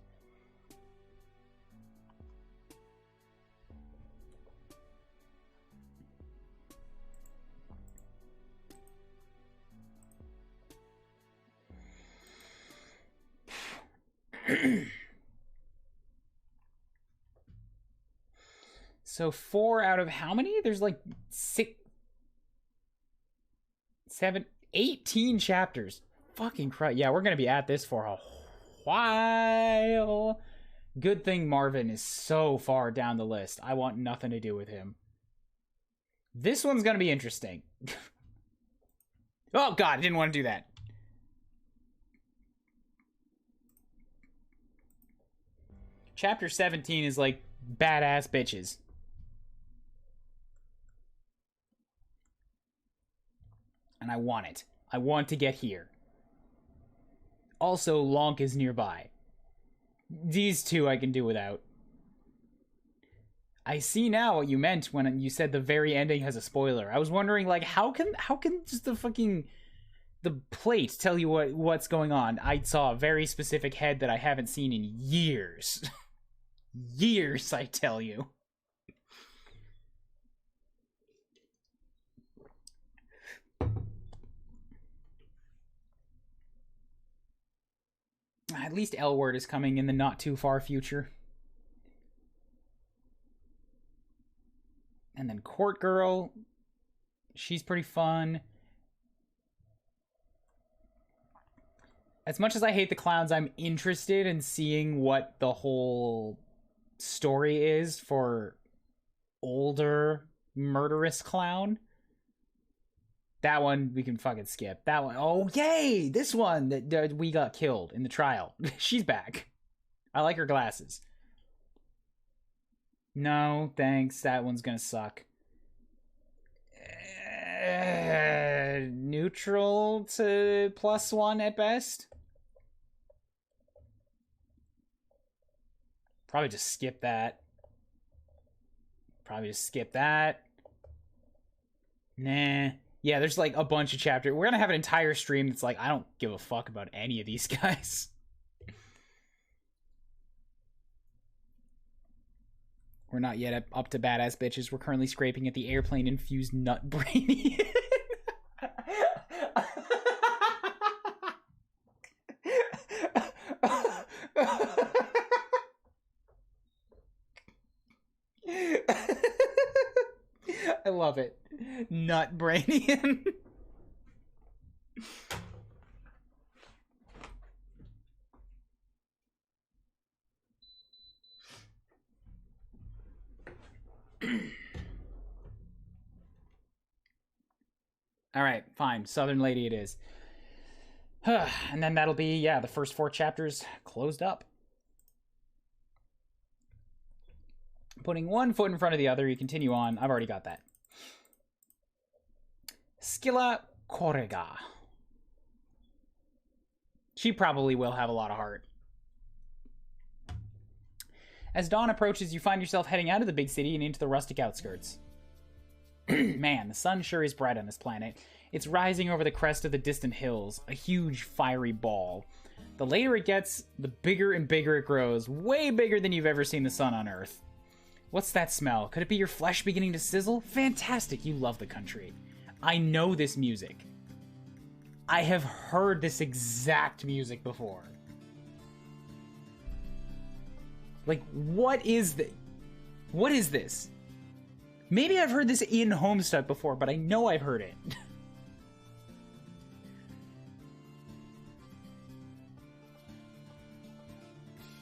So 4 out of how many? There's like 6, 7, 18 chapters. Fucking Christ. Yeah, we're going to be at this for a while. Good thing Marvin is so far down the list. I want nothing to do with him. This one's going to be interesting. Oh, God, I didn't want to do that. Chapter 17 is like badass bitches. And I want it. I want to get here. Also, Lonk is nearby. These two I can do without. I see now what you meant when you said the very ending has a spoiler. I was wondering, like, how can just the plate tell you what's going on? I saw a very specific head that I haven't seen in years. Years, I tell you. At least L-Word is coming in the not too far future. And then Court Girl. She's pretty fun. As much as I hate the clowns, I'm interested in seeing what the whole story is for older murderous clown. That one we can fucking skip. That one, oh yay! This one that we got killed in the trial. She's back. I like her glasses. No, thanks. That one's gonna suck. Neutral to +1 at best. Probably just skip that. Nah. Yeah, there's like a bunch of chapters. We're gonna have an entire stream that's like, I don't give a fuck about any of these guys. We're not yet up to badass bitches. We're currently scraping at the airplane-infused nut brainy. I love it. Nut Brainian. Alright, fine. Southern Lady it is. And then that'll be, yeah, the first 4 chapters closed up. Putting one foot in front of the other, you continue on. I've already got that. Skilla Korega. She probably will have a lot of heart. As dawn approaches, you find yourself heading out of the big city and into the rustic outskirts. Man, the sun sure is bright on this planet. It's rising over the crest of the distant hills, a huge fiery ball. The later it gets, the bigger and bigger it grows, way bigger than you've ever seen the sun on Earth. What's that smell? Could it be your flesh beginning to sizzle? Fantastic, you love the country. I know this music. I have heard this exact music before. Like, what is this? What is this? Maybe I've heard this in Homestuck before, but I know I've heard it.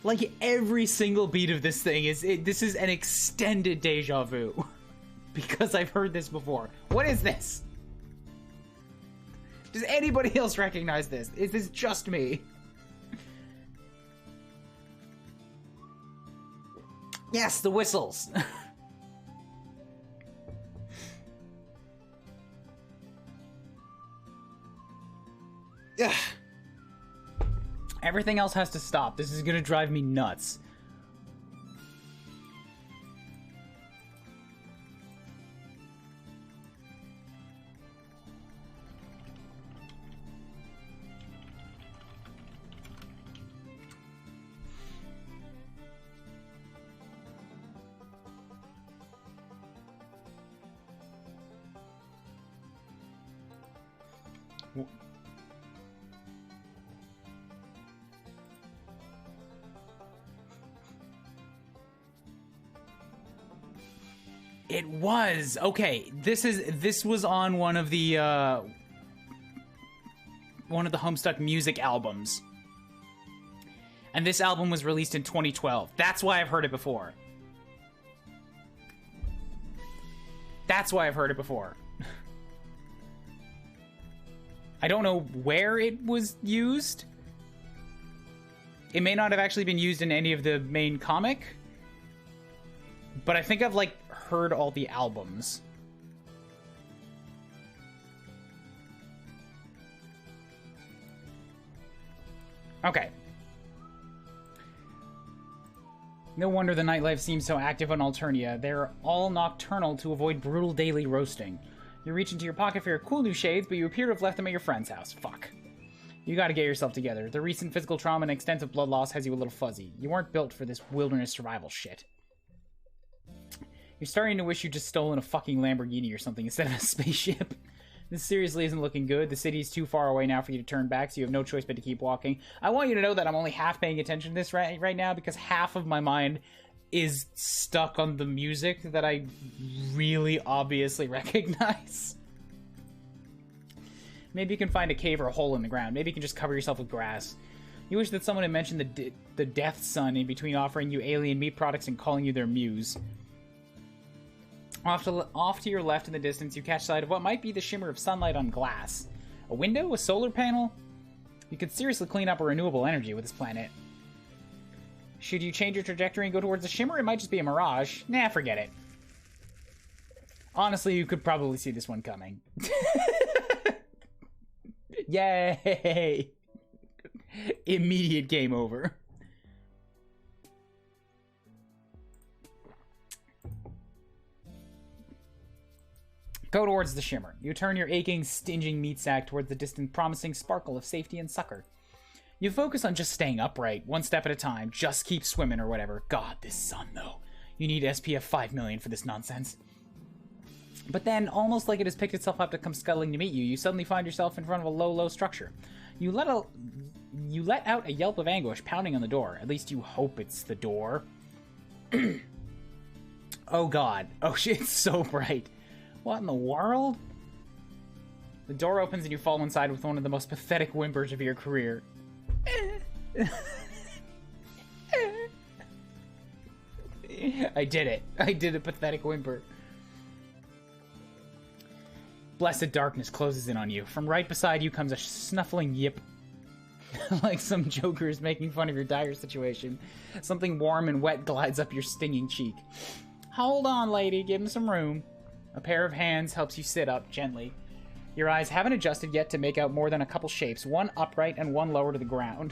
Like, every single beat of this thing this is an extended deja vu. Because I've heard this before. What is this? Does anybody else recognize this? Is this just me? Yes, the whistles. Ugh. Everything else has to stop. This is gonna drive me nuts. It was okay. This was on one of the Homestuck music albums, and this album was released in 2012. That's why I've heard it before. That's why I've heard it before. I don't know where it was used. It may not have actually been used in any of the main comic, but I think I've like heard all the albums. Okay. No wonder the nightlife seems so active on Alternia. They're all nocturnal to avoid brutal daily roasting. You reach into your pocket for your cool new shades, but you appear to have left them at your friend's house. Fuck. You gotta get yourself together. The recent physical trauma and extensive blood loss has you a little fuzzy. You weren't built for this wilderness survival shit. You're starting to wish you'd just stolen a fucking Lamborghini or something instead of a spaceship. This seriously isn't looking good. The city's too far away now for you to turn back, so you have no choice but to keep walking. I want you to know that I'm only half paying attention to this right now, because half of my mind is stuck on the music that I really obviously recognize. Maybe you can find a cave or a hole in the ground. Maybe you can just cover yourself with grass. You wish that someone had mentioned the Death Sun in between offering you alien meat products and calling you their muse. Off to your left in the distance, you catch sight of what might be the shimmer of sunlight on glass. A window? A solar panel? You could seriously clean up a renewable energy with this planet. Should you change your trajectory and go towards the shimmer? It might just be a mirage. Nah, forget it. Honestly, you could probably see this one coming. Yay! Immediate game over. Go towards the shimmer. You turn your aching, stinging meat sack towards the distant, promising sparkle of safety and succor. You focus on just staying upright, one step at a time. Just keep swimming or whatever. God, this sun, though. You need SPF 5 million for this nonsense. But then, almost like it has picked itself up to come scuttling to meet you, you suddenly find yourself in front of a low structure. You let out a yelp of anguish, pounding on the door. At least you hope it's the door. Oh god. Oh shit, it's so bright. What in the world? The door opens and you fall inside with one of the most pathetic whimpers of your career. I did it. I did a pathetic whimper. Blessed darkness closes in on you. From right beside you comes a snuffling yip. Like some joker is making fun of your dire situation. Something warm and wet glides up your stinging cheek. Hold on, lady. Give him some room. A pair of hands helps you sit up gently. Your eyes haven't adjusted yet to make out more than a couple shapes, one upright and one lower to the ground.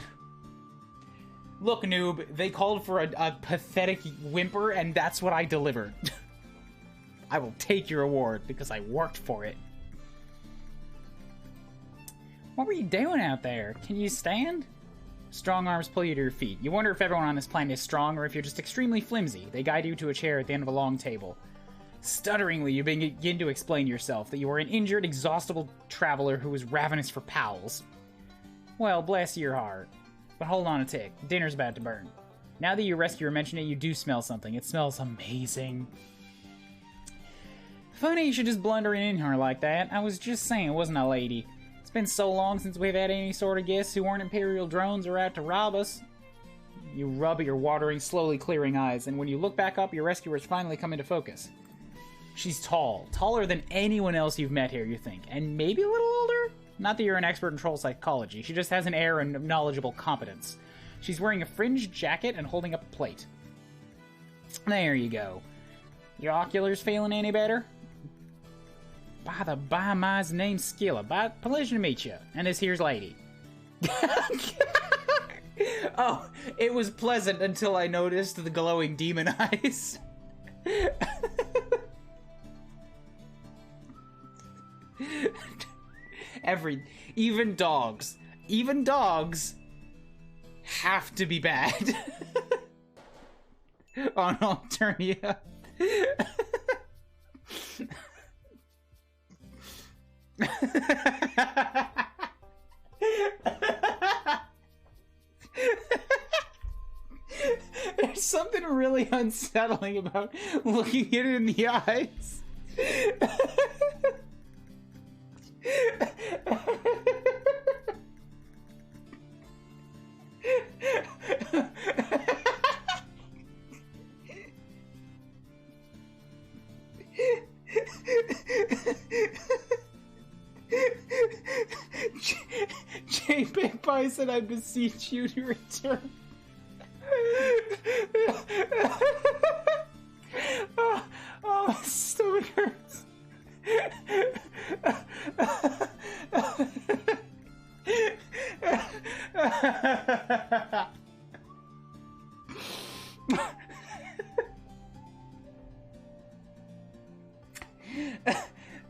Look, noob, they called for a pathetic whimper, and that's what I delivered. I will take your award, because I worked for it. What were you doing out there? Can you stand? Strong arms pull you to your feet. You wonder if everyone on this planet is strong, or if you're just extremely flimsy. They guide you to a chair at the end of a long table. Stutteringly, you begin to explain yourself, that you are an injured, exhaustible traveler who is ravenous for pals. Well, bless your heart. But hold on a tick. Dinner's about to burn. Now that your rescuer mentioned it, you do smell something. It smells amazing. Funny you should just blunder in here like that. I was just saying it wasn't a lady. It's been so long since we've had any sort of guests who weren't Imperial drones or out to rob us. You rub at your watering, slowly clearing eyes, and when you look back up, your rescuers finally come into focus. She's tall. Taller than anyone else you've met here, you think. And maybe a little older? Not that you're an expert in troll psychology. She just has an air of knowledgeable competence. She's wearing a fringed jacket and holding up a plate. There you go. Your oculars feeling any better? By my name's Skilla. Pleasure to meet you. And this here's lady. Oh, it was pleasant until I noticed the glowing demon eyes. Even dogs have to be bad. On Alternia. There's something really unsettling about looking it in the eyes. J. Big Bison, I beseech you to return. Oh, my stomach hurts.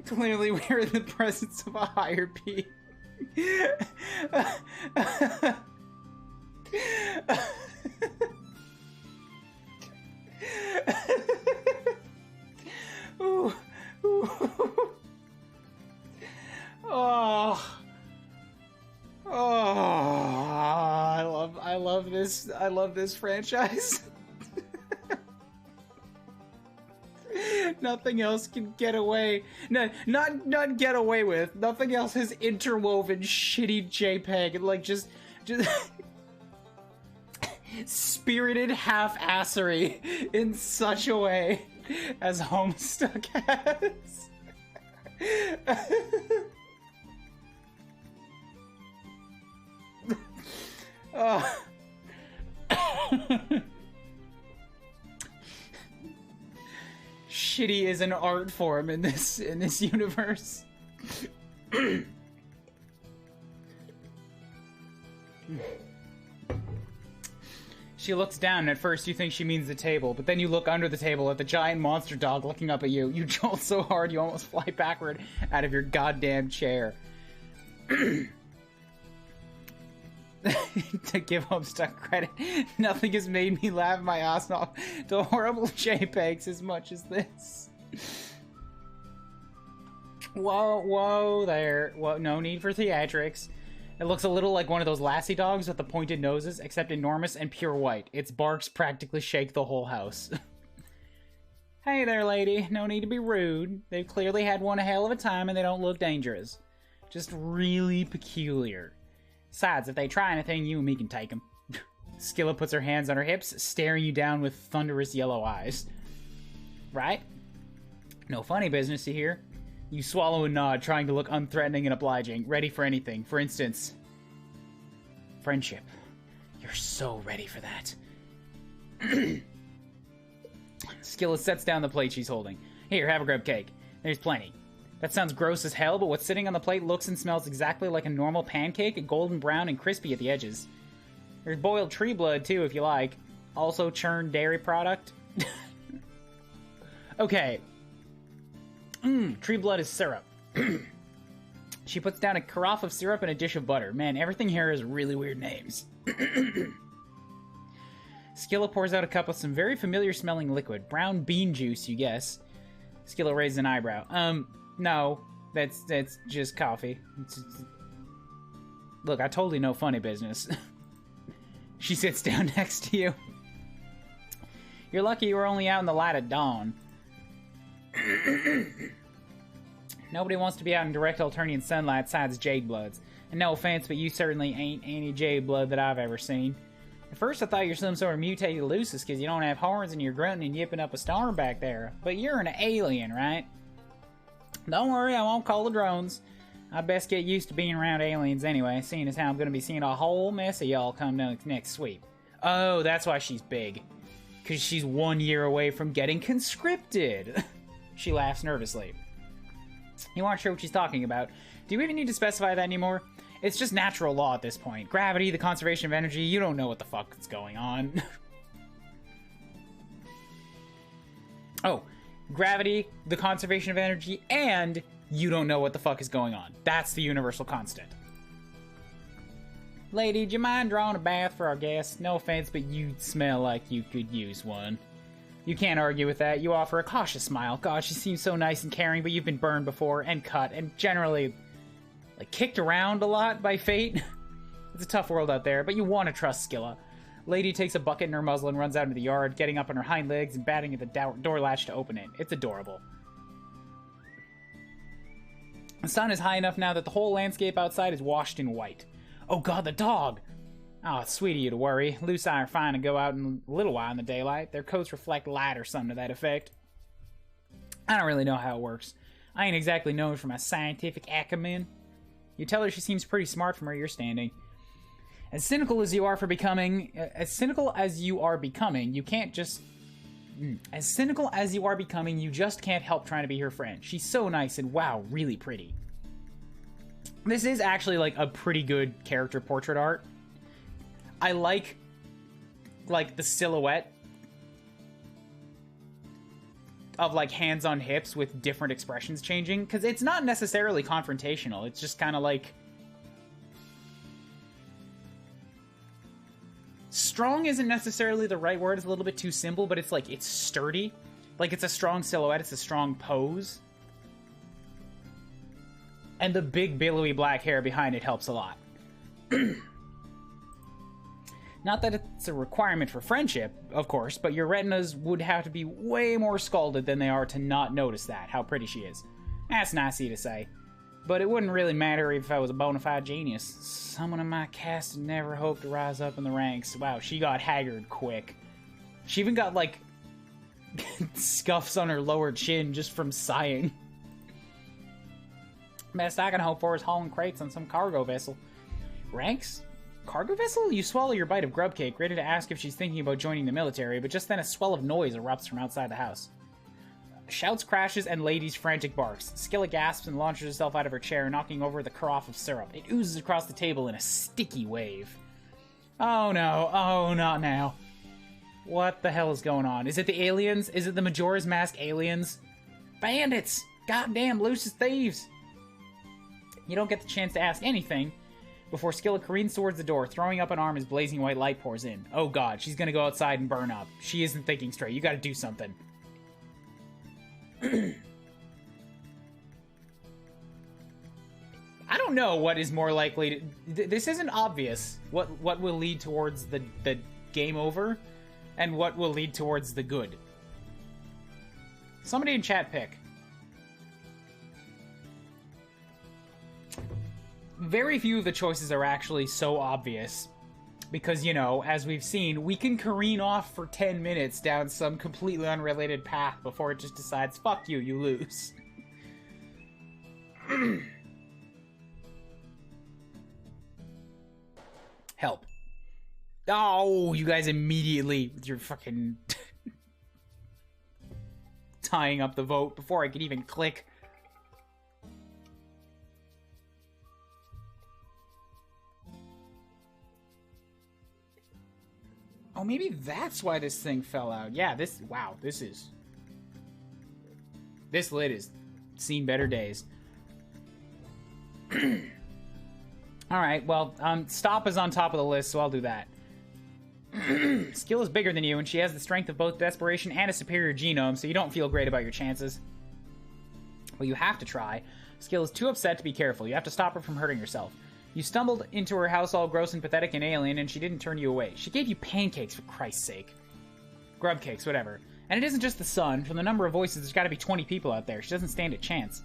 Clearly, we're in the presence of a higher being. Ooh. Ooh. Oh. Oh. I love this franchise. Nothing else can get away. No, not get away with. Nothing else has interwoven shitty JPEG and like just spirited half-assery in such a way as Homestuck has. Oh. Shitty is an art form in this universe. She looks down, and at first you think she means the table, but then you look under the table at the giant monster dog looking up at you. You jolt so hard you almost fly backward out of your goddamn chair. To give Homestuck credit, nothing has made me laugh my ass off to horrible JPEGs as much as this. Whoa there. Whoa, no need for theatrics. It looks a little like one of those lassie dogs with the pointed noses, except enormous and pure white. Its barks practically shake the whole house. Hey there, lady. No need to be rude. They've clearly had one hell of a time and they don't look dangerous. Just really peculiar. Besides, if they try anything, you and me can take them. Skilla puts her hands on her hips, staring you down with thunderous yellow eyes. Right? No funny business, you hear? You swallow and nod, trying to look unthreatening and obliging, ready for anything. For instance, friendship. You're so ready for that. Skilla sets down the plate she's holding. Here, have a grub cake. There's plenty. That sounds gross as hell, but what's sitting on the plate looks and smells exactly like a normal pancake, golden brown and crispy at the edges. There's boiled tree blood, too, if you like. Also churned dairy product. Okay. Tree blood is syrup. She puts down a carafe of syrup and a dish of butter. Man, everything here has really weird names. Skilla pours out a cup of some very familiar-smelling liquid. Brown bean juice, you guess. Skilla raises an eyebrow. No, that's just coffee. Look, I totally know funny business. She sits down next to you. You're lucky you were only out in the light of dawn. Nobody wants to be out in direct Alternian sunlight besides Jade Bloods. And no offense, but you certainly ain't any Jade Blood that I've ever seen. At first I thought you're some sort of mutated Lucis because you don't have horns and you're grunting and yipping up a storm back there. But you're an alien, right? Don't worry, I won't call the drones. I best get used to being around aliens anyway, seeing as how I'm going to be seeing a whole mess of y'all come next sweep. Oh, that's why she's big. Because she's 1 year away from getting conscripted. She laughs nervously. You aren't sure what she's talking about. Do you even need to specify that anymore? It's just natural law at this point. Gravity, the conservation of energy, you don't know what the fuck is going on. Oh, gravity, the conservation of energy, and you don't know what the fuck is going on. That's the universal constant. Lady, do you mind drawing a bath for our guests? No offense, but you smell like you could use one. You can't argue with that. You offer a cautious smile. God, she seems so nice and caring, but you've been burned before and cut and generally, like, kicked around a lot by fate. It's a tough world out there, but you want to trust Skilla. Lady takes a bucket in her muzzle and runs out into the yard, getting up on her hind legs and batting at the door latch to open it. It's adorable. The sun is high enough now that the whole landscape outside is washed in white. Oh god, the dog! Oh, it's sweet of you to worry. Lucy are fine to go out in a little while in the daylight. Their coats reflect light or something to that effect. I don't really know how it works. I ain't exactly known for my scientific acumen. You tell her she seems pretty smart from where you're standing. As cynical as you are becoming, you can't just... As cynical as you are becoming, you just can't help trying to be her friend. She's so nice and, wow, really pretty. This is actually, like, a pretty good character portrait art. I like the silhouette of, like, hands on hips with different expressions changing, because it's not necessarily confrontational. It's just kind of, like... Strong isn't necessarily the right word. It's a little bit too simple, but it's, like, it's sturdy. Like, it's a strong silhouette. It's a strong pose. And the big, billowy black hair behind it helps a lot. Not that it's a requirement for friendship, of course, but your retinas would have to be way more scalded than they are to not notice that, how pretty she is. That's nice of you to say. But it wouldn't really matter if I was a bona fide genius. Someone in my caste never hoped to rise up in the ranks. Wow, she got haggard quick. She even got, like, scuffs on her lower chin just from sighing. Best I can hope for is hauling crates on some cargo vessel. Ranks? Cargo vessel? You swallow your bite of grub cake, ready to ask if she's thinking about joining the military, but just then a swell of noise erupts from outside the house. Shouts, crashes, and Lady's frantic barks. Skilla gasps and launches herself out of her chair, knocking over the carafe of syrup. It oozes across the table in a sticky wave. Oh no, oh not now. What the hell is going on? Is it the aliens? Is it the Majora's Mask aliens? Bandits! Goddamn Lucis thieves! You don't get the chance to ask anything before Skilla careens towards the door, throwing up an arm as blazing white light pours in. Oh god, she's gonna go outside and burn up. She isn't thinking straight. You gotta do something. I don't know what is more likely to... This isn't obvious. What will lead towards the game over and what will lead towards the good. Somebody in chat pick. Very few of the choices are actually so obvious. Because, you know, as we've seen, we can careen off for 10 minutes down some completely unrelated path before it just decides, fuck you, you lose. Help. Oh, you guys immediately, with your fucking... tying up the vote before I could even click. Oh, maybe that's why this thing fell out. Yeah, this... Wow, this is... This lid has seen better days. Alright, well, Stop is on top of the list, so I'll do that. Skill is bigger than you, and she has the strength of both desperation and a superior genome, so you don't feel great about your chances. Well, you have to try. Skill is too upset to be careful. You have to stop her from hurting herself. You stumbled into her house all gross and pathetic and alien, and she didn't turn you away. She gave you pancakes, for Christ's sake. Grub cakes, whatever. And it isn't just the sun. From the number of voices, there's got to be 20 people out there. She doesn't stand a chance.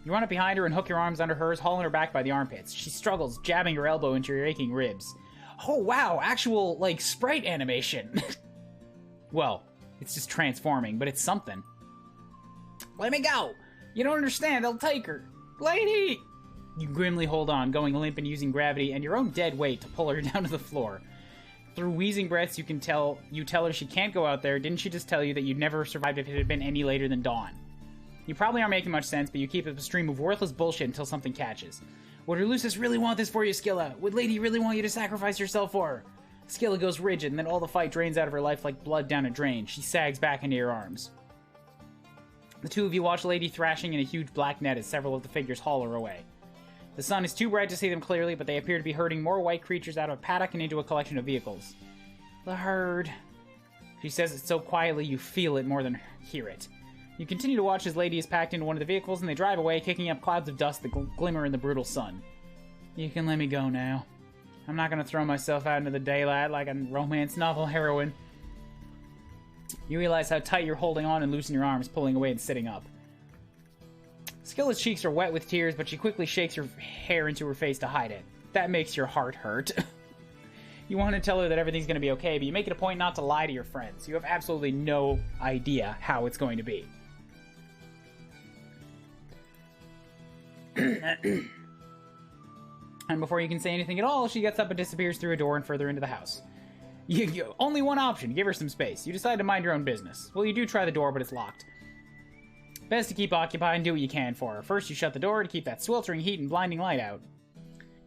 You run up behind her and hook your arms under hers, hauling her back by the armpits. She struggles, jabbing her elbow into your aching ribs. Oh, wow, actual, like, sprite animation. Well, it's just transforming, but it's something. Let me go! You don't understand, I'll take her. Lady! You grimly hold on, going limp and using gravity and your own dead weight to pull her down to the floor. Through wheezing breaths, you tell her she can't go out there. Didn't she just tell you that you'd never survived if it had been any later than dawn? You probably aren't making much sense, but you keep up a stream of worthless bullshit until something catches. Would her Lucis really want this for you, Skilla? Would Lady really want you to sacrifice yourself for her? Skilla goes rigid, and then all the fight drains out of her life like blood down a drain. She sags back into your arms. The two of you watch Lady thrashing in a huge black net as several of the figures haul her away. The sun is too bright to see them clearly, but they appear to be herding more white creatures out of a paddock and into a collection of vehicles. The herd. She says it so quietly you feel it more than hear it. You continue to watch as Lady is packed into one of the vehicles and they drive away, kicking up clouds of dust that glimmer in the brutal sun. You can let me go now. I'm not going to throw myself out into the daylight like a romance novel heroine. You realize how tight you're holding on and loosen your arms, pulling away and sitting up. Skilla's cheeks are wet with tears, but she quickly shakes her hair into her face to hide it. That makes your heart hurt. You want to tell her that everything's going to be okay, but you make it a point not to lie to your friends. You have absolutely no idea how it's going to be. And before you can say anything at all, she gets up and disappears through a door and further into the house. You only one option, give her some space. You decide to mind your own business. Well, you do try the door, but it's locked. Best to keep occupied and do what you can for her. First, you shut the door to keep that sweltering heat and blinding light out.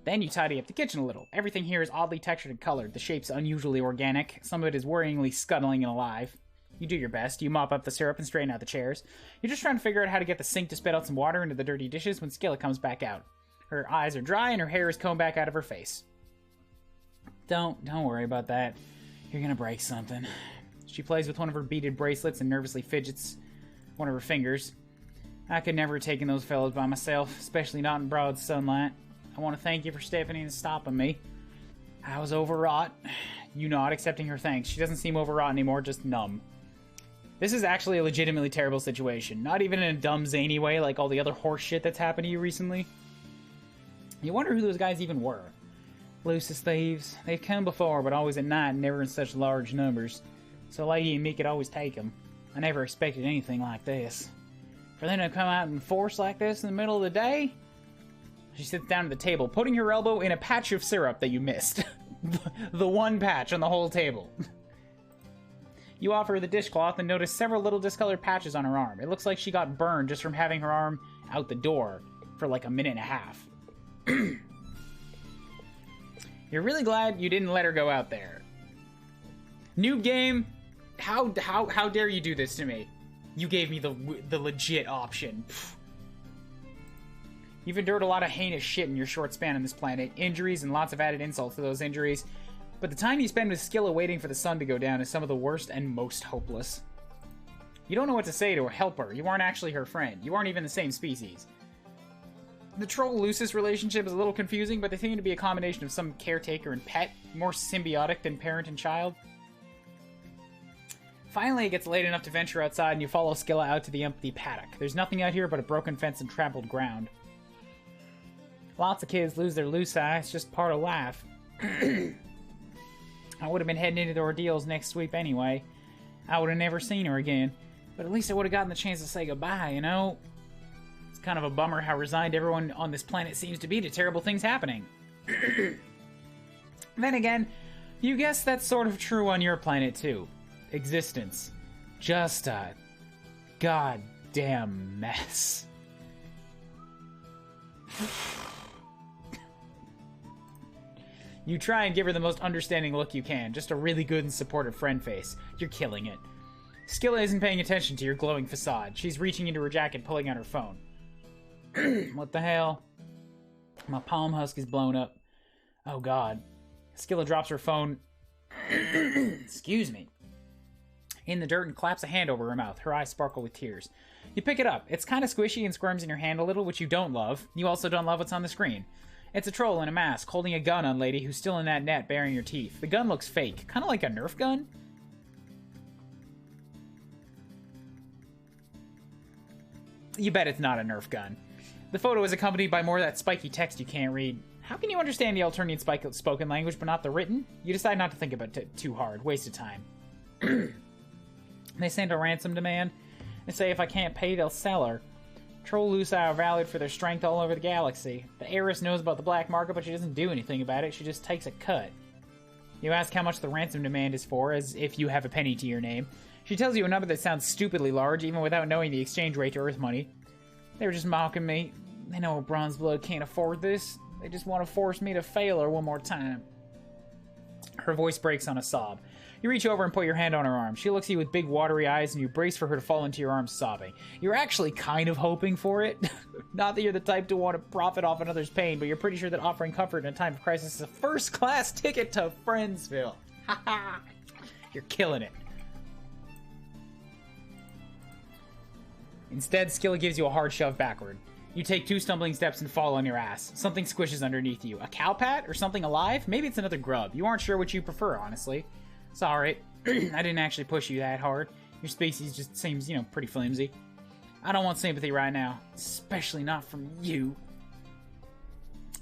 Then you tidy up the kitchen a little. Everything here is oddly textured and colored. The shape's unusually organic. Some of it is worryingly scuttling and alive. You do your best. You mop up the syrup and straighten out the chairs. You're just trying to figure out how to get the sink to spit out some water into the dirty dishes when Skilla comes back out. Her eyes are dry and her hair is combed back out of her face. Don't worry about that. You're gonna break something. She plays with one of her beaded bracelets and nervously fidgets one of her fingers. I could never have taken those fellows by myself, especially not in broad sunlight. I want to thank you for stepping in and stopping me. I was overwrought. You nod, accepting her thanks. She doesn't seem overwrought anymore, just numb. This is actually a legitimately terrible situation. Not even in a dumb, zany way like all the other horse shit that's happened to you recently. You wonder who those guys even were. Lucis thieves. They've come before, but always at night and never in such large numbers. So Lady and me could always take them. I never expected anything like this. For them to come out in force like this in the middle of the day? She sits down at the table, putting her elbow in a patch of syrup that you missed. The one patch on the whole table. You offer her the dishcloth and notice several little discolored patches on her arm. It looks like she got burned just from having her arm out the door for like a minute and a half. You're really glad you didn't let her go out there. New game. How dare you do this to me? You gave me the legit option. Pfft. You've endured a lot of heinous shit in your short span on this planet. Injuries and lots of added insults to those injuries. But the time you spend with Skilla waiting for the sun to go down is some of the worst and most hopeless. You don't know what to say to help her. You aren't actually her friend. You aren't even the same species. The Troll-Lucis relationship is a little confusing, but they seem to be a combination of some caretaker and pet, more symbiotic than parent and child. Finally, it gets late enough to venture outside, and you follow Skilla out to the empty paddock. There's nothing out here but a broken fence and trampled ground. Lots of kids lose their Luci. It's just part of life. I would have been heading into the ordeals next sweep anyway. I would have never seen her again. But at least I would have gotten the chance to say goodbye, you know? It's kind of a bummer how resigned everyone on this planet seems to be to terrible things happening. Then again, you guess that's sort of true on your planet too. Existence. Just a goddamn mess. You try and give her the most understanding look you can, just a really good and supportive friend face. You're killing it. Skilla isn't paying attention to your glowing facade. She's reaching into her jacket, pulling out her phone. What the hell? My palm husk is blown up. Oh god. Skilla drops her phone. Excuse me. In the dirt and claps a hand over her mouth. Her eyes sparkle with tears. You pick it up. It's kind of squishy and squirms in your hand a little, which you don't love. You also don't love what's on the screen. It's a troll in a mask, holding a gun on Lady, who's still in that net, baring her teeth. The gun looks fake. Kind of like a Nerf gun? You bet it's not a Nerf gun. The photo is accompanied by more of that spiky text you can't read. How can you understand the Alternian spoken language but not the written? You decide not to think about it too hard. Waste of time. They send a ransom demand. They say if I can't pay, they'll sell her. Troll Luci are valued for their strength all over the galaxy. The heiress knows about the black market, but she doesn't do anything about it. She just takes a cut. You ask how much the ransom demand is for, as if you have a penny to your name. She tells you a number that sounds stupidly large, even without knowing the exchange rate to Earth money. They were just mocking me. They know a bronze blood can't afford this. They just want to force me to fail her one more time. Her voice breaks on a sob. You reach over and put your hand on her arm. She looks at you with big watery eyes, and you brace for her to fall into your arms sobbing. You're actually kind of hoping for it. Not that you're the type to want to profit off another's pain, but you're pretty sure that offering comfort in a time of crisis is a first-class ticket to Friendsville. Haha. You're killing it. Instead, Skilla gives you a hard shove backward. You take 2 stumbling steps and fall on your ass. Something squishes underneath you. A cowpat or something alive? Maybe it's another grub. You aren't sure which you prefer, honestly. It's alright. I didn't actually push you that hard. Your species just seems, pretty flimsy. I don't want sympathy right now. Especially not from you.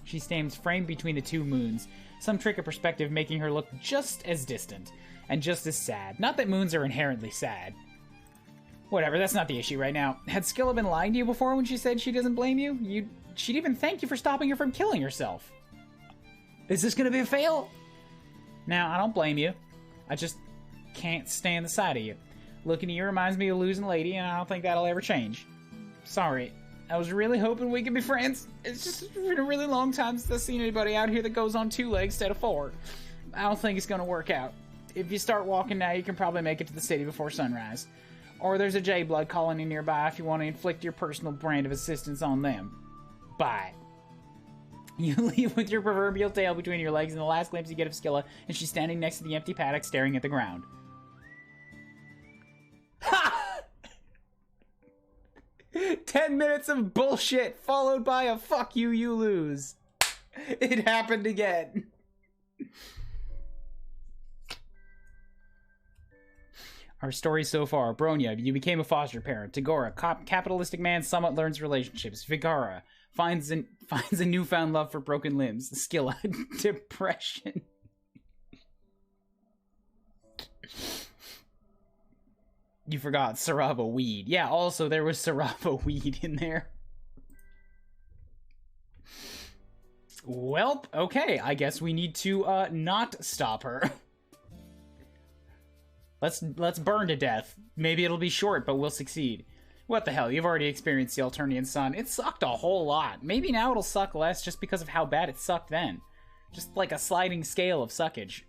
She stands framed between the 2 moons. Some trick of perspective making her look just as distant. And just as sad. Not that moons are inherently sad. Whatever, that's not the issue right now. Had Skilla been lying to you before when she said she doesn't blame you? She'd even thank you for stopping her from killing herself. Is this gonna be a fail? Now, I don't blame you. I just can't stand the sight of you. Looking at you reminds me of losing Lady, and I don't think that'll ever change. Sorry. I was really hoping we could be friends. It's just been a really long time since I've seen anybody out here that goes on 2 legs instead of 4. I don't think it's gonna work out. If you start walking now, you can probably make it to the city before sunrise. Or there's a J-Blood colony nearby if you want to inflict your personal brand of assistance on them. Bye. You leave with your proverbial tail between your legs, and the last glimpse you get of Skilla, and she's standing next to the empty paddock staring at the ground. Ha! 10 minutes of bullshit followed by a fuck you, you lose. It happened again. Our story so far. Bronya, you became a foster parent. Tagora, capitalistic man somewhat learns relationships. Vigara finds a newfound love for broken limbs. Skilla, depression. You forgot Sarava weed. Yeah, also there was Sarava weed in there. Welp, okay, I guess we need to not stop her. Let's burn to death. Maybe it'll be short, but we'll succeed. What the hell, you've already experienced the Alternian sun. It sucked a whole lot. Maybe now it'll suck less just because of how bad it sucked then. Just like a sliding scale of suckage.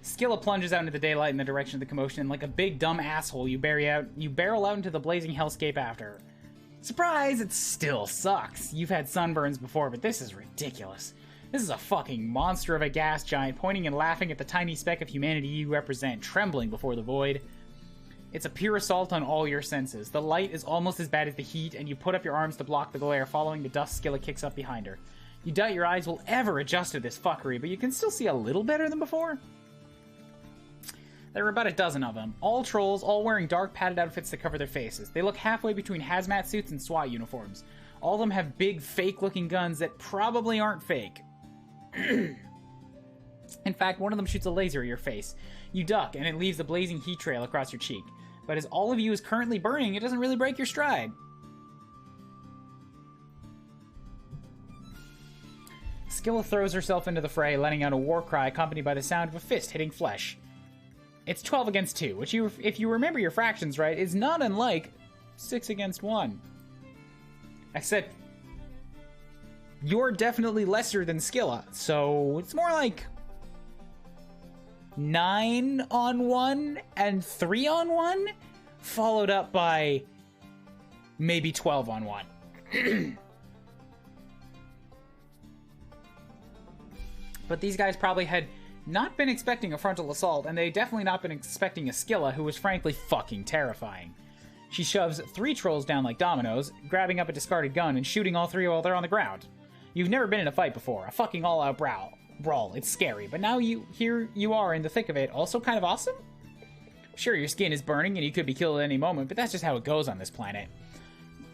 Skilla plunges out into the daylight in the direction of the commotion, and like a big dumb asshole, you barrel out into the blazing hellscape after her. Surprise, it still sucks. You've had sunburns before, but this is ridiculous. This is a fucking monster of a gas giant pointing and laughing at the tiny speck of humanity you represent, trembling before the void. It's a pure assault on all your senses. The light is almost as bad as the heat, and you put up your arms to block the glare, following the dust Skilla kicks up behind her. You doubt your eyes will ever adjust to this fuckery, but you can still see a little better than before. There are about a dozen of them, all trolls, all wearing dark padded outfits that cover their faces. They look halfway between hazmat suits and SWAT uniforms. All of them have big, fake-looking guns that probably aren't fake. In fact, one of them shoots a laser at your face. You duck, and it leaves a blazing heat trail across your cheek. But as all of you is currently burning, it doesn't really break your stride. Skilla throws herself into the fray, letting out a war cry accompanied by the sound of a fist hitting flesh. It's 12 against 2, which, if you remember your fractions right, is not unlike 6 against 1. Except you're definitely lesser than Skilla, so it's more like 9 on 1 and 3 on 1, followed up by maybe 12 on 1. But these guys probably had not been expecting a frontal assault, and they definitely not been expecting a Skilla who was frankly fucking terrifying. She shoves 3 trolls down like dominoes, grabbing up a discarded gun and shooting all 3 while they're on the ground. You've never been in a fight before, a fucking all-out brawl. It's scary, but now here you are in the thick of it, also kind of awesome? Sure, your skin is burning and you could be killed at any moment, but that's just how it goes on this planet.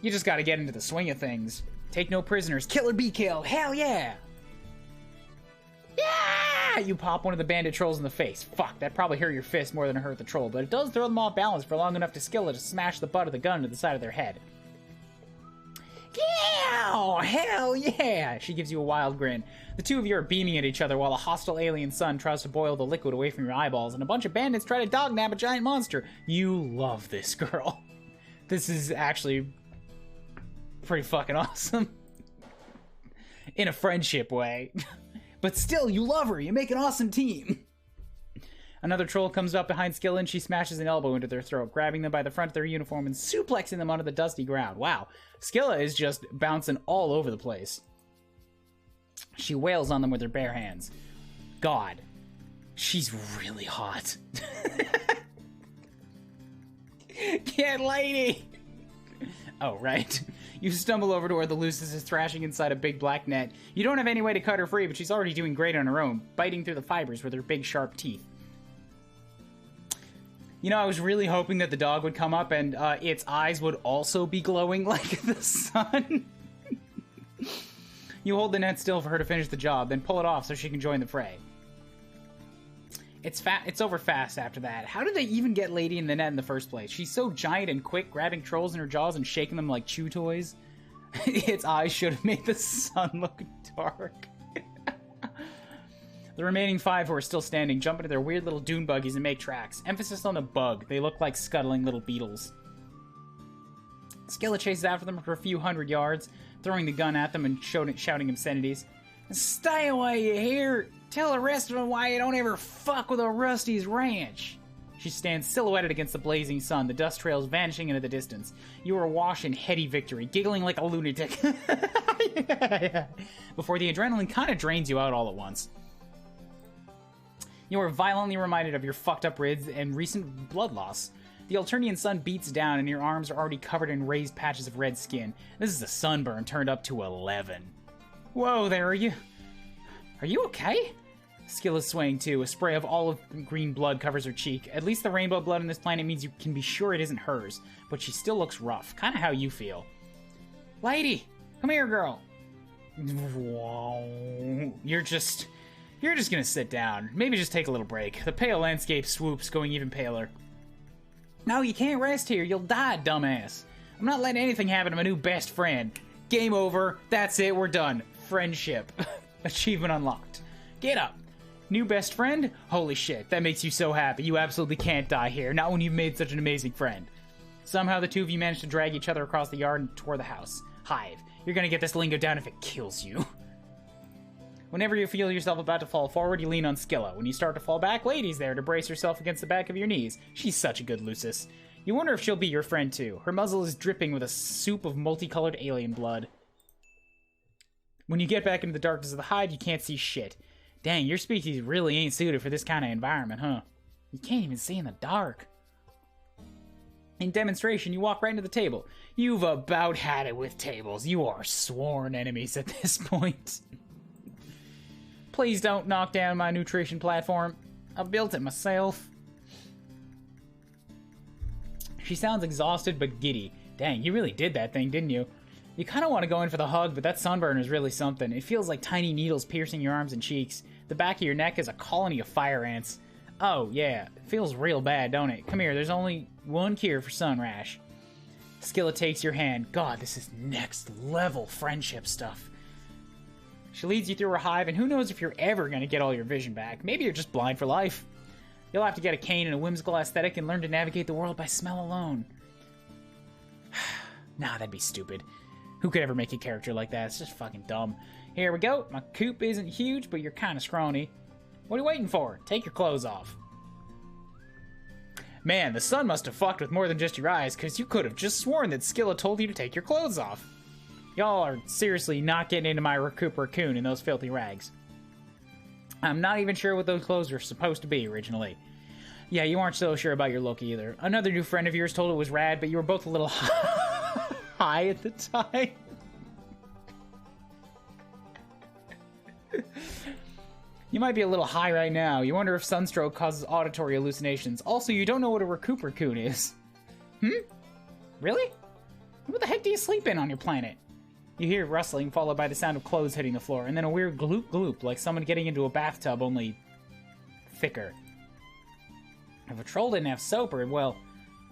You just gotta get into the swing of things. Take no prisoners. Kill or be killed. Hell yeah! Yeah! You pop one of the bandit trolls in the face. Fuck, that probably hurt your fist more than it hurt the troll, but it does throw them off balance for long enough to Skilla to smash the butt of the gun into the side of their head. Yeah! Hell yeah! She gives you a wild grin. The two of you are beaming at each other while a hostile alien sun tries to boil the liquid away from your eyeballs, and a bunch of bandits try to dognap a giant monster. You love this girl. This is actually pretty fucking awesome. In a friendship way. But still, you love her. You make an awesome team. Another troll comes up behind Skilla and she smashes an elbow into their throat, grabbing them by the front of their uniform and suplexing them onto the dusty ground. Wow. Skilla is just bouncing all over the place. She wails on them with her bare hands. God. She's really hot. Get lady! Oh, right. You stumble over to where the Lucis is thrashing inside a big black net. You don't have any way to cut her free, but she's already doing great on her own, biting through the fibers with her big sharp teeth. You know, I was really hoping that the dog would come up and its eyes would also be glowing like the sun. You hold the net still for her to finish the job, then pull it off so she can join the fray. It's over fast after that. How did they even get Lady in the net in the first place? She's so giant and quick, grabbing trolls in her jaws and shaking them like chew toys. Its eyes should have made the sun look dark. The remaining 5 who are still standing jump into their weird little dune buggies and make tracks. Emphasis on the bug. They look like scuttling little beetles. Skilla chases after them for a few hundred yards, throwing the gun at them and shouting obscenities. Stay away, you hear? Tell the rest of them why you don't ever fuck with a Rusty's ranch. She stands silhouetted against the blazing sun, the dust trails vanishing into the distance. You are awash in heady victory, giggling like a lunatic. Yeah. Before the adrenaline kind of drains you out all at once. You are violently reminded of your fucked up ribs and recent blood loss. The Alternian sun beats down and your arms are already covered in raised patches of red skin. This is a sunburn turned up to 11. Whoa there, are you okay? Skilla's swaying too. A spray of olive green blood covers her cheek. At least the rainbow blood on this planet means you can be sure it isn't hers, but she still looks rough. Kind of how you feel. Lady! Come here, girl! Whoa. You're just gonna sit down. Maybe just take a little break. The pale landscape swoops, going even paler. No, you can't rest here. You'll die, dumbass. I'm not letting anything happen to my new best friend. Game over. That's it. We're done. Friendship. Achievement unlocked. Get up. New best friend? Holy shit, that makes you so happy. You absolutely can't die here. Not when you've made such an amazing friend. Somehow the two of you managed to drag each other across the yard and toward the house. Hive, you're gonna get this lingo down if it kills you. Whenever you feel yourself about to fall forward, you lean on Skilla. When you start to fall back, Lady's there to brace herself against the back of your knees. She's such a good Lucis. You wonder if she'll be your friend too. Her muzzle is dripping with a soup of multicolored alien blood. When you get back into the darkness of the hive, you can't see shit. Dang, your species really ain't suited for this kind of environment, huh? You can't even see in the dark. In demonstration, you walk right into the table. You've about had it with tables. You are sworn enemies at this point. Please don't knock down my nutrition platform. I built it myself. She sounds exhausted but giddy. Dang, you really did that thing, didn't you? You kind of want to go in for the hug, but that sunburn is really something. It feels like tiny needles piercing your arms and cheeks. The back of your neck is a colony of fire ants. Oh, yeah. It feels real bad, don't it? Come here, there's only one cure for sun rash. Skilla takes your hand. God, this is next level friendship stuff. She leads you through her hive, and who knows if you're ever going to get all your vision back. Maybe you're just blind for life. You'll have to get a cane and a whimsical aesthetic and learn to navigate the world by smell alone. Nah, that'd be stupid. Who could ever make a character like that? It's just fucking dumb. Here we go. My coop isn't huge, but you're kind of scrawny. What are you waiting for? Take your clothes off. Man, the sun must have fucked with more than just your eyes, because you could have just sworn that Skilla told you to take your clothes off. Y'all are seriously not getting into my Recupera-kun in those filthy rags. I'm not even sure what those clothes were supposed to be originally. Yeah, you aren't so sure about your look either. Another new friend of yours told it was rad, but you were both a little high at the time. You might be a little high right now. You wonder if sunstroke causes auditory hallucinations. Also, you don't know what a Recupera-kun is. Really? What the heck do you sleep in on your planet? You hear rustling, followed by the sound of clothes hitting the floor, and then a weird gloop gloop, like someone getting into a bathtub, only thicker. If a troll didn't have soap, well,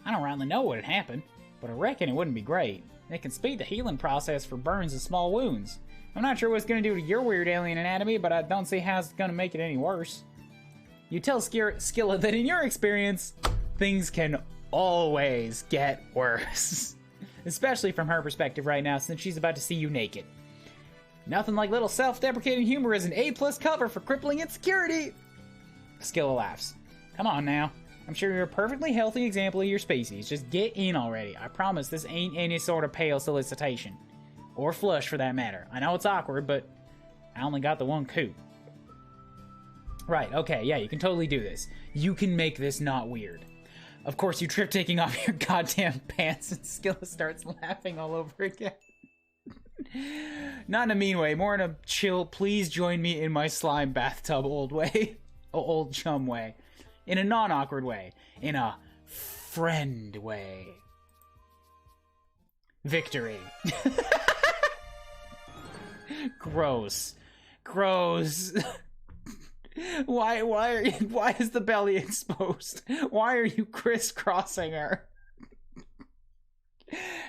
I don't really know what had happened, but I reckon it wouldn't be great. It can speed the healing process for burns and small wounds. I'm not sure what it's going to do to your weird alien anatomy, but I don't see how it's going to make it any worse. You tell Skilla that in your experience, things can always get worse. Especially from her perspective right now, since she's about to see you naked. Nothing like little self-deprecating humor as an A+ cover for crippling insecurity. Skilla laughs. Come on now. I'm sure you're a perfectly healthy example of your species. Just get in already. I promise this ain't any sort of pale solicitation. Or flush, for that matter. I know it's awkward, but I only got the one coot. Right, okay, yeah, you can totally do this. You can make this not weird. Of course, you trip taking off your goddamn pants, and Skilla starts laughing all over again. Not in a mean way, more in a chill, please join me in my slime bathtub old way. Old chum way. In a non-awkward way. In a friend way. Victory. Gross. Gross. Why is the belly exposed? Why are you crisscrossing her?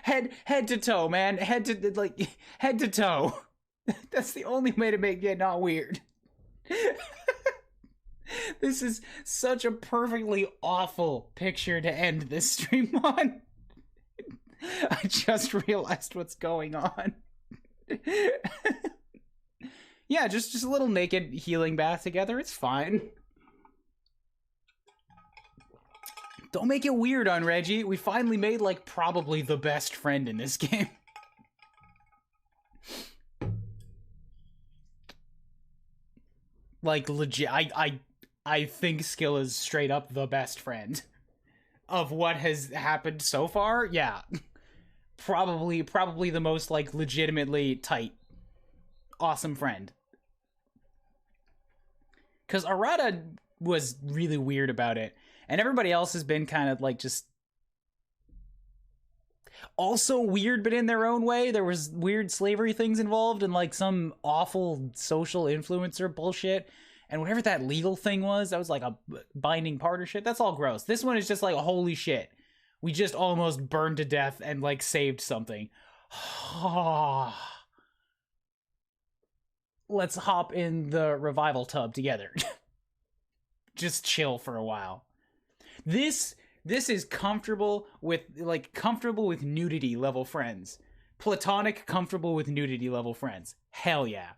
Head to toe, man. Head to toe. That's the only way to make it not weird. This is such a perfectly awful picture to end this stream on. I just realized what's going on. Yeah, just a little naked healing bath together. It's fine. Don't make it weird on Reggie. We finally made, like, probably the best friend in this game. Like, legit, I think Skill is straight up the best friend of what has happened so far. Yeah. Probably the most, like, legitimately tight, awesome friend. Because Arata was really weird about it. And everybody else has been kind of, like, just also weird, but in their own way. There was weird slavery things involved and, like, some awful social influencer bullshit. And whatever that legal thing was, that was, like, a binding partnership. That's all gross. This one is just, like, holy shit. We just almost burned to death and, like, saved something. Let's hop in the revival tub together. Just chill for a while. This is comfortable with nudity level friends. Platonic comfortable with nudity level friends. Hell yeah.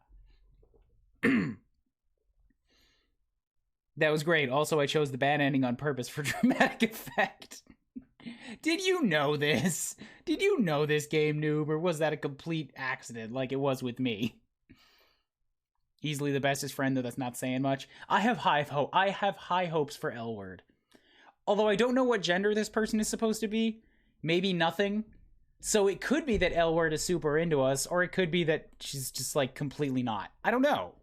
That was great. Also, I chose the bad ending on purpose for dramatic effect. Did you know this? Did you know this, game noob? Or was that a complete accident like it was with me? Easily the bestest friend, though that's not saying much. I have high hopes for L-Word. Although I don't know what gender this person is supposed to be. Maybe nothing. So it could be that L-Word is super into us, or it could be that she's just, like, completely not. I don't know.